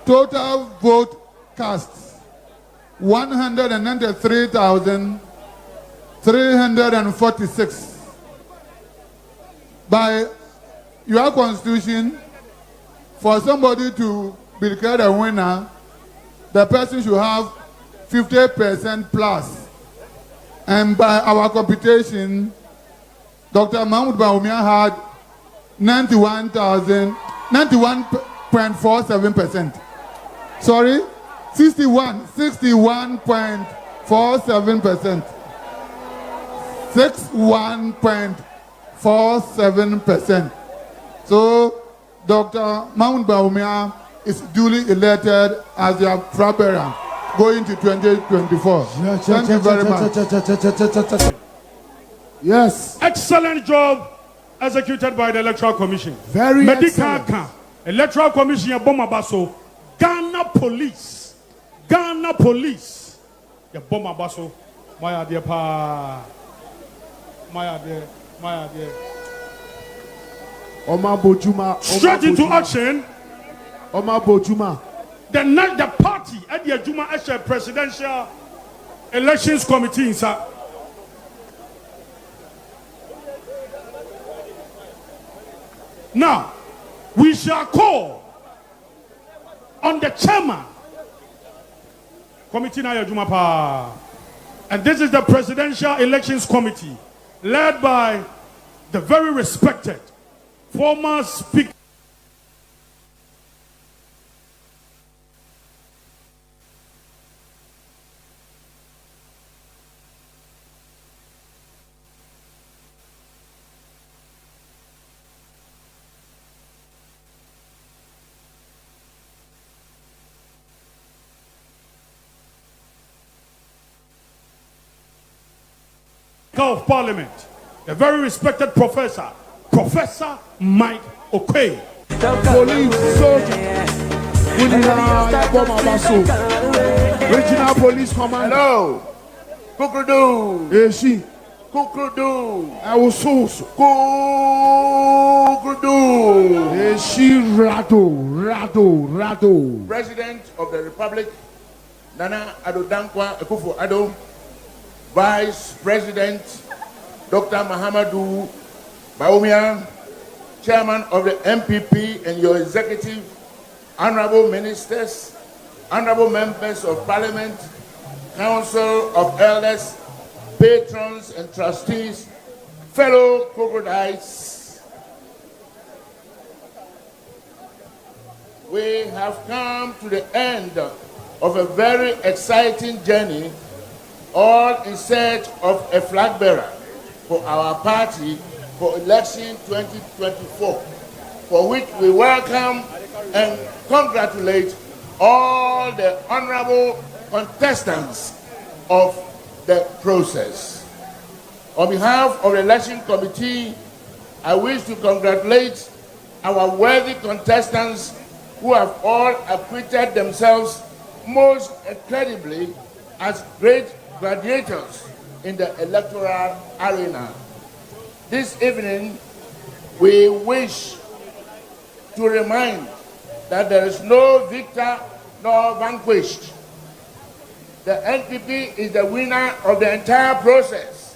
Total vote cast, 193,346. By your constitution, for somebody to be declared a winner, the person should have 50% plus. And by our computation, Dr. Mahmoud Bawumia had 91.47%. Sorry, 61.47%. 61.47%. So Dr. Mahmoud Bawumia is duly elected as their flag bearer going to 2024. Thank you very much. Yes. Excellent job executed by the Electoral Commission. Very excellent. Electoral Commission Bomabaso. Ghana Police. Ghana Police. Ya Bomabaso. Maya dear pa. Maya dear. Oma Bojuma. Straight into action. Oma Bojuma. The party at the Juma Eshe Presidential Elections Committee, sir. Now, we shall call on the chairman, Committee Naya Jumapa. And this is the Presidential Elections Committee, led by the very respected former Speaker. Of Parliament, a very respected Professor Mike Okey. Police, soldier, Regional Police Command. Hello, Kukudu. Eshi, Kukudu. Awusus, Kukudu. Eshi Rado. President of the Republic, Nana Addo Dankwa Akufo-Addo. Vice President Dr. Mahamudu Bawumia, Chairman of the MPP and your executive, Honorable Ministers, Honorable Members of Parliament, Council of Elders, Patrons and Trustees, fellow crocodiles. We have come to the end of a very exciting journey, all in search of a flag bearer for our party for election 2024, for which we welcome and congratulate all the honorable contestants of the process. On behalf of the election committee, I wish to congratulate our worthy contestants who have all acquitted themselves most incredibly as great gladiators in the electoral arena. This evening, we wish to remind that there is no victor nor vanquished. The NPP is the winner of the entire process.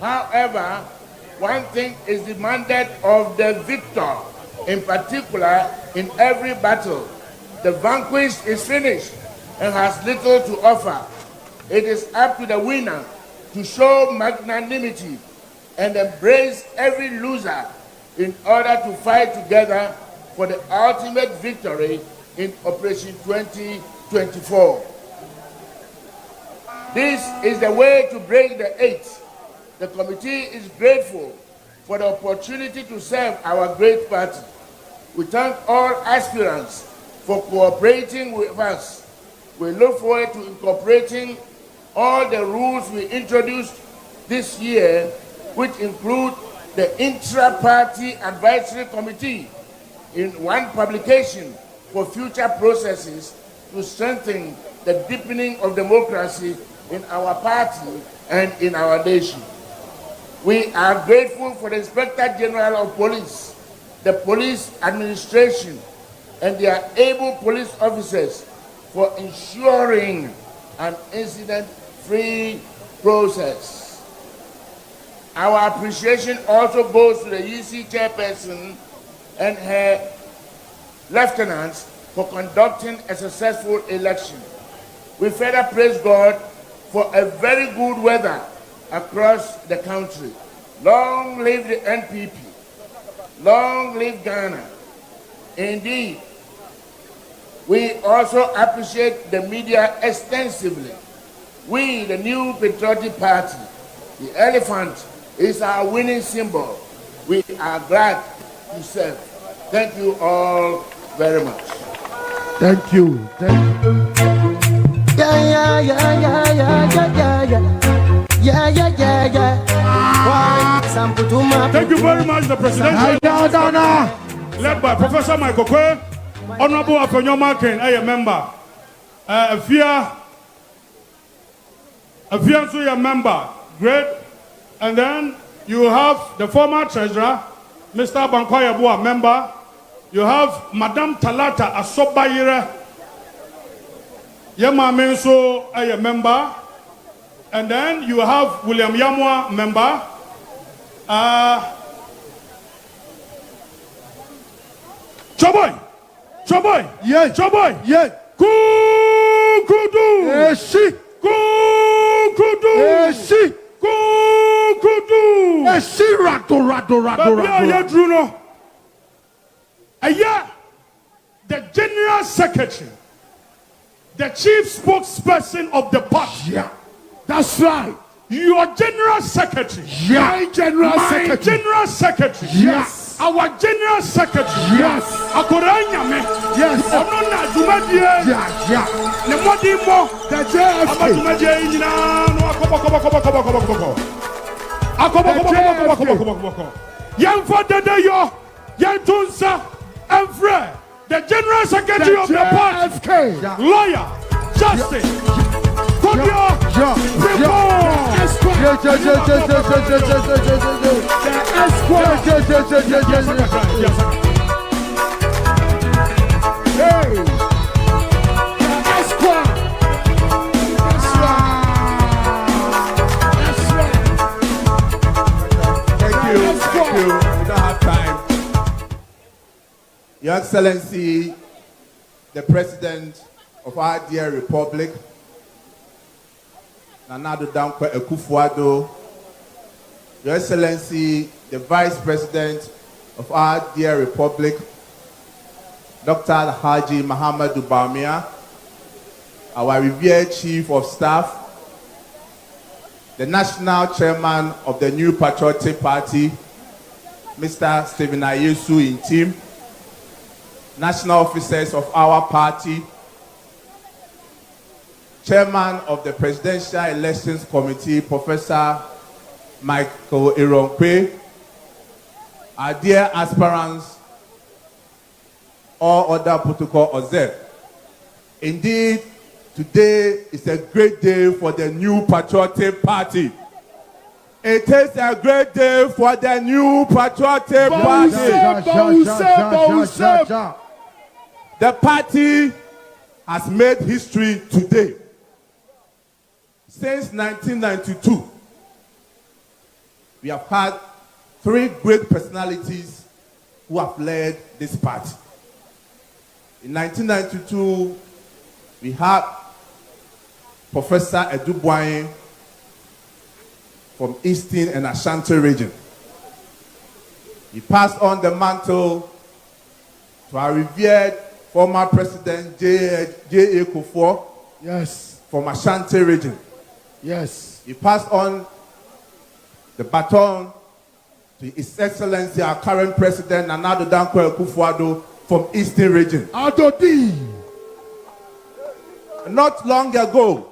However, one thing is demanded of the victor, in particular in every battle. The vanquished is finished and has little to offer. It is up to the winner to show magnanimity and embrace every loser in order to fight together for the ultimate victory in Operation 2024. This is the way to break the 8. The committee is grateful for the opportunity to serve our great party. We thank all aspirants for cooperating with us. We look forward to incorporating all the rules we introduced this year, which include the Intra-Party Advisory Committee, in one publication for future processes to strengthen the deepening of democracy in our party and in our nation. We are grateful for the Inspector General of Police, the police administration, and their able police officers for ensuring an incident-free process. Our appreciation also goes to the EC chairperson and her lieutenants for conducting a successful election. We further praise God for a very good weather across the country. Long live the NPP. Long live Ghana. Indeed, we also appreciate the media extensively. We, the New Patriotic Party, the elephant is our winning symbol. We are glad to serve. Thank you all very much. Thank you. Thank you. Yeah. Thank you very much, the presidential led by Professor Michael Kwe, Honorable Apenyo Markin, a member. Afia Nsu, a member. Great. And then you have the former treasurer, Mr. Bankwaya, a member. You have Madame Talata Asobayire, Yema Menso, a member. And then you have William Yamwa, member. Choboy, yeah, Choboy, yeah, Kukudu, Eshi, Kukudu, Eshi, Kukudu, Eshi, Rato. The general secretary, the chief spokesperson of the party. Yeah, that's right. Your general secretary. Yeah. My general secretary. Yes. Our general secretary. Yes. Akoranyame. Yes. Onona Jumadie. Yeah. Ne modimo. The JFK. Abajumadie nyina no akobo. Yemfa dede yo. Yentunsa Emfre. The general secretary of the party. Lawyer. Justice. Thank you. We don't have time. Your Excellency, the President of our dear Republic, Nanado Dankwa Akufo-Addo, Your Excellency, the Vice President of our dear Republic, Dr. Haji Muhammadu Bawumia, our revered Chief of Staff, the National Chairman of the New Patriotic Party, Mr. Stephen Ayesu in team, national officers of our party, Chairman of the Presidential Elections Committee, Professor Michael Ironkwe, our dear aspirants, all other protocol observed. Indeed, today is a great day for the New Patriotic Party. It is a great day for the New Patriotic Party. The party has made history today. Since 1992, we have had 3 great personalities who have led this party. In 1992, we had Professor Edubwain from Eastern and Ashanti region. He passed on the mantle to our revered former President J.A. Kufuor, yes, from Ashanti region. Yes. He passed on the baton to His Excellency, our current President, Nana Addo Dankwa Akufo-Addo from Eastern Region. Adodi. Not long ago,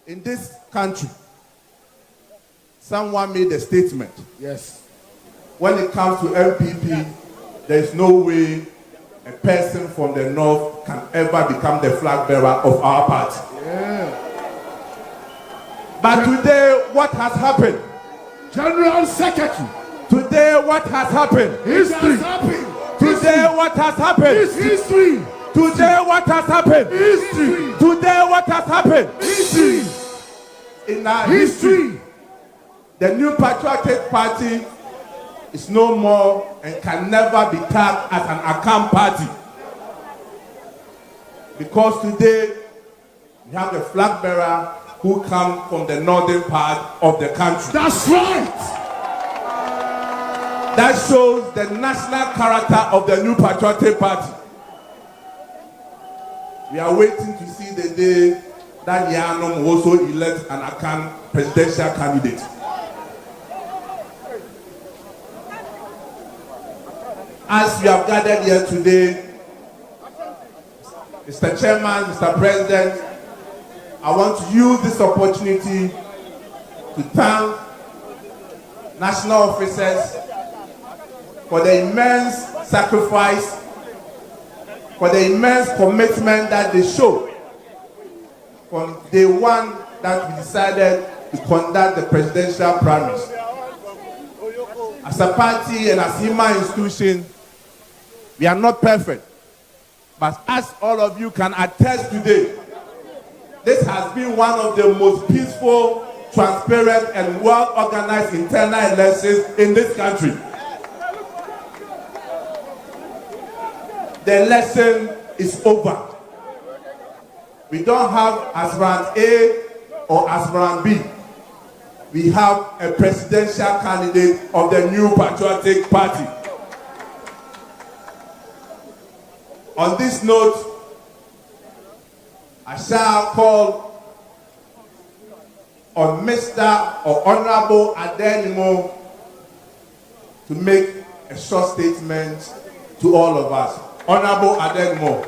in this country, someone made a statement. Yes. When it comes to MPP, there is no way a person from the north can ever become the flag bearer of our party. Yeah. But today, what has happened? General Secretary. Today, what has happened? History. Today, what has happened? History. Today, what has happened? History. Today, what has happened? History. In our history, the New Patriotic Party is no more and can never be tagged as an account party. Because today, we have the flag bearer who come from the northern part of the country. That's right. That shows the national character of the New Patriotic Party. We are waiting to see the day that Yanom will also elect an Akan presidential candidate. As we have gathered here today, Mr. Chairman, Mr. President, I want to use this opportunity to thank national officers for the immense sacrifice, for the immense commitment that they showed from day one that we decided to conduct the presidential primaries. As a party and as human institution, we are not perfect. But as all of you can attest today, this has been one of the most peaceful, transparent, and well-organized internal elections in this country. The election is over. We don't have aspirant A or aspirant B. We have a presidential candidate of the New Patriotic Party. On this note, I shall call on Mr. or Honorable Adenimo to make a short statement to all of us. Honorable Adenimo.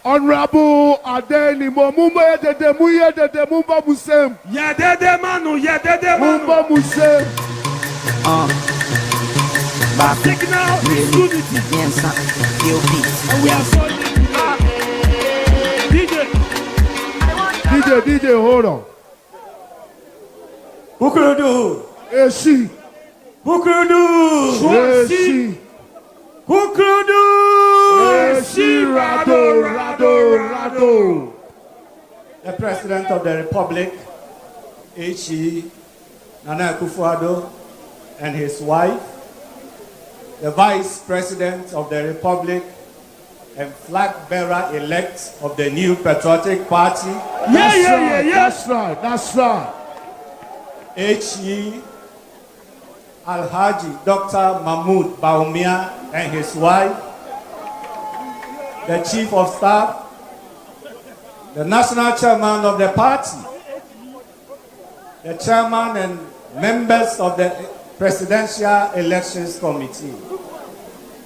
Honorable Adenimo, Mumba Yedede, Muyedede, Mumba Musem. Yedede Manu, Yedede Manu. Mumba Musem. Signal is unity. Ansah, And we are solid. DJ, hold on. Bukurudu. Eshi. Bukurudu. Eshi. Bukurudu. Eshi, Rado. The President of the Republic, H.E. Nana Akufo-Addo, and his wife, the Vice President of the Republic, and flag bearer-elect of the New Patriotic Party. That's right. H.E. Alhaji Dr. Mahmoud Bawumia and his wife, the Chief of Staff, the National Chairman of the party, the Chairman and members of the Presidential Elections Committee.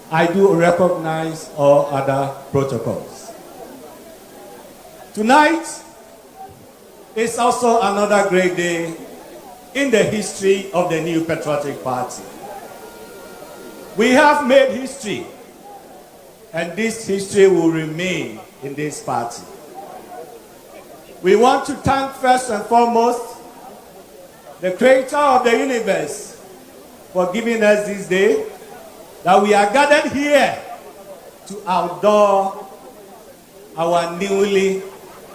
I do recognize all other protocols. Tonight is also another great day in the history of the New Patriotic Party. We have made history, and this history will remain in this party. We want to thank first and foremost the Creator of the universe for giving us this day, that we are gathered here to adore our newly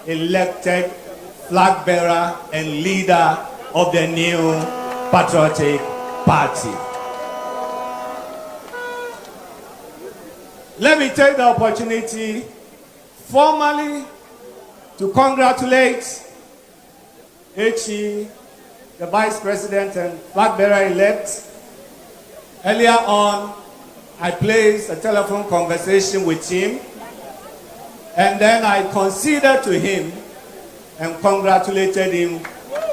elected flag bearer and leader of the New Patriotic Party. Let me take the opportunity formally to congratulate H.E., the Vice President and flag bearer-elect. Earlier on, I placed a telephone conversation with him, and then I conceded to him and congratulated him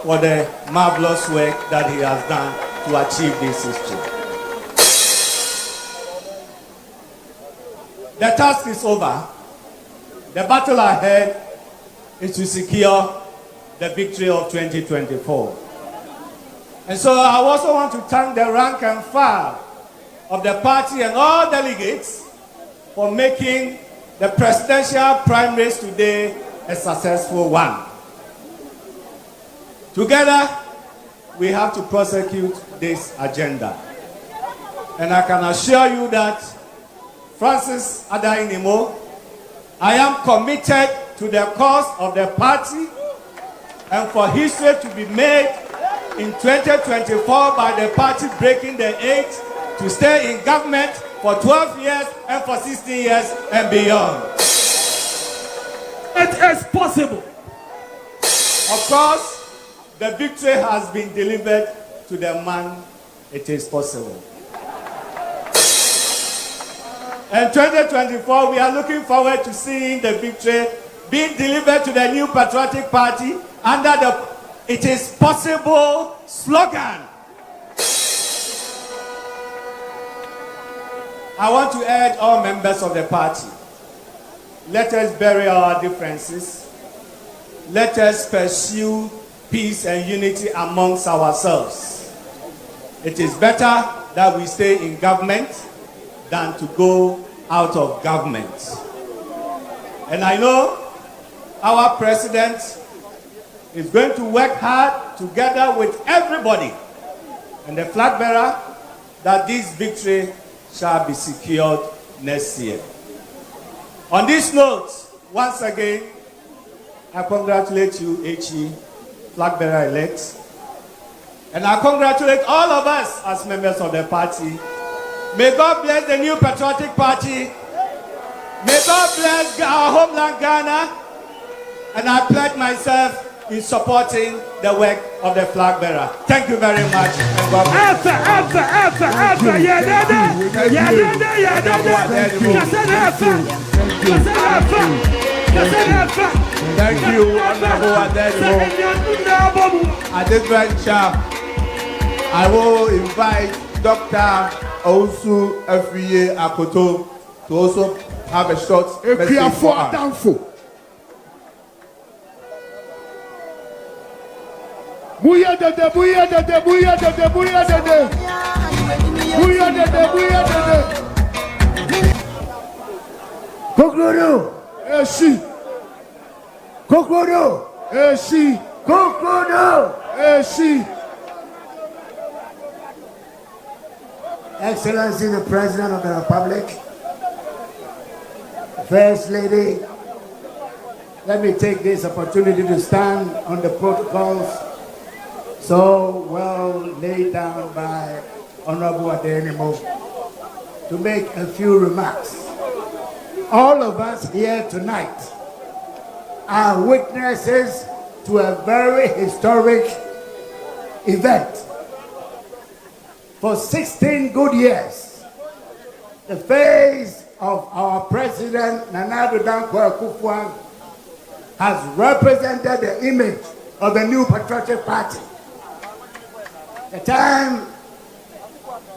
for the marvelous work that he has done to achieve this history. The task is over. The battle ahead is to secure the victory of 2024. And so I also want to thank the rank and file of the party and all delegates for making the presidential primaries today a successful one. Together, we have to prosecute this agenda. And I can assure you that Francis Adainimo, I am committed to the cause of the party and for history to be made in 2024 by the party breaking the age to stay in government for 12 years and for 16 years and beyond. It is possible. Of course, the victory has been delivered to the man. It is possible. In 2024, we are looking forward to seeing the victory being delivered to the new patriotic party under the "It is possible" slogan. I want to urge all members of the party, let us bury our differences. Let us pursue peace and unity amongst ourselves. It is better that we stay in government than to go out of government. And I know our president is going to work hard together with everybody and the flag bearer that this victory shall be secured next year. On this note, once again, I congratulate you, HE, flag bearer elect, and I congratulate all of us as members of the party. May God bless the new patriotic party. May God bless our homeland Ghana. And I pledge myself in supporting the work of the flag bearer. Thank you very much. And God bless. Thank you, Honorable Adenimo. At this venture, I will invite Dr. Ousu Afriye Akoto to also have a short message for us. Bouya dede, bouya dede, bouya dede, bouya dede. Bouya dede, bouya dede. Kokoro. Eshi. Kokoro. Eshi. Kokoro. Eshi. Excellency, the President of the Republic, First Lady, let me take this opportunity to stand on the protocols so well laid down by Honorable Adenimo to make a few remarks. All of us here tonight are witnesses to a very historic event. For 16 good years, the face of our President Nana Addo Dankwa Akufo-Addo has represented the image of the new patriotic party. The time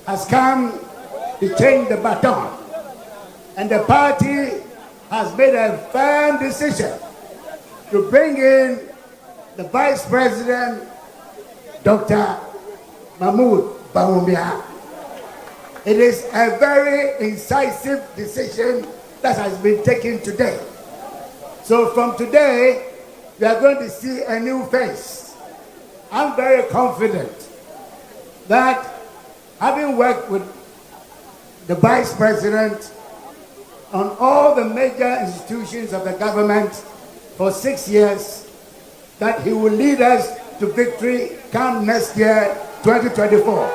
has come to change the baton, and the party has made a firm decision to bring in the Vice President, Dr. Mahmoud Bawumia. It is a very incisive decision that has been taken today. So from today, we are going to see a new face. I'm very confident that having worked with the Vice President on all the major institutions of the government for 6 years, that he will lead us to victory come next year, 2024.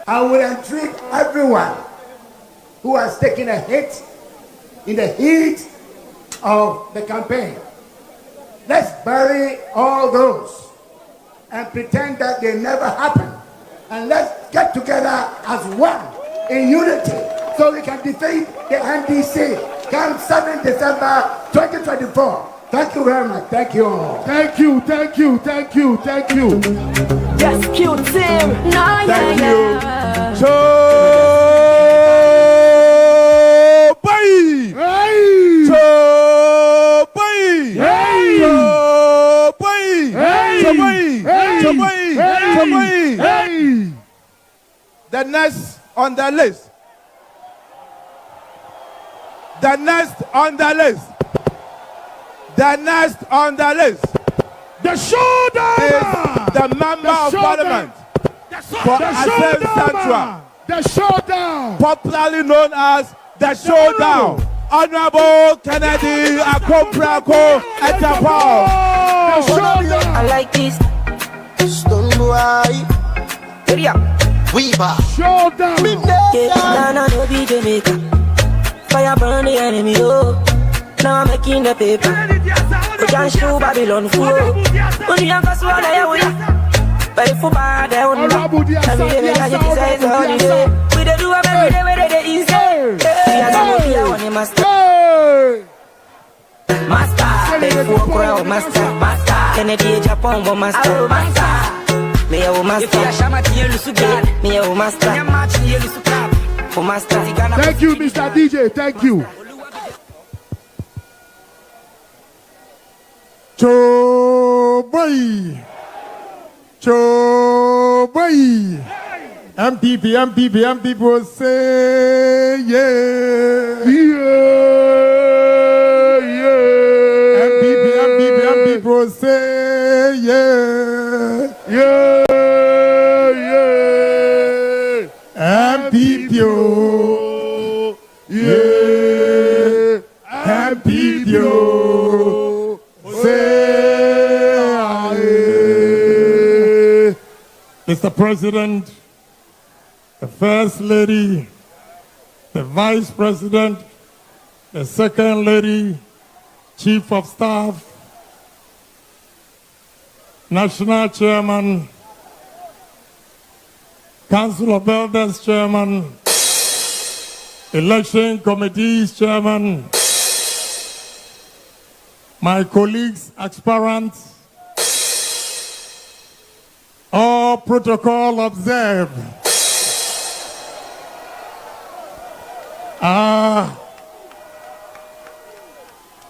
I will entreat everyone who has taken a hit in the heat of the campaign. Let's bury all those and pretend that they never happened. And let's get together as one in unity so we can defeat the NDC come 7 December 2024. Thank you very much. Thank you all. Thank you. Just cute team. Thank you. So, bye. Hey. So, bye. Hey. So, bye. Hey. So, bye. Hey. So, bye. Hey. So, bye. Hey. The next on the list. The next on the list. The next on the list. The showdown is the member of parliament for Ansah Central. The showdown. Popularly known as the showdown. Honorable Kennedy Akoprako Agyapong. The showdown. I like this. Stone boy. Area. Weaver. Showdown. Nana no be Jamaica. Fire burn the enemy, oh. Now I'm making the paper. We can show Babylon full. Only a cause one I will. But if we bad, I won't know. Every day we got to say it's all the day. We do them every day, where they easy. We are some of you on the master. Master. They folk around master. Kennedy Agyapong, master. Me a master. Me a master. Thank you, Mr. DJ. Thank you. Choboy. MPP will say yeah. MPP will say yeah. MPP MPP Mr. President, the First Lady, the Vice President, the Second Lady, Chief of Staff, National Chairman, Council of Elders Chairman, Election Committees Chairman, my colleagues, aspirants, all protocol observed.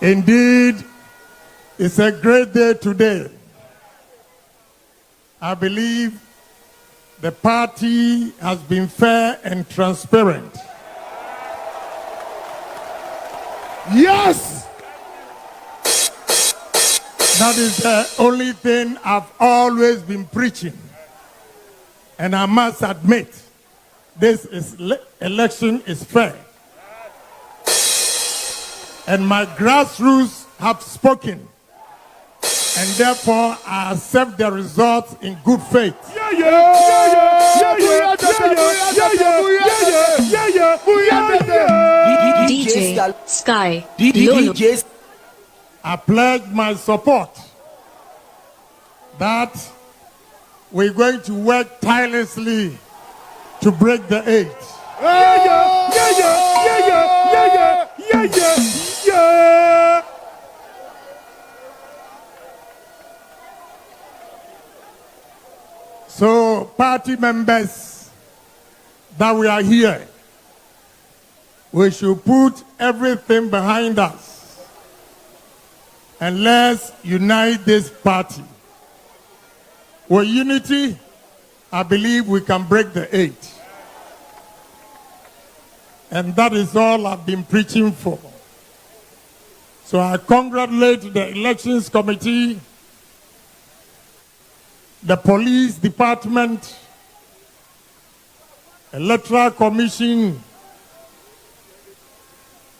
Indeed, it's a great day today. I believe the party has been fair and transparent. Yes! That is the only thing I've always been preaching. And I must admit, this election is fair. And my grassroots have spoken. And therefore, I accept the results in good faith. DJ Sky. I pledge my support that we're going to work tirelessly to break the 8. So, party members that we are here, we should put everything behind us. And let's unite this party. With unity, I believe we can break the 8. And that is all I've been preaching for. So I congratulate the Elections Committee, the Police Department, Electoral Commission,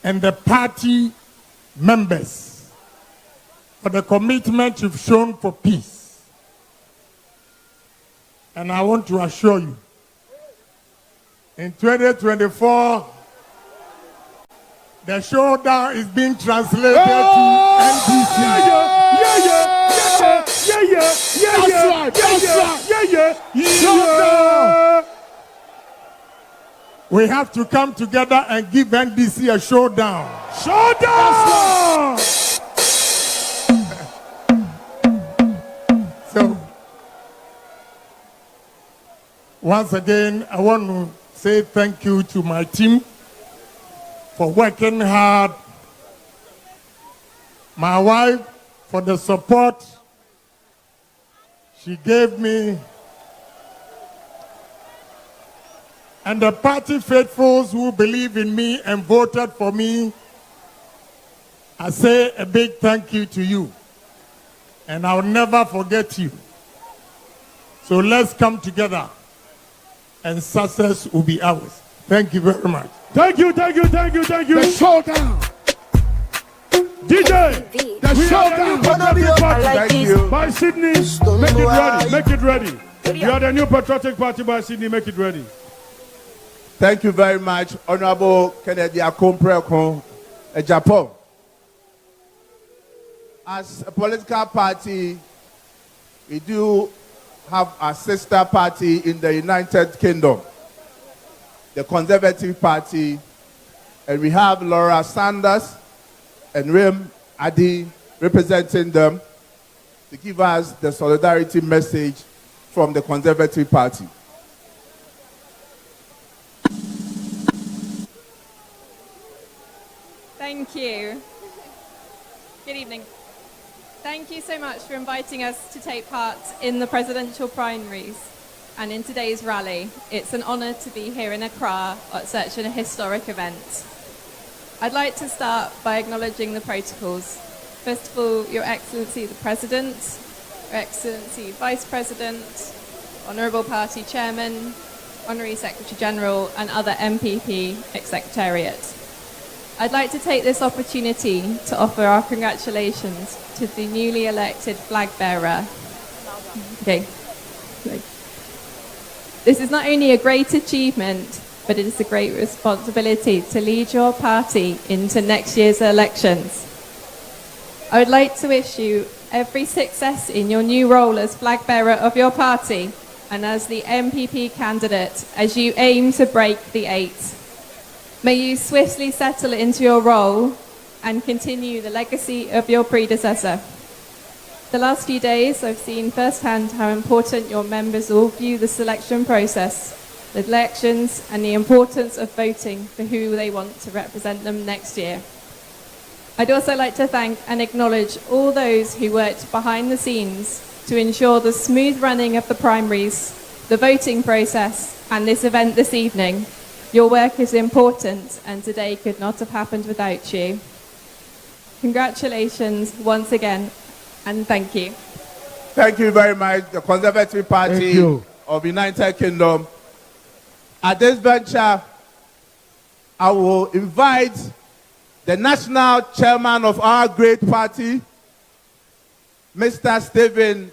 and the party members for the commitment you've shown for peace. And I want to assure you, in 2024, the showdown is being translated to NDC. we have to come together and give NDC a showdown. Showdown! So, once again, I want to say thank you to my team for working hard. My wife for the support she gave me. And the party faithfuls who believe in me and voted for me, I say a big thank you to you. And I'll never forget you. So let's come together and success will be ours. Thank you very much. Thank you, thank you, thank you, thank you. The showdown. DJ, The showdown. Thank you. By Sydney, make it ready, make it ready. You are the new patriotic party by Sydney, make it ready. Thank you very much, Honorable Kennedy Akompreko, Agyapong. As a political party, we do have a sister party in the United Kingdom, the Conservative Party, and we have Laura Sanders and Rem Adi representing them to give us the solidarity message from the Conservative Party. Thank you. Good evening. Thank you so much for inviting us to take part in the presidential primaries and in today's rally. It's an honour to be here in Accra at such a historic event. I'd like to start by acknowledging the protocols. First of all, Your Excellency the President, Your Excellency Vice President, Honourable Party Chairman, Honorary Secretary General and other MPP Secretariat. I'd like to take this opportunity to offer our congratulations to the newly elected flag bearer. Okay. This is not only a great achievement, but it is a great responsibility to lead your party into next year's elections. I would like to wish you every success in your new role as flag bearer of your party and as the MPP candidate as you aim to break the 8. May you swiftly settle into your role and continue the legacy of your predecessor. The last few days, I've seen firsthand how important your members all view the selection process, the elections, and the importance of voting for who they want to represent them next year. I'd also like to thank and acknowledge all those who worked behind the scenes to ensure the smooth running of the primaries, the voting process, and this event this evening. Your work is important, and today could not have happened without you. Congratulations once again, and thank you. Thank you very much, the Conservative Party of United Kingdom. At this venture, I will invite the national chairman of our great party, Mr. Stephen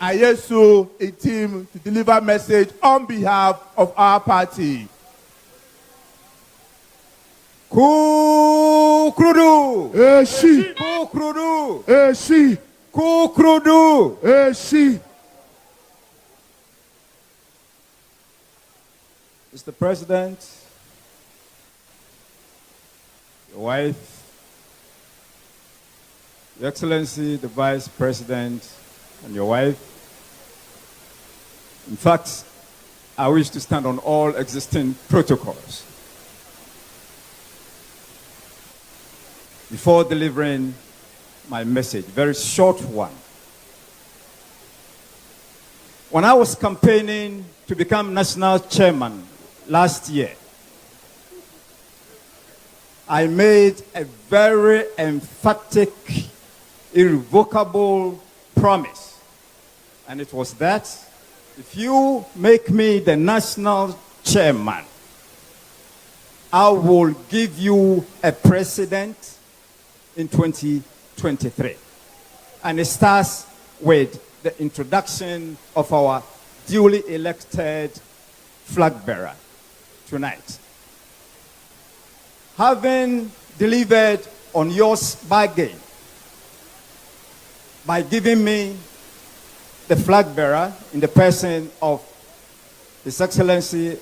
Ayesu Itim, to deliver a message on behalf of our party. Kukrudu. Eshi. Kukrudu. Eshi. Kukrudu. Eshi. Mr. President, your wife, Your Excellency, the Vice President, and your wife. In fact, I wish to stand on all existing protocols. Before delivering my message, very short one. When I was campaigning to become national chairman last year, I made a very emphatic, irrevocable promise. And it was that if you make me the national chairman, I will give you a president in 2023. And it starts with the introduction of our duly elected flag bearer tonight. Having delivered on your bargain by giving me the flag bearer in the person of His Excellency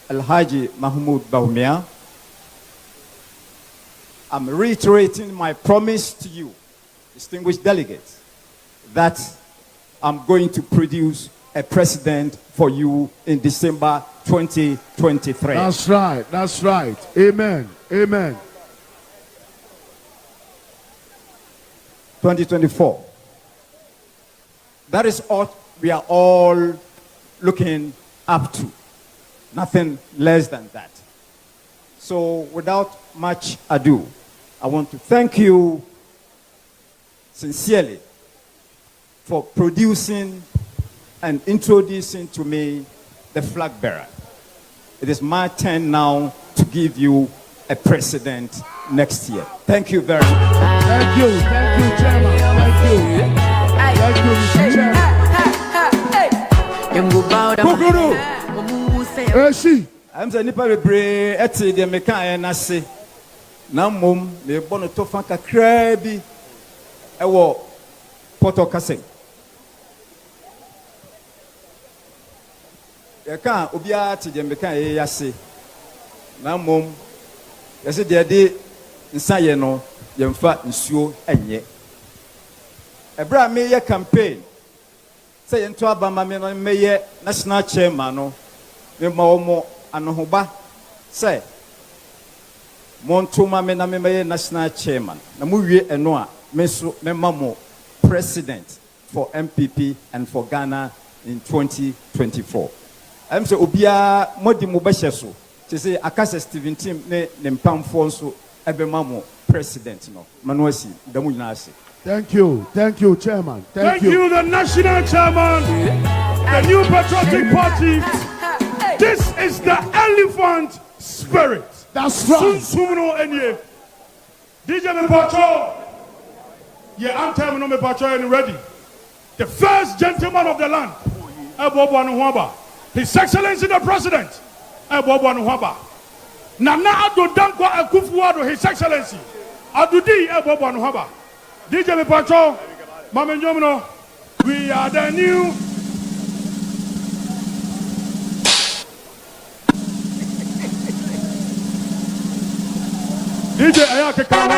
Alhaji Mahmoud Bawumia, I'm reiterating my promise to you, distinguished delegates, that I'm going to produce a president for you in December 2023. That's right. That's right. Amen. Amen. 2024. That is what we are all looking up to. Nothing less than that. So without much ado, I want to thank you sincerely for producing and introducing to me the flag bearer. It is my turn now to give you a president next year. Thank you very much. Thank you. Thank you, Chairman. Thank you. Thank you, Mr. Chairman. She. I'm the Nipa Bre eti de meka enase. Na mom me bono to fa kakra bi ewo Porto Kase. Yeka obia ti de meka yase. Na mom yase de nsaye no yemfa nsuo enye. Ebra me ye campaign. Say yento abama me no meye national chairman no. Me ma omo anohoba say Montuma me na me meye national chairman. Na mu wie eno a me so me mamo president for MPP and for Ghana in 2024. I'm say obia modi mo behye so. Te say akase Steven Tim ne mpamfo so ebe mamo president no. Manuasi damu nyina ase. Thank you. Thank you, Chairman. Thank you, the National Chairman, the New Patriotic Party. This is the elephant spirit. That's right. Sumuno enye. DJ Mepacho. Yeah, I'm telling you, Mepacho and ready. The first gentleman of the land. His Excellency the President. Nana Ado Danko Akufuado, His Excellency. Adudi Ebobo DJ Mepacho, Mama Njomino, we are the new. DJ Ayake Kawa.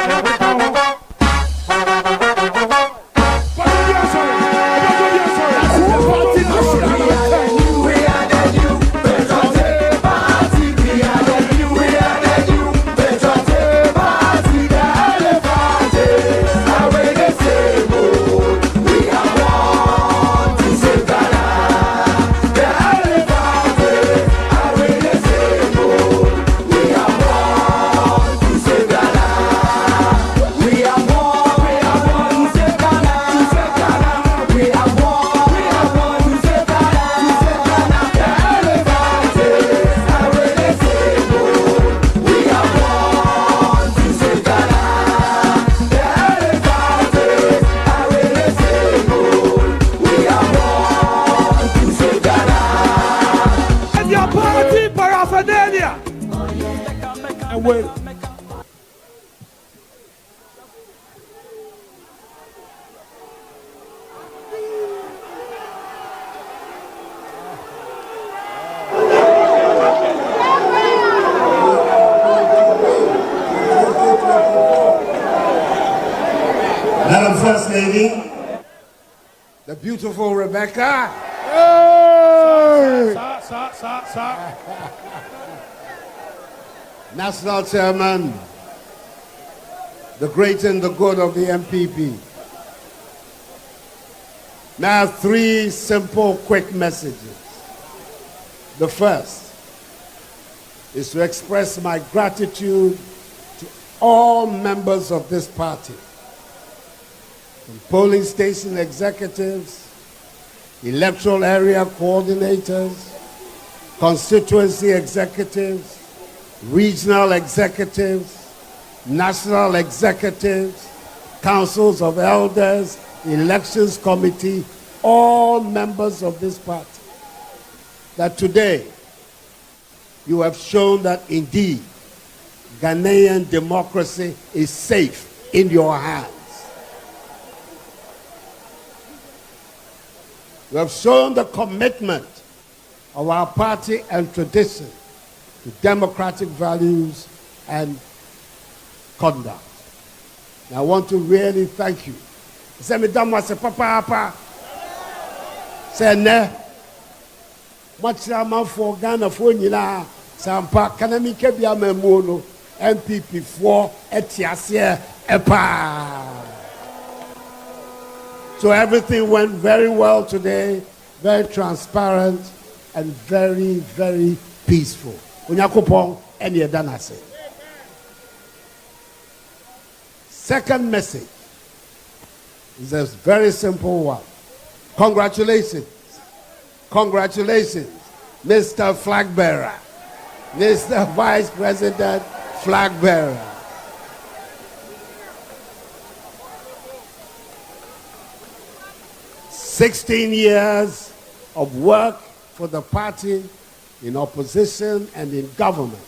Madam First Lady, the beautiful Rebecca. Hey! Sir. National Chairman, the great and the good of the MPP. Now I have three simple, quick messages. The first is to express my gratitude to all members of this party, from polling station executives, electoral area coordinators, constituency executives, regional executives, national executives, councils of elders, elections committee, all members of this party, that today you have shown that indeed Ghanaian democracy is safe in your hands. You have shown the commitment of our party and tradition to democratic values and conduct. And I want to really thank you. Say me dam was papa. Say ne. Much man for Ghana for nyina sampa kana mi ke bia mamu no MPP for etiase epa. So everything went very well today, very transparent and very, very peaceful. Unyakopon eni edanase. Second message is a very simple one. Congratulations. Congratulations, Mr. Flag Bearer, Mr. Vice President Flag Bearer. "16 years of work for the party in opposition and in government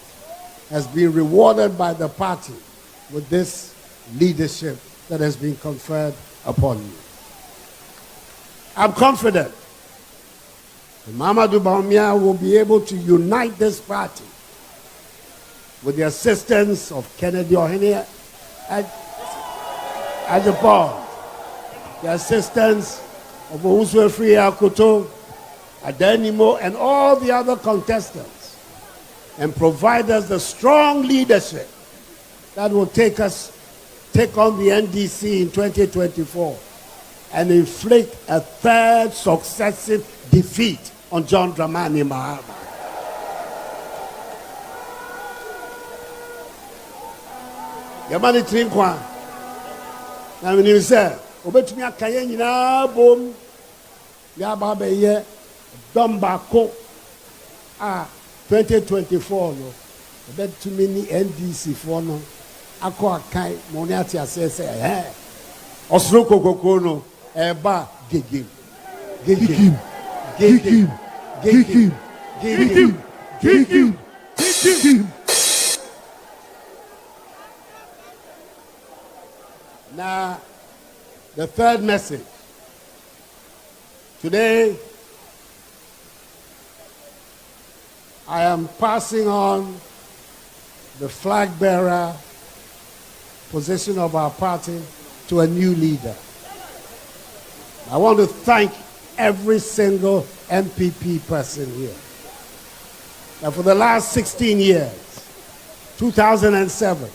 has been rewarded by the party with this leadership that has been conferred upon you. I'm confident that Mamadou Bawumia will be able to unite this party with the assistance of Kennedy Ohene Agyapong, the assistance of Owusu-Efiri Akoto, Adenimo, and all the other contestants, and provide us the strong leadership that will take on the NDC in 2024 and inflict a third successive defeat on John Dramani Mahama. Yamani Trinkwa, na mini say, obetumi akaye nyina bom, ya ba be ye dombako a 2024 no, obetumi ni NDC for no, akọ akai mo ni ati asese osoro kokoko no eba gegem. Now, the third message. Today, I am passing on the flag bearer position of our party to a new leader. I want to thank every single MPP person here. Now, for the last 16 years, 2007,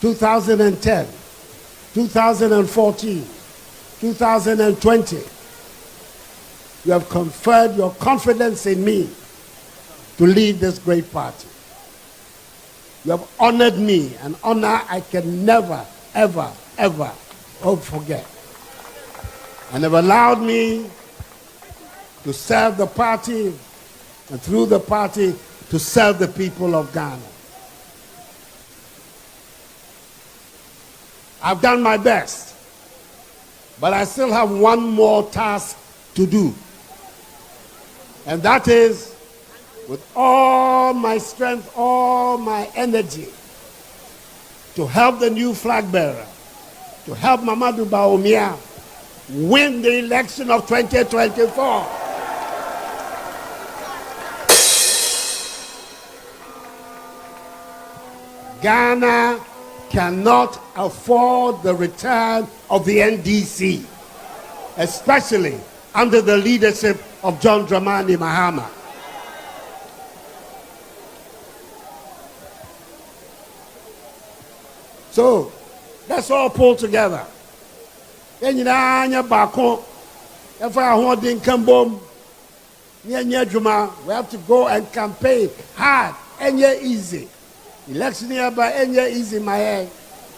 2010, 2014, 2020, you have conferred your confidence in me to lead this great party. You have honored me, an honor I can never, ever, ever forget. And have allowed me to serve the party, and through the party to serve the people of Ghana. I've done my best, but I still have one more task to do. And that is, with all my strength, all my energy, to help the new flag bearer, to help Mamadou Bawumia win the election of 2024. Ghana cannot afford the return of the NDC, especially under the leadership of John Dramani Mahama. So, let's all pull together. We have to go and campaign hard and easy. Election here by any easy my head.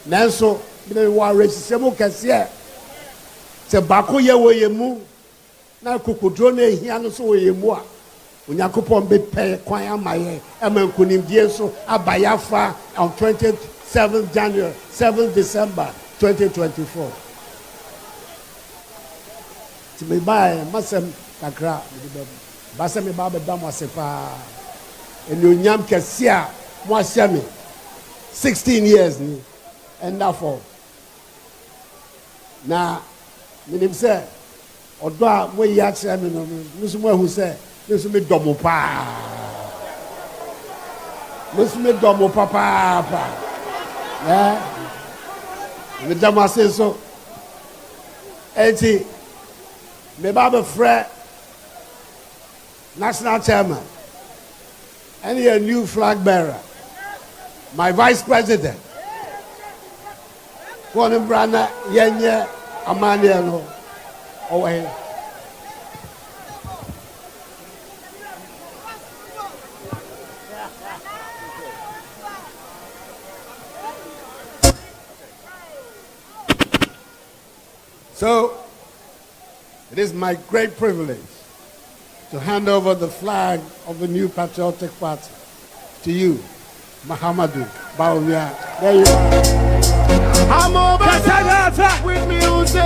Nanso, we want resistance kasiye. Se bako ye wo ye mu. Na kokodro na ehia no so wo ye mu a. Onyankopon be pay kwan amaye. Amankunimdie so abayafa on 27th January, 7th December 2024. To me buy masem kakra basem me ba be dam wasepa. Enyonyam kasiya mo 16 years ni and therefore na minim say odo a mo yi akye me no so mo hu say me so me domo pa Musme domo papa. Yeah. Me dama say so. Eti me baba friend national chairman and a new flag bearer. My vice president. One brother yenye amaniano away. So, it is my great privilege to hand over the flag of the new patriotic party to you, Mahamadou Bawumia. There you are. I'm over with music.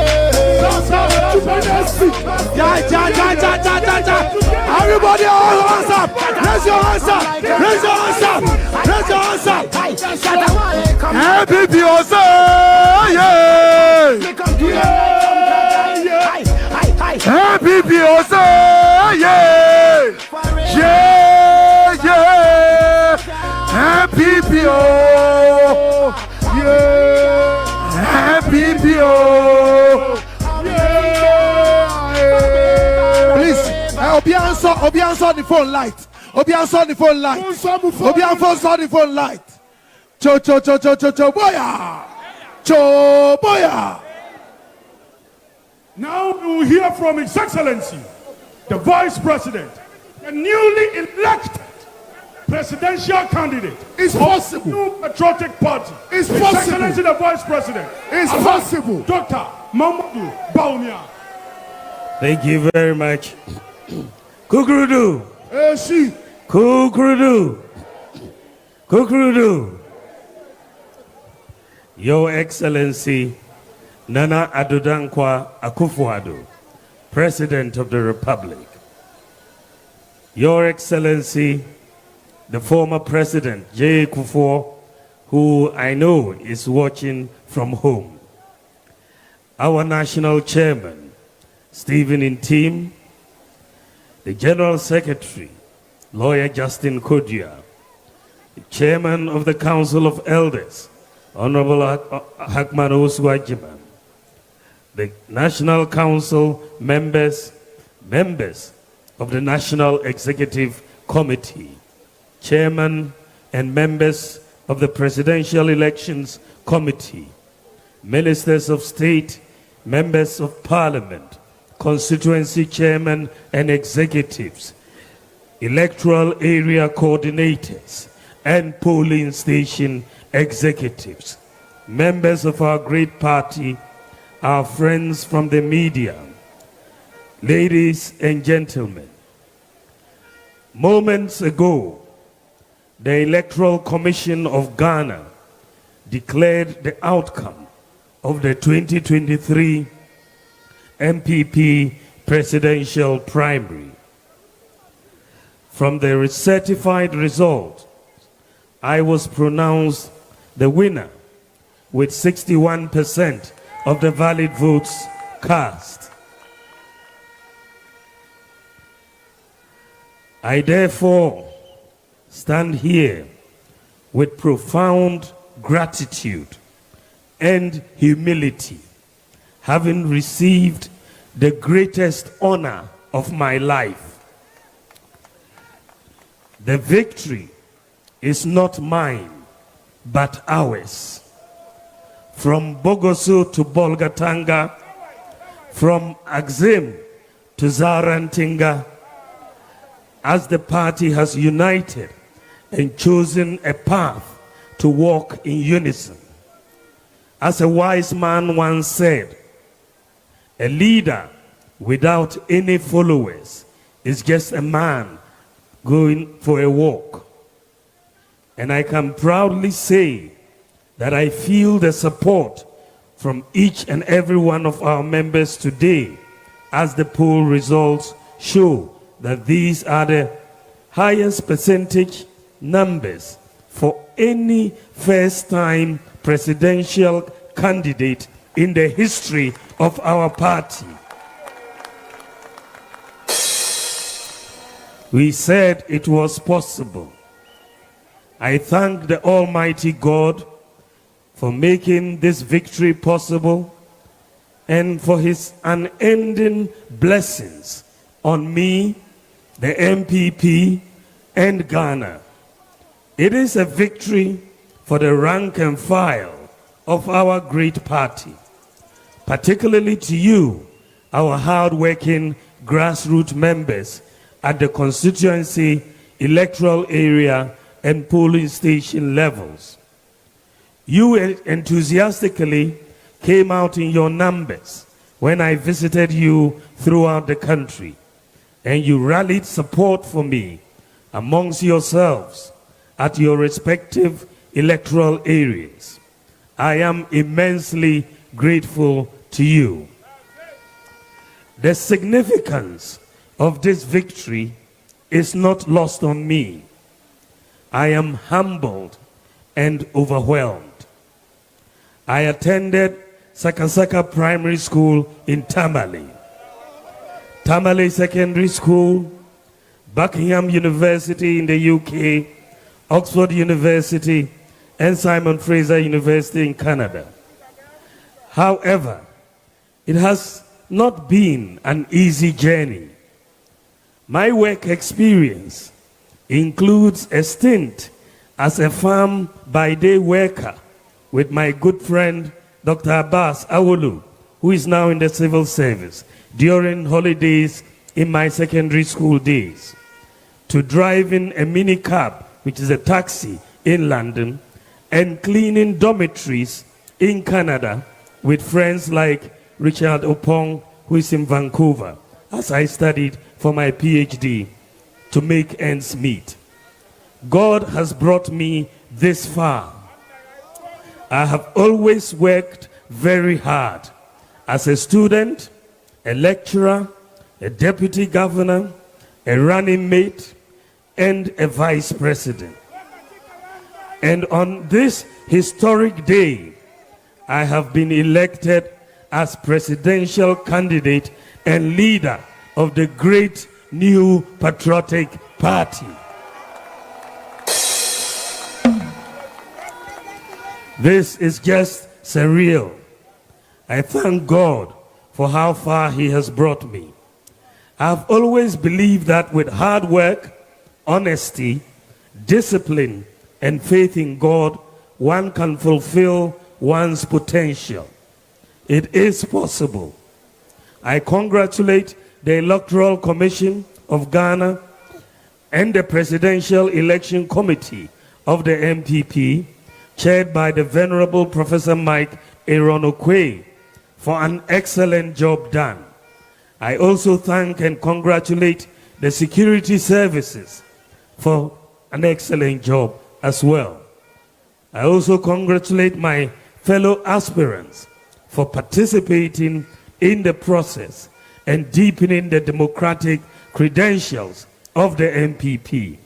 Everybody, all hands up. Raise your hands up. Raise your hands up. Raise your hands up. Happy birthday, yeah. Happy birthday, yeah. Yeah, yeah. Happy birthday, yeah. Happy birthday. Please, Obi answer the phone light. Obi answer the phone light. Obi answer the phone light. Cho boya. Cho boya. Now we will hear from His Excellency, the Vice President, the newly elected presidential candidate. It's possible. New Patriotic Party. It's His possible. Excellency, the Vice President. It's possible. Dr. Mamadou Bawumia. Thank you very much. Kukurudu. She. Kukurudu. Kukurudu. Your Excellency, Nana Adodankwa Akufo-Addo, President of the Republic. Your Excellency, the former President, J. Kufuor, who I know is watching from home. Our National Chairman, Stephen Intim, the General Secretary, Lawyer Justin Kodia, the Chairman of the Council of Elders, Honorable Hakman Oswajiman, the National Council members of the National Executive Committee, Chairman and members of the Presidential Elections Committee, Ministers of State, Members of Parliament, Constituency Chairman and Executives, Electoral Area Coordinators, and Polling Station Executives, members of our great party, our friends from the media, ladies and gentlemen. Moments ago, the Electoral Commission of Ghana declared the outcome of the 2023 MPP presidential primary. From the certified result, I was pronounced the winner with 61% of the valid votes cast. I therefore stand here with profound gratitude and humility, having received the greatest honor of my life. The victory is not mine, but ours. From Bogoso to Bolgatanga, from Axim to Zarantinga, as the party has united and chosen a path to walk in unison. As a wise man once said, a leader without any followers is just a man going for a walk. And I can proudly say that I feel the support from each and every one of our members today, as the poll results show that these are the highest percentage numbers for any first-time presidential candidate in the history of our party. We said it was possible. I thank the Almighty God for making this victory possible and for his unending blessings on me, the MPP, and Ghana. It is a victory for the rank and file of our great party, particularly to you, our hard-working grassroots members at the constituency, electoral area, and polling station levels. You enthusiastically came out in your numbers when I visited you throughout the country, and you rallied support for me amongst yourselves at your respective electoral areas. I am immensely grateful to you. The significance of this victory is not lost on me. I am humbled and overwhelmed. I attended Sakasaka Primary School in Tamale, Tamale Secondary School, Buckingham University in the UK, Oxford University, and Simon Fraser University in Canada. However, it has not been an easy journey. My work experience includes a stint as a farm by-day worker with my good friend Dr. Abbas Awolu, who is now in the civil service, during holidays in my secondary school days, to driving a mini cab, which is a taxi in London, and cleaning dormitories in Canada with friends like Richard Opong, who is in Vancouver, as I studied for my PhD to make ends meet. God has brought me this far. I have always worked very hard as a student, a lecturer, a deputy governor, a running mate, and a vice president. And on this historic day, I have been elected as presidential candidate and leader of the great new patriotic party. This is just surreal. I thank God for how far he has brought me. I've always believed that with hard work, honesty, discipline, and faith in God, one can fulfill one's potential. It is possible. I congratulate the Electoral Commission of Ghana and the Presidential Election Committee of the MPP, chaired by the Venerable Professor Mike Eronokwe, for an excellent job done. I also thank and congratulate the security services for an excellent job as well. I also congratulate my fellow aspirants for participating in the process and deepening the democratic credentials of the MPP.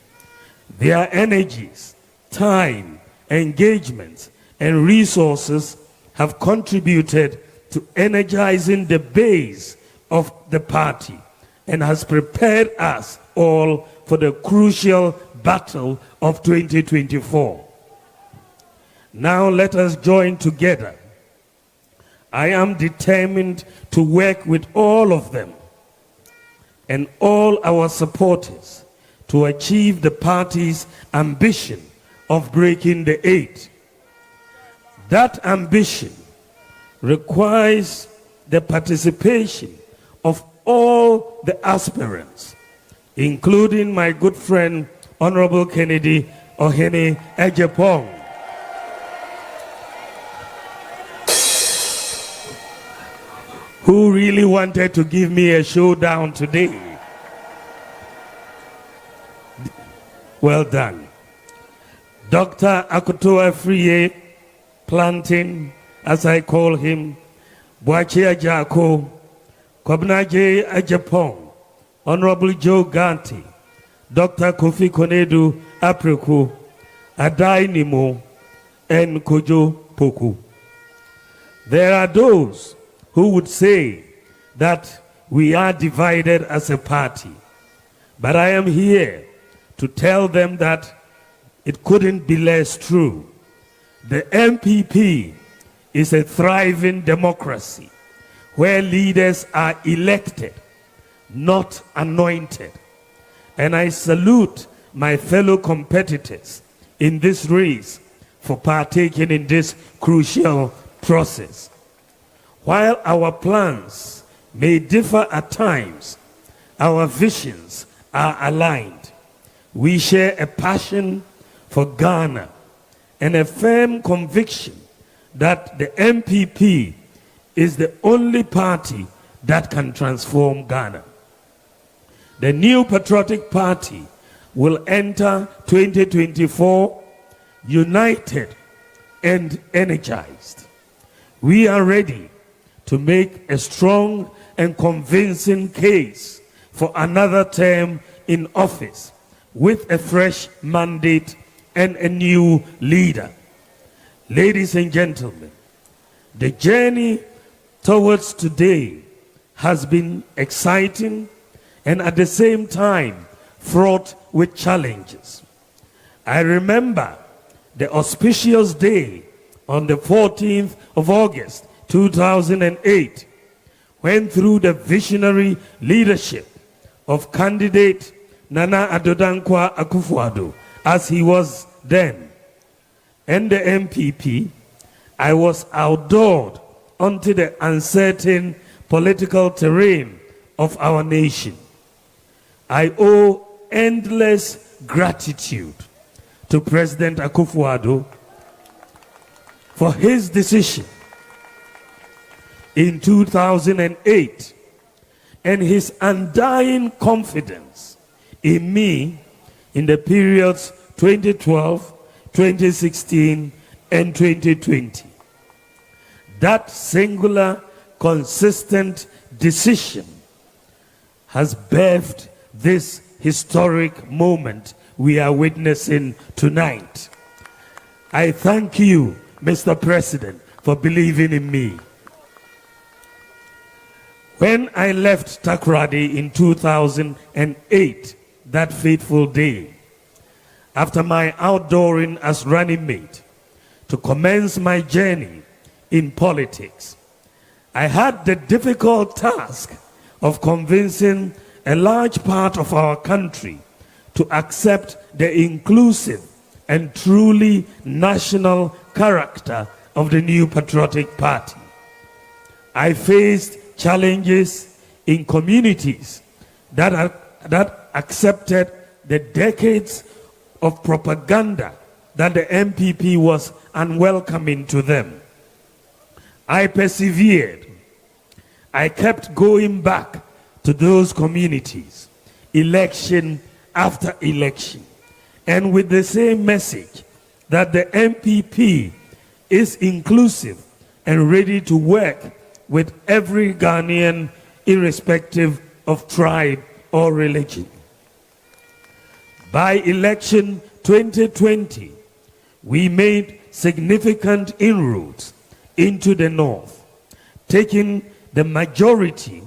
Their energies, time, engagement, and resources have contributed to energizing the base of the party and has prepared us all for the crucial battle of 2024. Now let us join together. I am determined to work with all of them and all our supporters to achieve the party's ambition of breaking the 8. That ambition requires the participation of all the aspirants, including my good friend, Honorable Kennedy Ohene Agyapong, who really wanted to give me a showdown today. Well done. Dr. Akoto Afriye Planting, as I call him, Boachi Ajako, Kwabena Agyapong, Honorable Joe Ganti, Dr. Kofi Konedu Apreku, Adai Nimo, and Kojo Poku. There are those who would say that we are divided as a party. But I am here to tell them that it couldn't be less true. The MPP is a thriving democracy where leaders are elected, not anointed. And I salute my fellow competitors in this race for partaking in this crucial process. While our plans may differ at times, our visions are aligned. We share a passion for Ghana and a firm conviction that the MPP is the only party that can transform Ghana. The New Patriotic Party will enter 2024 united and energized. We are ready to make a strong and convincing case for another term in office with a fresh mandate and a new leader. Ladies and gentlemen, the journey towards today has been exciting and at the same time fraught with challenges. I remember the auspicious day on the 14th of August 2008, when through the visionary leadership of candidate Nana Addo Dankwa Akufo-Addo, as he was then, and the MPP, I was outdoored onto the uncertain political terrain of our nation. I owe endless gratitude to President Akufo-Addo for his decision in 2008 and his undying confidence in me in the periods 2012, 2016, and 2020. That singular, consistent decision has birthed this historic moment we are witnessing tonight. I thank you, Mr. President, for believing in me. When I left Takoradi in 2008, that fateful day, after my outdooring as running mate, to commence my journey in politics, I had the difficult task of convincing a large part of our country to accept the inclusive and truly national character of the New Patriotic Party. I faced challenges in communities that accepted the decades of propaganda that the MPP was unwelcoming to them. I persevered. I kept going back to those communities, election after election, and with the same message that the MPP is inclusive and ready to work with every Ghanaian, irrespective of tribe or religion. By election 2020, we made significant inroads into the north, taking the majority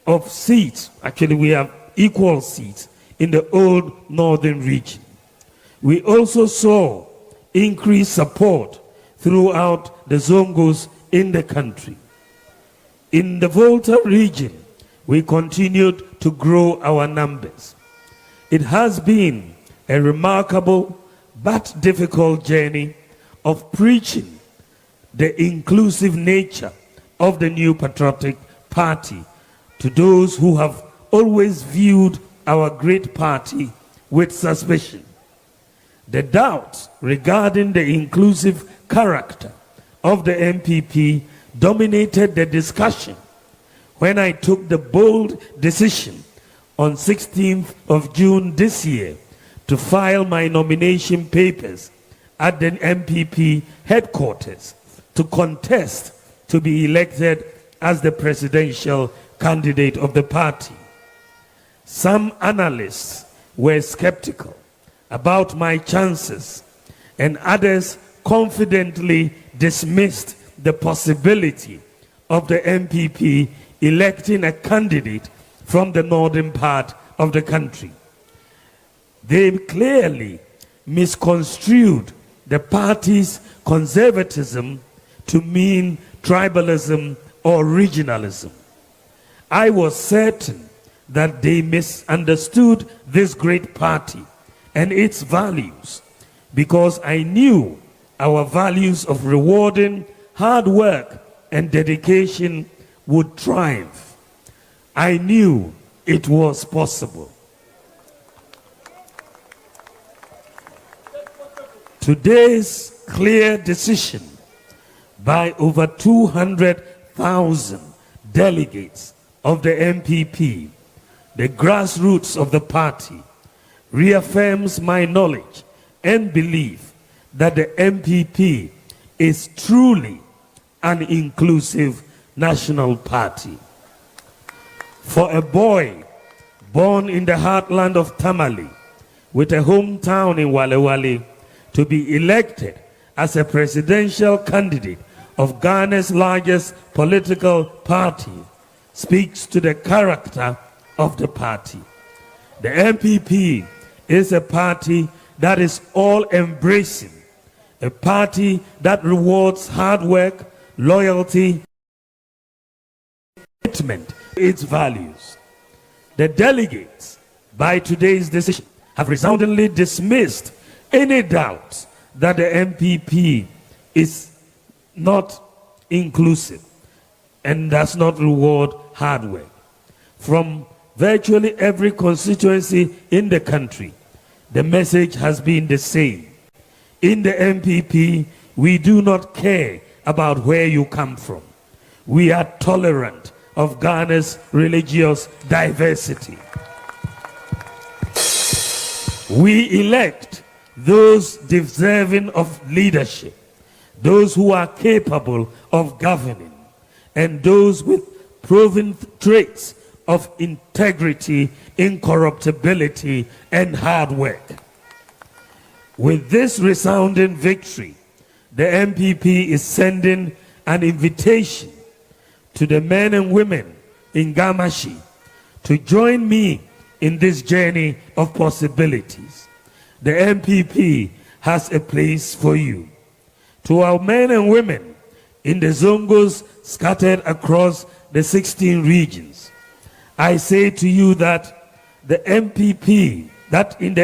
of seats. Actually, we have equal seats in the old northern region. We also saw increased support throughout the Zongos in the country. In the Volta region, we continued to grow our numbers. It has been a remarkable but difficult journey of preaching the inclusive nature of the New Patriotic Party to those who have always viewed our great party with suspicion. The doubts regarding the inclusive character of the MPP dominated the discussion when I took the bold decision on 16th of June this year to file my nomination papers at the MPP headquarters to contest to be elected as the presidential candidate of the party. Some analysts were skeptical about my chances, and others confidently dismissed the possibility of the MPP electing a candidate from the northern part of the country. They clearly misconstrued the party's conservatism to mean tribalism or regionalism. I was certain that they misunderstood this great party and its values because I knew our values of rewarding hard work and dedication would triumph. I knew it was possible. Today's clear decision by over 200,000 delegates of the MPP, the grassroots of the party, reaffirms my knowledge and belief that the MPP is truly an inclusive national party. For a boy born in the heartland of Tamale with a hometown in Walewale to be elected as a presidential candidate of Ghana's largest political party speaks to the character of the party. The MPP is a party that is all-embracing, a party that rewards hard work, loyalty, commitment to its values. The delegates, by today's decision, have resoundingly dismissed any doubt that the MPP is not inclusive and does not reward hard work. From virtually every constituency in the country, the message has been the same. In the MPP, we do not care about where you come from. We are tolerant of Ghana's religious diversity. We elect those deserving of leadership, those who are capable of governing, and those with proven traits of integrity, incorruptibility, and hard work. With this resounding victory, the MPP is sending an invitation to the men and women in Gamashi to join me in this journey of possibilities. The MPP has a place for you. To our men and women in the Zongos scattered across the 16 regions, I say to you that in the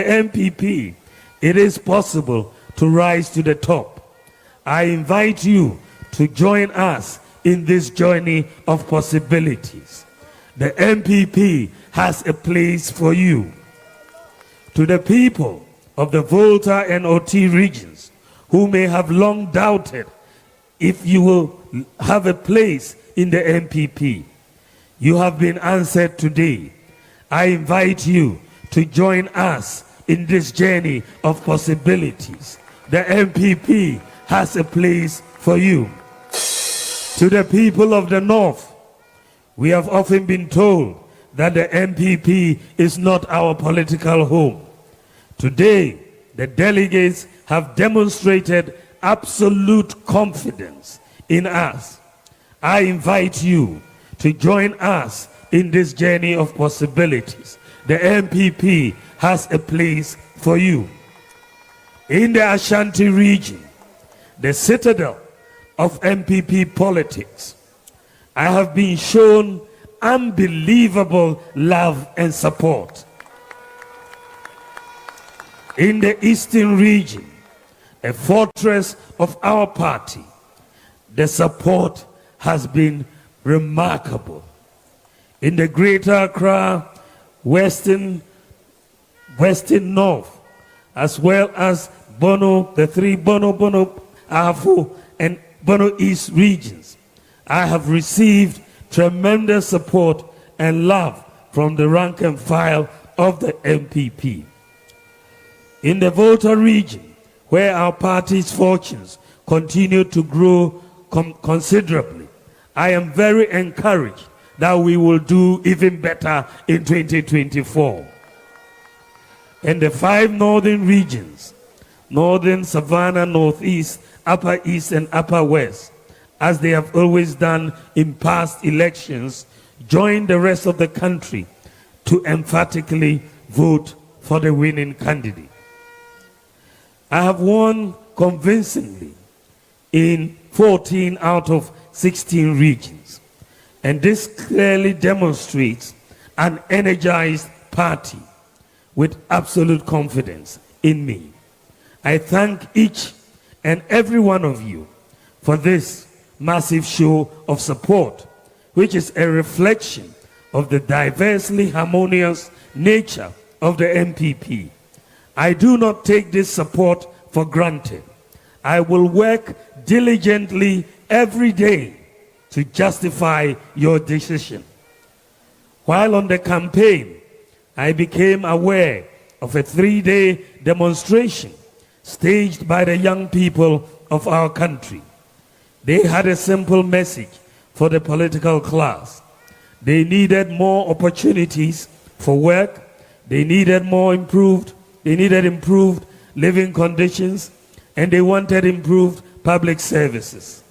MPP, it is possible to rise to the top. I invite you to join us in this journey of possibilities. The MPP has a place for you. To the people of the Volta and OT regions who may have long doubted if you will have a place in the MPP, you have been answered today. I invite you to join us in this journey of possibilities. The MPP has a place for you. To the people of the North, we have often been told that the MPP is not our political home. Today, the delegates have demonstrated absolute confidence in us. I invite you to join us in this journey of possibilities. The MPP has a place for you. In the Ashanti region, the citadel of MPP politics, I have been shown unbelievable love and support. In the Eastern region, a fortress of our party, the support has been remarkable. In the Greater Accra, Western North, as well as Bono, the three Bono, Afo, and Bono East regions, I have received tremendous support and love from the rank and file of the MPP. In the Volta region, where our party's fortunes continue to grow considerably, I am very encouraged that we will do even better in 2024. In the 5 northern regions, Northern Savannah, Northeast, Upper East, and Upper West, as they have always done in past elections, join the rest of the country to emphatically vote for the winning candidate. I have won convincingly in 14 out of 16 regions, and this clearly demonstrates an energized party with absolute confidence in me. I thank each and every one of you for this massive show of support, which is a reflection of the diversely harmonious nature of the MPP. I do not take this support for granted. I will work diligently every day to justify your decision. While on the campaign, I became aware of a 3-day demonstration staged by the young people of our country. They had a simple message for the political class. They needed more opportunities for work. They needed improved living conditions, and they wanted improved public services.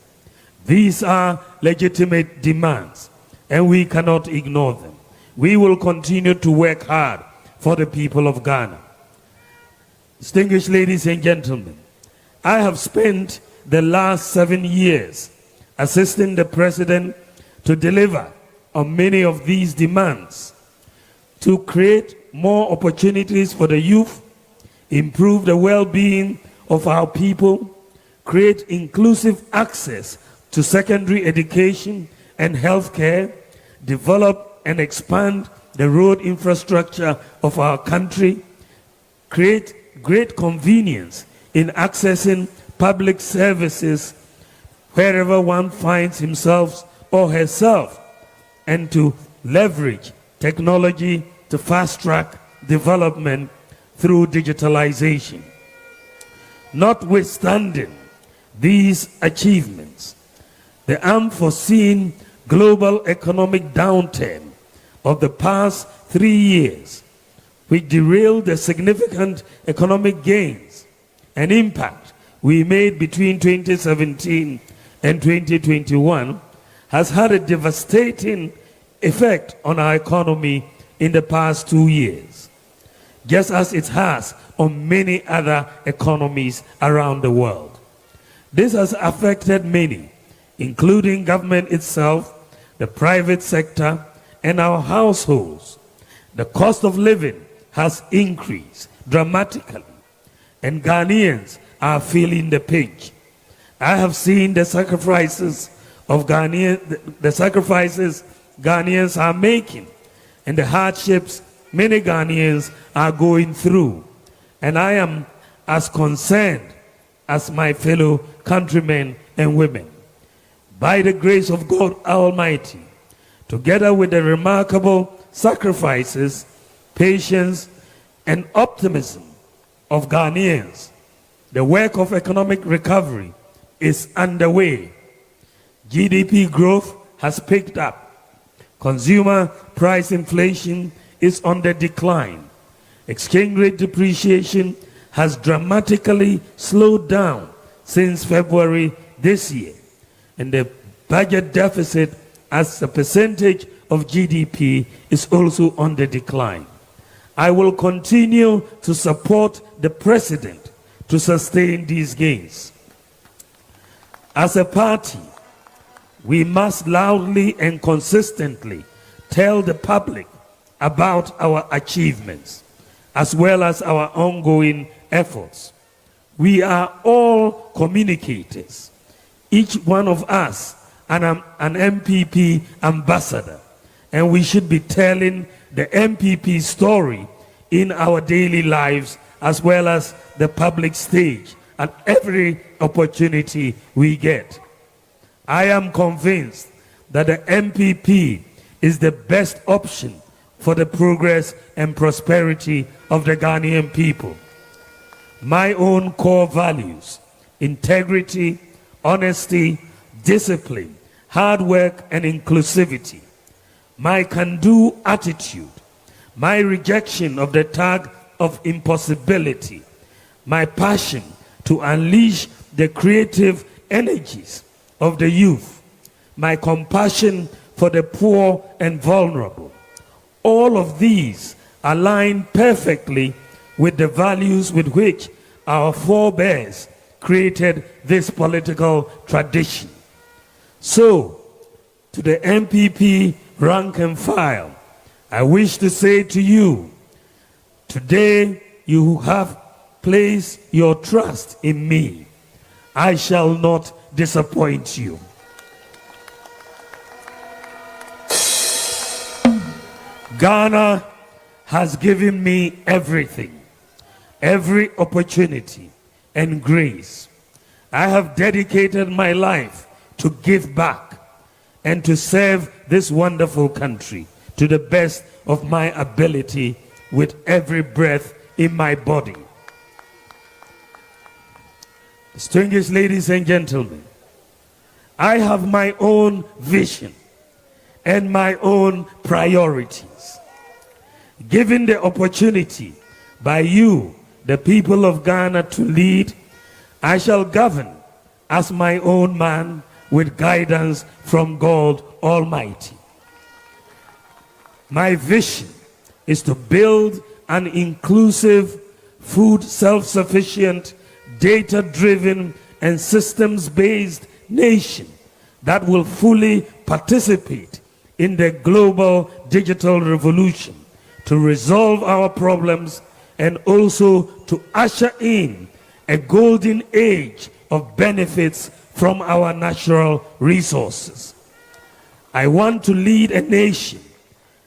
These are legitimate demands, and we cannot ignore them. We will continue to work hard for the people of Ghana. Distinguished ladies and gentlemen, I have spent the last 7 years assisting the President to deliver on many of these demands, to create more opportunities for the youth, improve the well-being of our people, create inclusive access to secondary education and healthcare, develop and expand the road infrastructure of our country, create great convenience in accessing public services wherever one finds himself or herself, and to leverage technology to fast-track development through digitalization. Notwithstanding these achievements, the unforeseen global economic downturn of the past 3 years, which derailed the significant economic gains and impact we made between 2017 and 2021, has had a devastating effect on our economy in the past 2 years, just as it has on many other economies around the world. This has affected many, including government itself, the private sector, and our households. The cost of living has increased dramatically, and Ghanaians are feeling the pinch. I have seen the sacrifices Ghanaians are making, and the hardships many Ghanaians are going through. And I am as concerned as my fellow countrymen and women. By the grace of God Almighty, together with the remarkable sacrifices, patience, and optimism of Ghanaians, the work of economic recovery is underway. GDP growth has picked up. Consumer price inflation is on the decline. Exchange rate depreciation has dramatically slowed down since February this year, and the budget deficit as a percentage of GDP is also on the decline. I will continue to support the President to sustain these gains. As a party, we must loudly and consistently tell the public about our achievements, as well as our ongoing efforts. We are all communicators, each one of us an MPP ambassador, and we should be telling the MPP story in our daily lives as well as the public stage at every opportunity we get. I am convinced that the MPP is the best option for the progress and prosperity of the Ghanaian people. My own core values, integrity, honesty, discipline, hard work, and inclusivity, my can-do attitude, my rejection of the tag of impossibility, my passion to unleash the creative energies of the youth, my compassion for the poor and vulnerable. All of these align perfectly with the values with which our forebears created this political tradition. So, to the MPP rank and file, I wish to say to you, today you have placed your trust in me. I shall not disappoint you. Ghana has given me everything, every opportunity and grace. I have dedicated my life to give back and to serve this wonderful country to the best of my ability with every breath in my body. Distinguished ladies and gentlemen, I have my own vision and my own priorities. Given the opportunity by you, the people of Ghana, to lead, I shall govern as my own man with guidance from God Almighty. My vision is to build an inclusive, food self-sufficient, data-driven and systems-based nation that will fully participate in the global digital revolution to resolve our problems and also to usher in a golden age of benefits from our natural resources. I want to lead a nation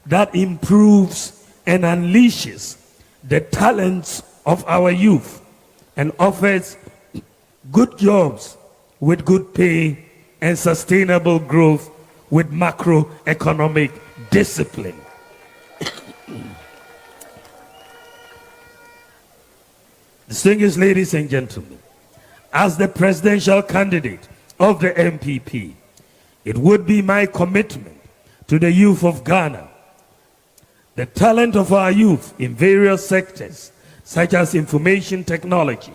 that improves and unleashes the talents of our youth and offers good jobs with good pay and sustainable growth with macroeconomic discipline. Distinguished ladies and gentlemen, as the presidential candidate of the MPP, it would be my commitment to the youth of Ghana. The talent of our youth in various sectors, such as information technology,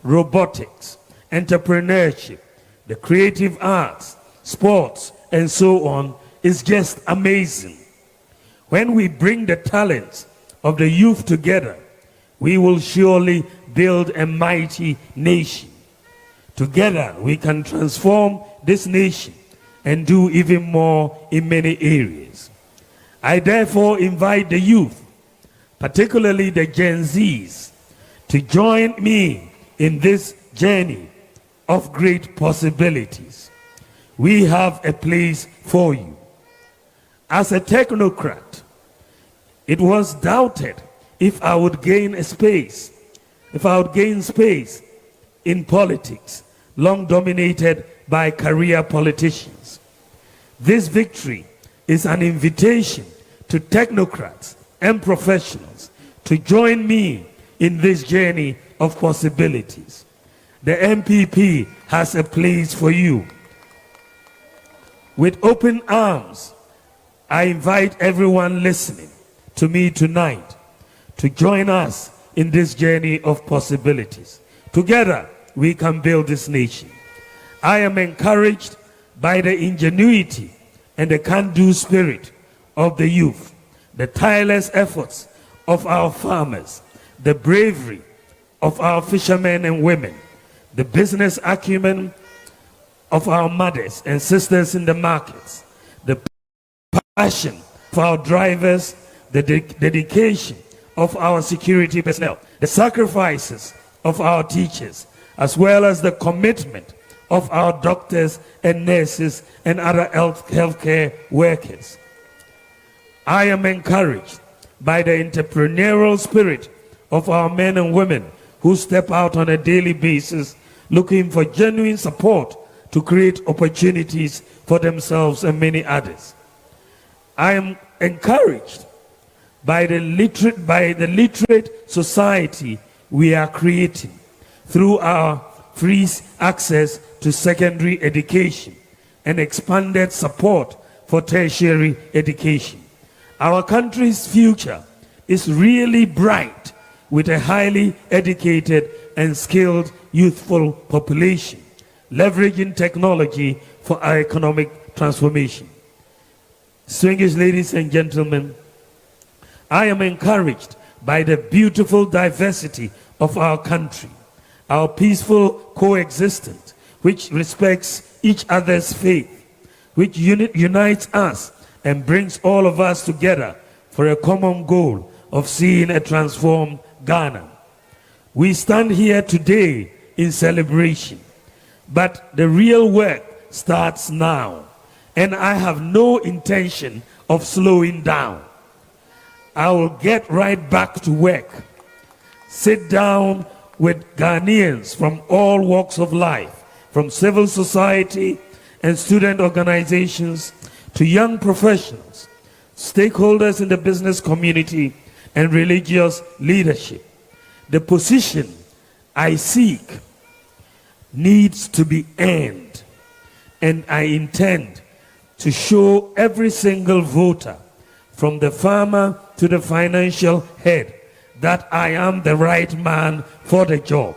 robotics, entrepreneurship, the creative arts, sports, and so on, is just amazing. When we bring the talents of the youth together, we will surely build a mighty nation. Together, we can transform this nation and do even more in many areas. I therefore invite the youth, particularly the Gen Zs, to join me in this journey of great possibilities. We have a place for you. As a technocrat, it was doubted if I would gain space in politics, long dominated by career politicians. This victory is an invitation to technocrats and professionals to join me in this journey of possibilities. The MPP has a place for you. With open arms, I invite everyone listening to me tonight to join us in this journey of possibilities. Together, we can build this nation. I am encouraged by the ingenuity and the can-do spirit of the youth, the tireless efforts of our farmers, the bravery of our fishermen and women, the business acumen of our mothers and sisters in the markets, the passion for our drivers, the dedication of our security personnel, the sacrifices of our teachers, as well as the commitment of our doctors and nurses and other healthcare workers. I am encouraged by the entrepreneurial spirit of our men and women who step out on a daily basis looking for genuine support to create opportunities for themselves and many others. I am encouraged by the literate society we are creating through our free access to secondary education and expanded support for tertiary education. Our country's future is really bright with a highly educated and skilled youthful population, leveraging technology for our economic transformation. Distinguished ladies and gentlemen, I am encouraged by the beautiful diversity of our country. our peaceful coexistence, which respects each other's faith, which unites us and brings all of us together for a common goal of seeing a transformed Ghana. We stand here today in celebration, but the real work starts now, and I have no intention of slowing down. I will get right back to work, sit down with Ghanaians from all walks of life, from civil society and student organizations to young professionals, stakeholders in the business community and religious leadership. The position I seek needs to be earned, and I intend to show every single voter, from the farmer to the financial head, that I am the right man for the job.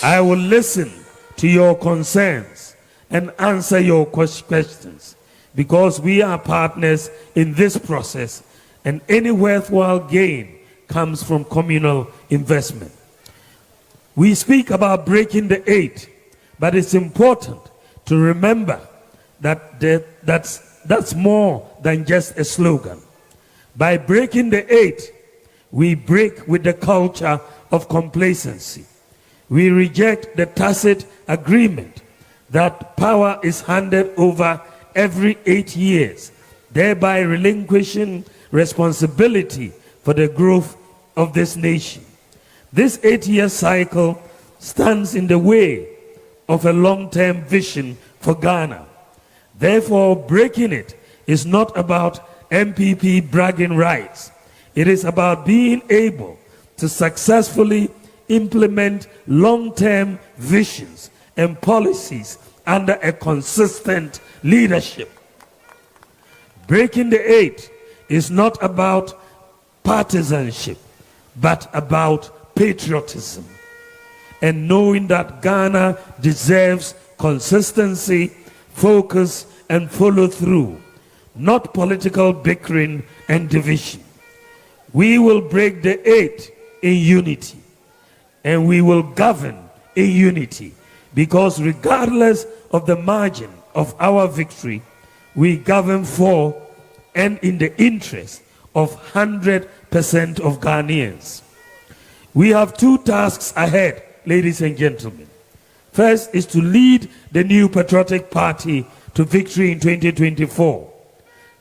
I will listen to your concerns and answer your questions, because we are partners in this process, and any worthwhile gain comes from communal investment. We speak about breaking the 8, but it's important to remember that that's more than just a slogan. By breaking the 8, we break with the culture of complacency. We reject the tacit agreement that power is handed over every 8 years, thereby relinquishing responsibility for the growth of this nation. This 8-year cycle stands in the way of a long-term vision for Ghana. Therefore, breaking it is not about MPP bragging rights. It is about being able to successfully implement long-term visions and policies under a consistent leadership. Breaking the 8 is not about partisanship, but about patriotism, and knowing that Ghana deserves consistency, focus, and follow through, not political bickering and division. We will break the 8 in unity, and we will govern in unity, because regardless of the margin of our victory, we govern for and in the interest of 100% of Ghanaians. We have 2 tasks ahead, ladies and gentlemen. First is to lead the new patriotic party to victory in 2024.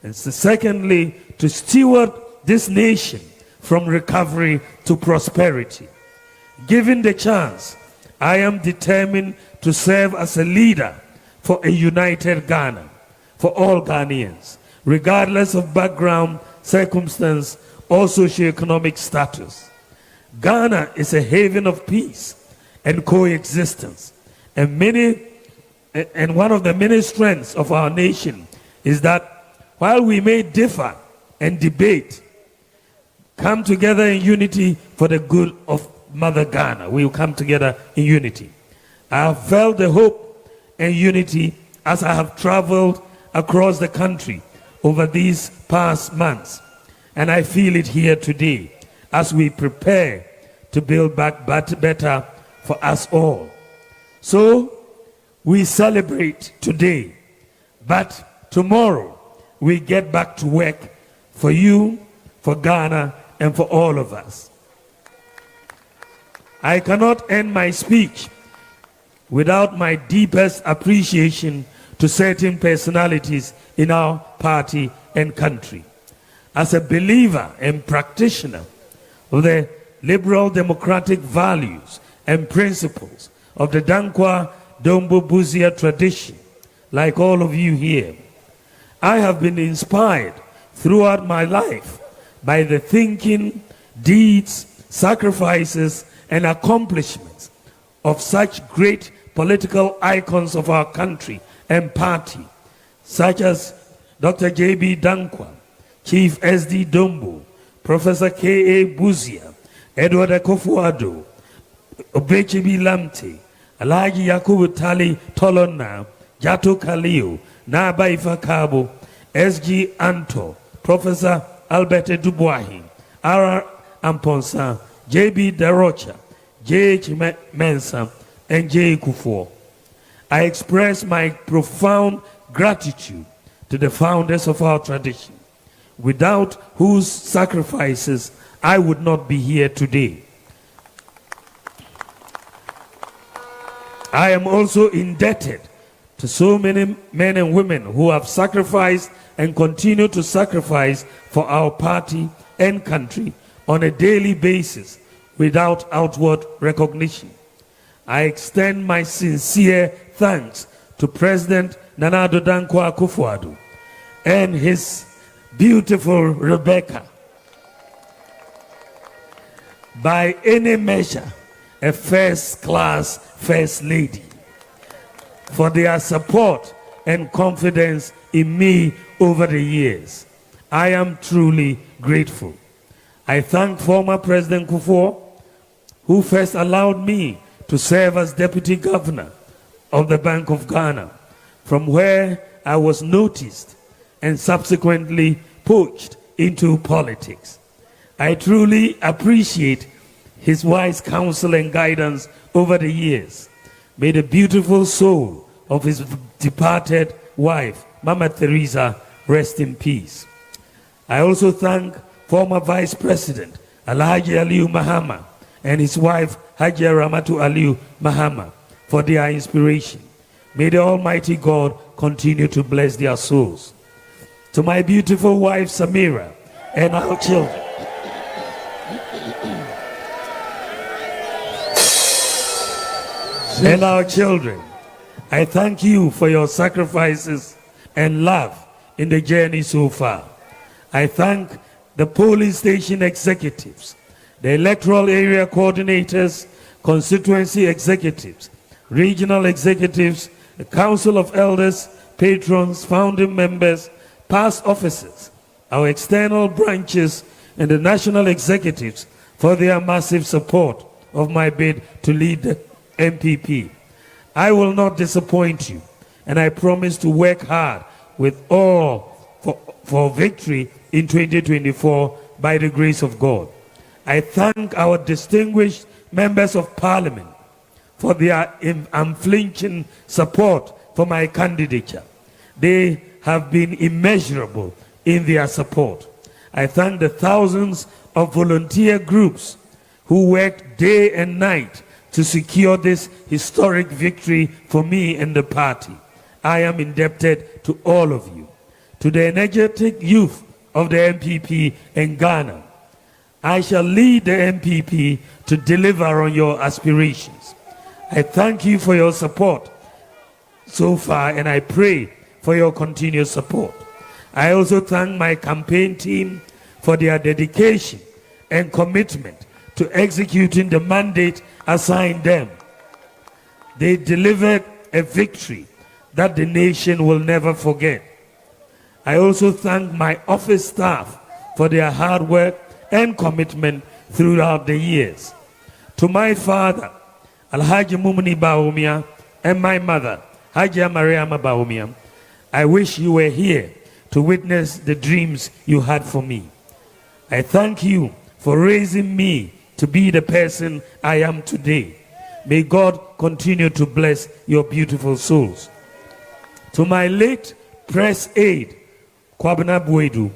And secondly, to steward this nation from recovery to prosperity. Given the chance, I am determined to serve as a leader for a united Ghana, for all Ghanaians, regardless of background, circumstance, or socioeconomic status. Ghana is a haven of peace and coexistence, and one of the many strengths of our nation is that while we may differ and debate, come together in unity for the good of Mother Ghana. We will come together in unity. I have felt the hope and unity as I have traveled across the country over these past months, and I feel it here today as we prepare to build back better for us all. So we celebrate today, but tomorrow we get back to work for you, for Ghana, and for all of us. I cannot end my speech without my deepest appreciation to certain personalities in our party and country. As a believer and practitioner of the liberal democratic values and principles of the Dankwa Dombo Buzia tradition, like all of you here, I have been inspired throughout my life by the thinking, deeds, sacrifices, and accomplishments of such great political icons of our country and party, such as Dr. J.B. Dankwa, Chief S.D. Dombo, Professor K.A. Buzia, Edward Akufo-Addo, Obechibi Lamte, Alhaji Yakubu Tali Tolona, Jato Kalio, Naba Ifakabo, S.G. Anto, Professor Albert Dubois, R. Amponsa, J.B. Darocha, J.H. Mensah, and J. Kufuor. I express my profound gratitude to the founders of our tradition, without whose sacrifices I would not be here today. I am also indebted to so many men and women who have sacrificed and continue to sacrifice for our party and country on a daily basis without outward recognition. I extend my sincere thanks to President Nana Addo Dankwa Akufo-Addo and his beautiful Rebecca. By any measure, a first-class First Lady, for their support and confidence in me over the years. I am truly grateful. I thank former President Kufuor, who first allowed me to serve as Deputy Governor of the Bank of Ghana, from where I was noticed and subsequently poached into politics. I truly appreciate his wise counsel and guidance over the years. May the beautiful soul of his departed wife, Mama Teresa, rest in peace. I also thank former Vice President Alhaji Aliyu Mahama and his wife Hajia Ramatu Aliyu Mahama for their inspiration. May the Almighty God continue to bless their souls. To my beautiful wife Samira and our children, I thank you for your sacrifices and love in the journey so far. I thank the polling station executives, the electoral area coordinators, constituency executives, regional executives, the council of elders, patrons, founding members, past officers, our external branches, and the national executives for their massive support of my bid to lead the MPP. I will not disappoint you, and I promise to work hard with all for victory in 2024 by the grace of God. I thank our distinguished members of Parliament for their unflinching support for my candidature. They have been immeasurable in their support. I thank the thousands of volunteer groups who worked day and night to secure this historic victory for me and the party. I am indebted to all of you. To the energetic youth of the MPP in Ghana, I shall lead the MPP to deliver on your aspirations. I thank you for your support so far, and I pray for your continued support. I also thank my campaign team for their dedication and commitment to executing the mandate assigned them. They delivered a victory that the nation will never forget. I also thank my office staff for their hard work and commitment throughout the years. To my father, Alhaji Mumuni Bawumia, and my mother, Hajia Mariama Bawumia, I wish you were here to witness the dreams you had for me. I thank you for raising me to be the person I am today. May God continue to bless your beautiful souls. To my late press aide, Kwabena Buedu,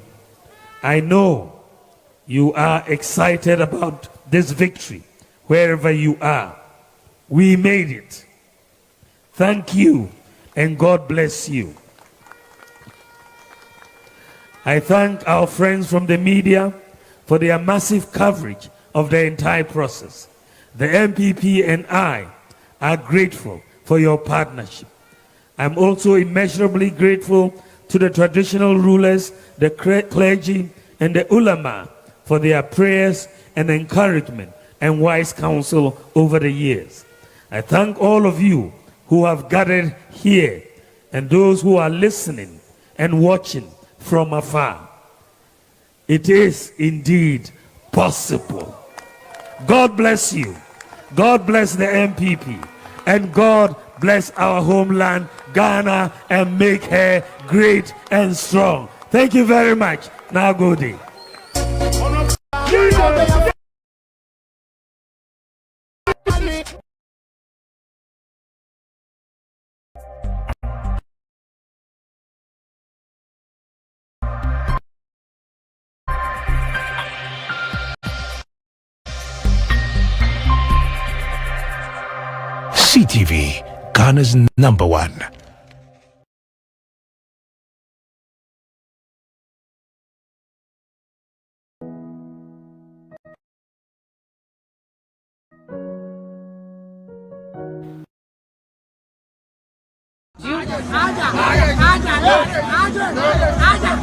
I know you are excited about this victory wherever you are. We made it. Thank you, and God bless you. I thank our friends from the media for their massive coverage of the entire process. The MPP and I are grateful for your partnership. I'm also immeasurably grateful to the traditional rulers, the clergy, and the ulama for their prayers and encouragement and wise counsel over the years. I thank all of you who have gathered here and those who are listening and watching from afar. It is indeed possible. God bless you. God bless the MPP. And God bless our homeland, Ghana, and make her great and strong. Thank you very much. Now good day. CTV, Ghana's #1.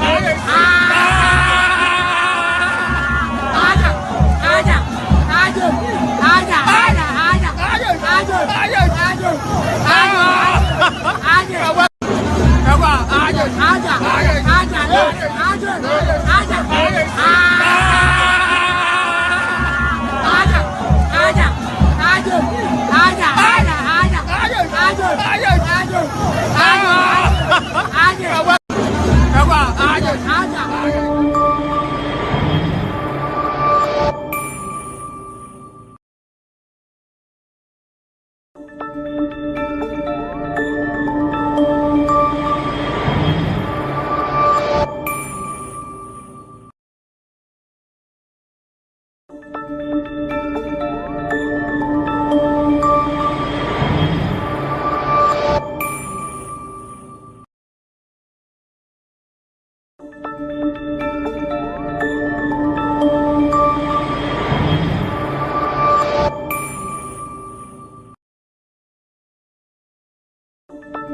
Aja.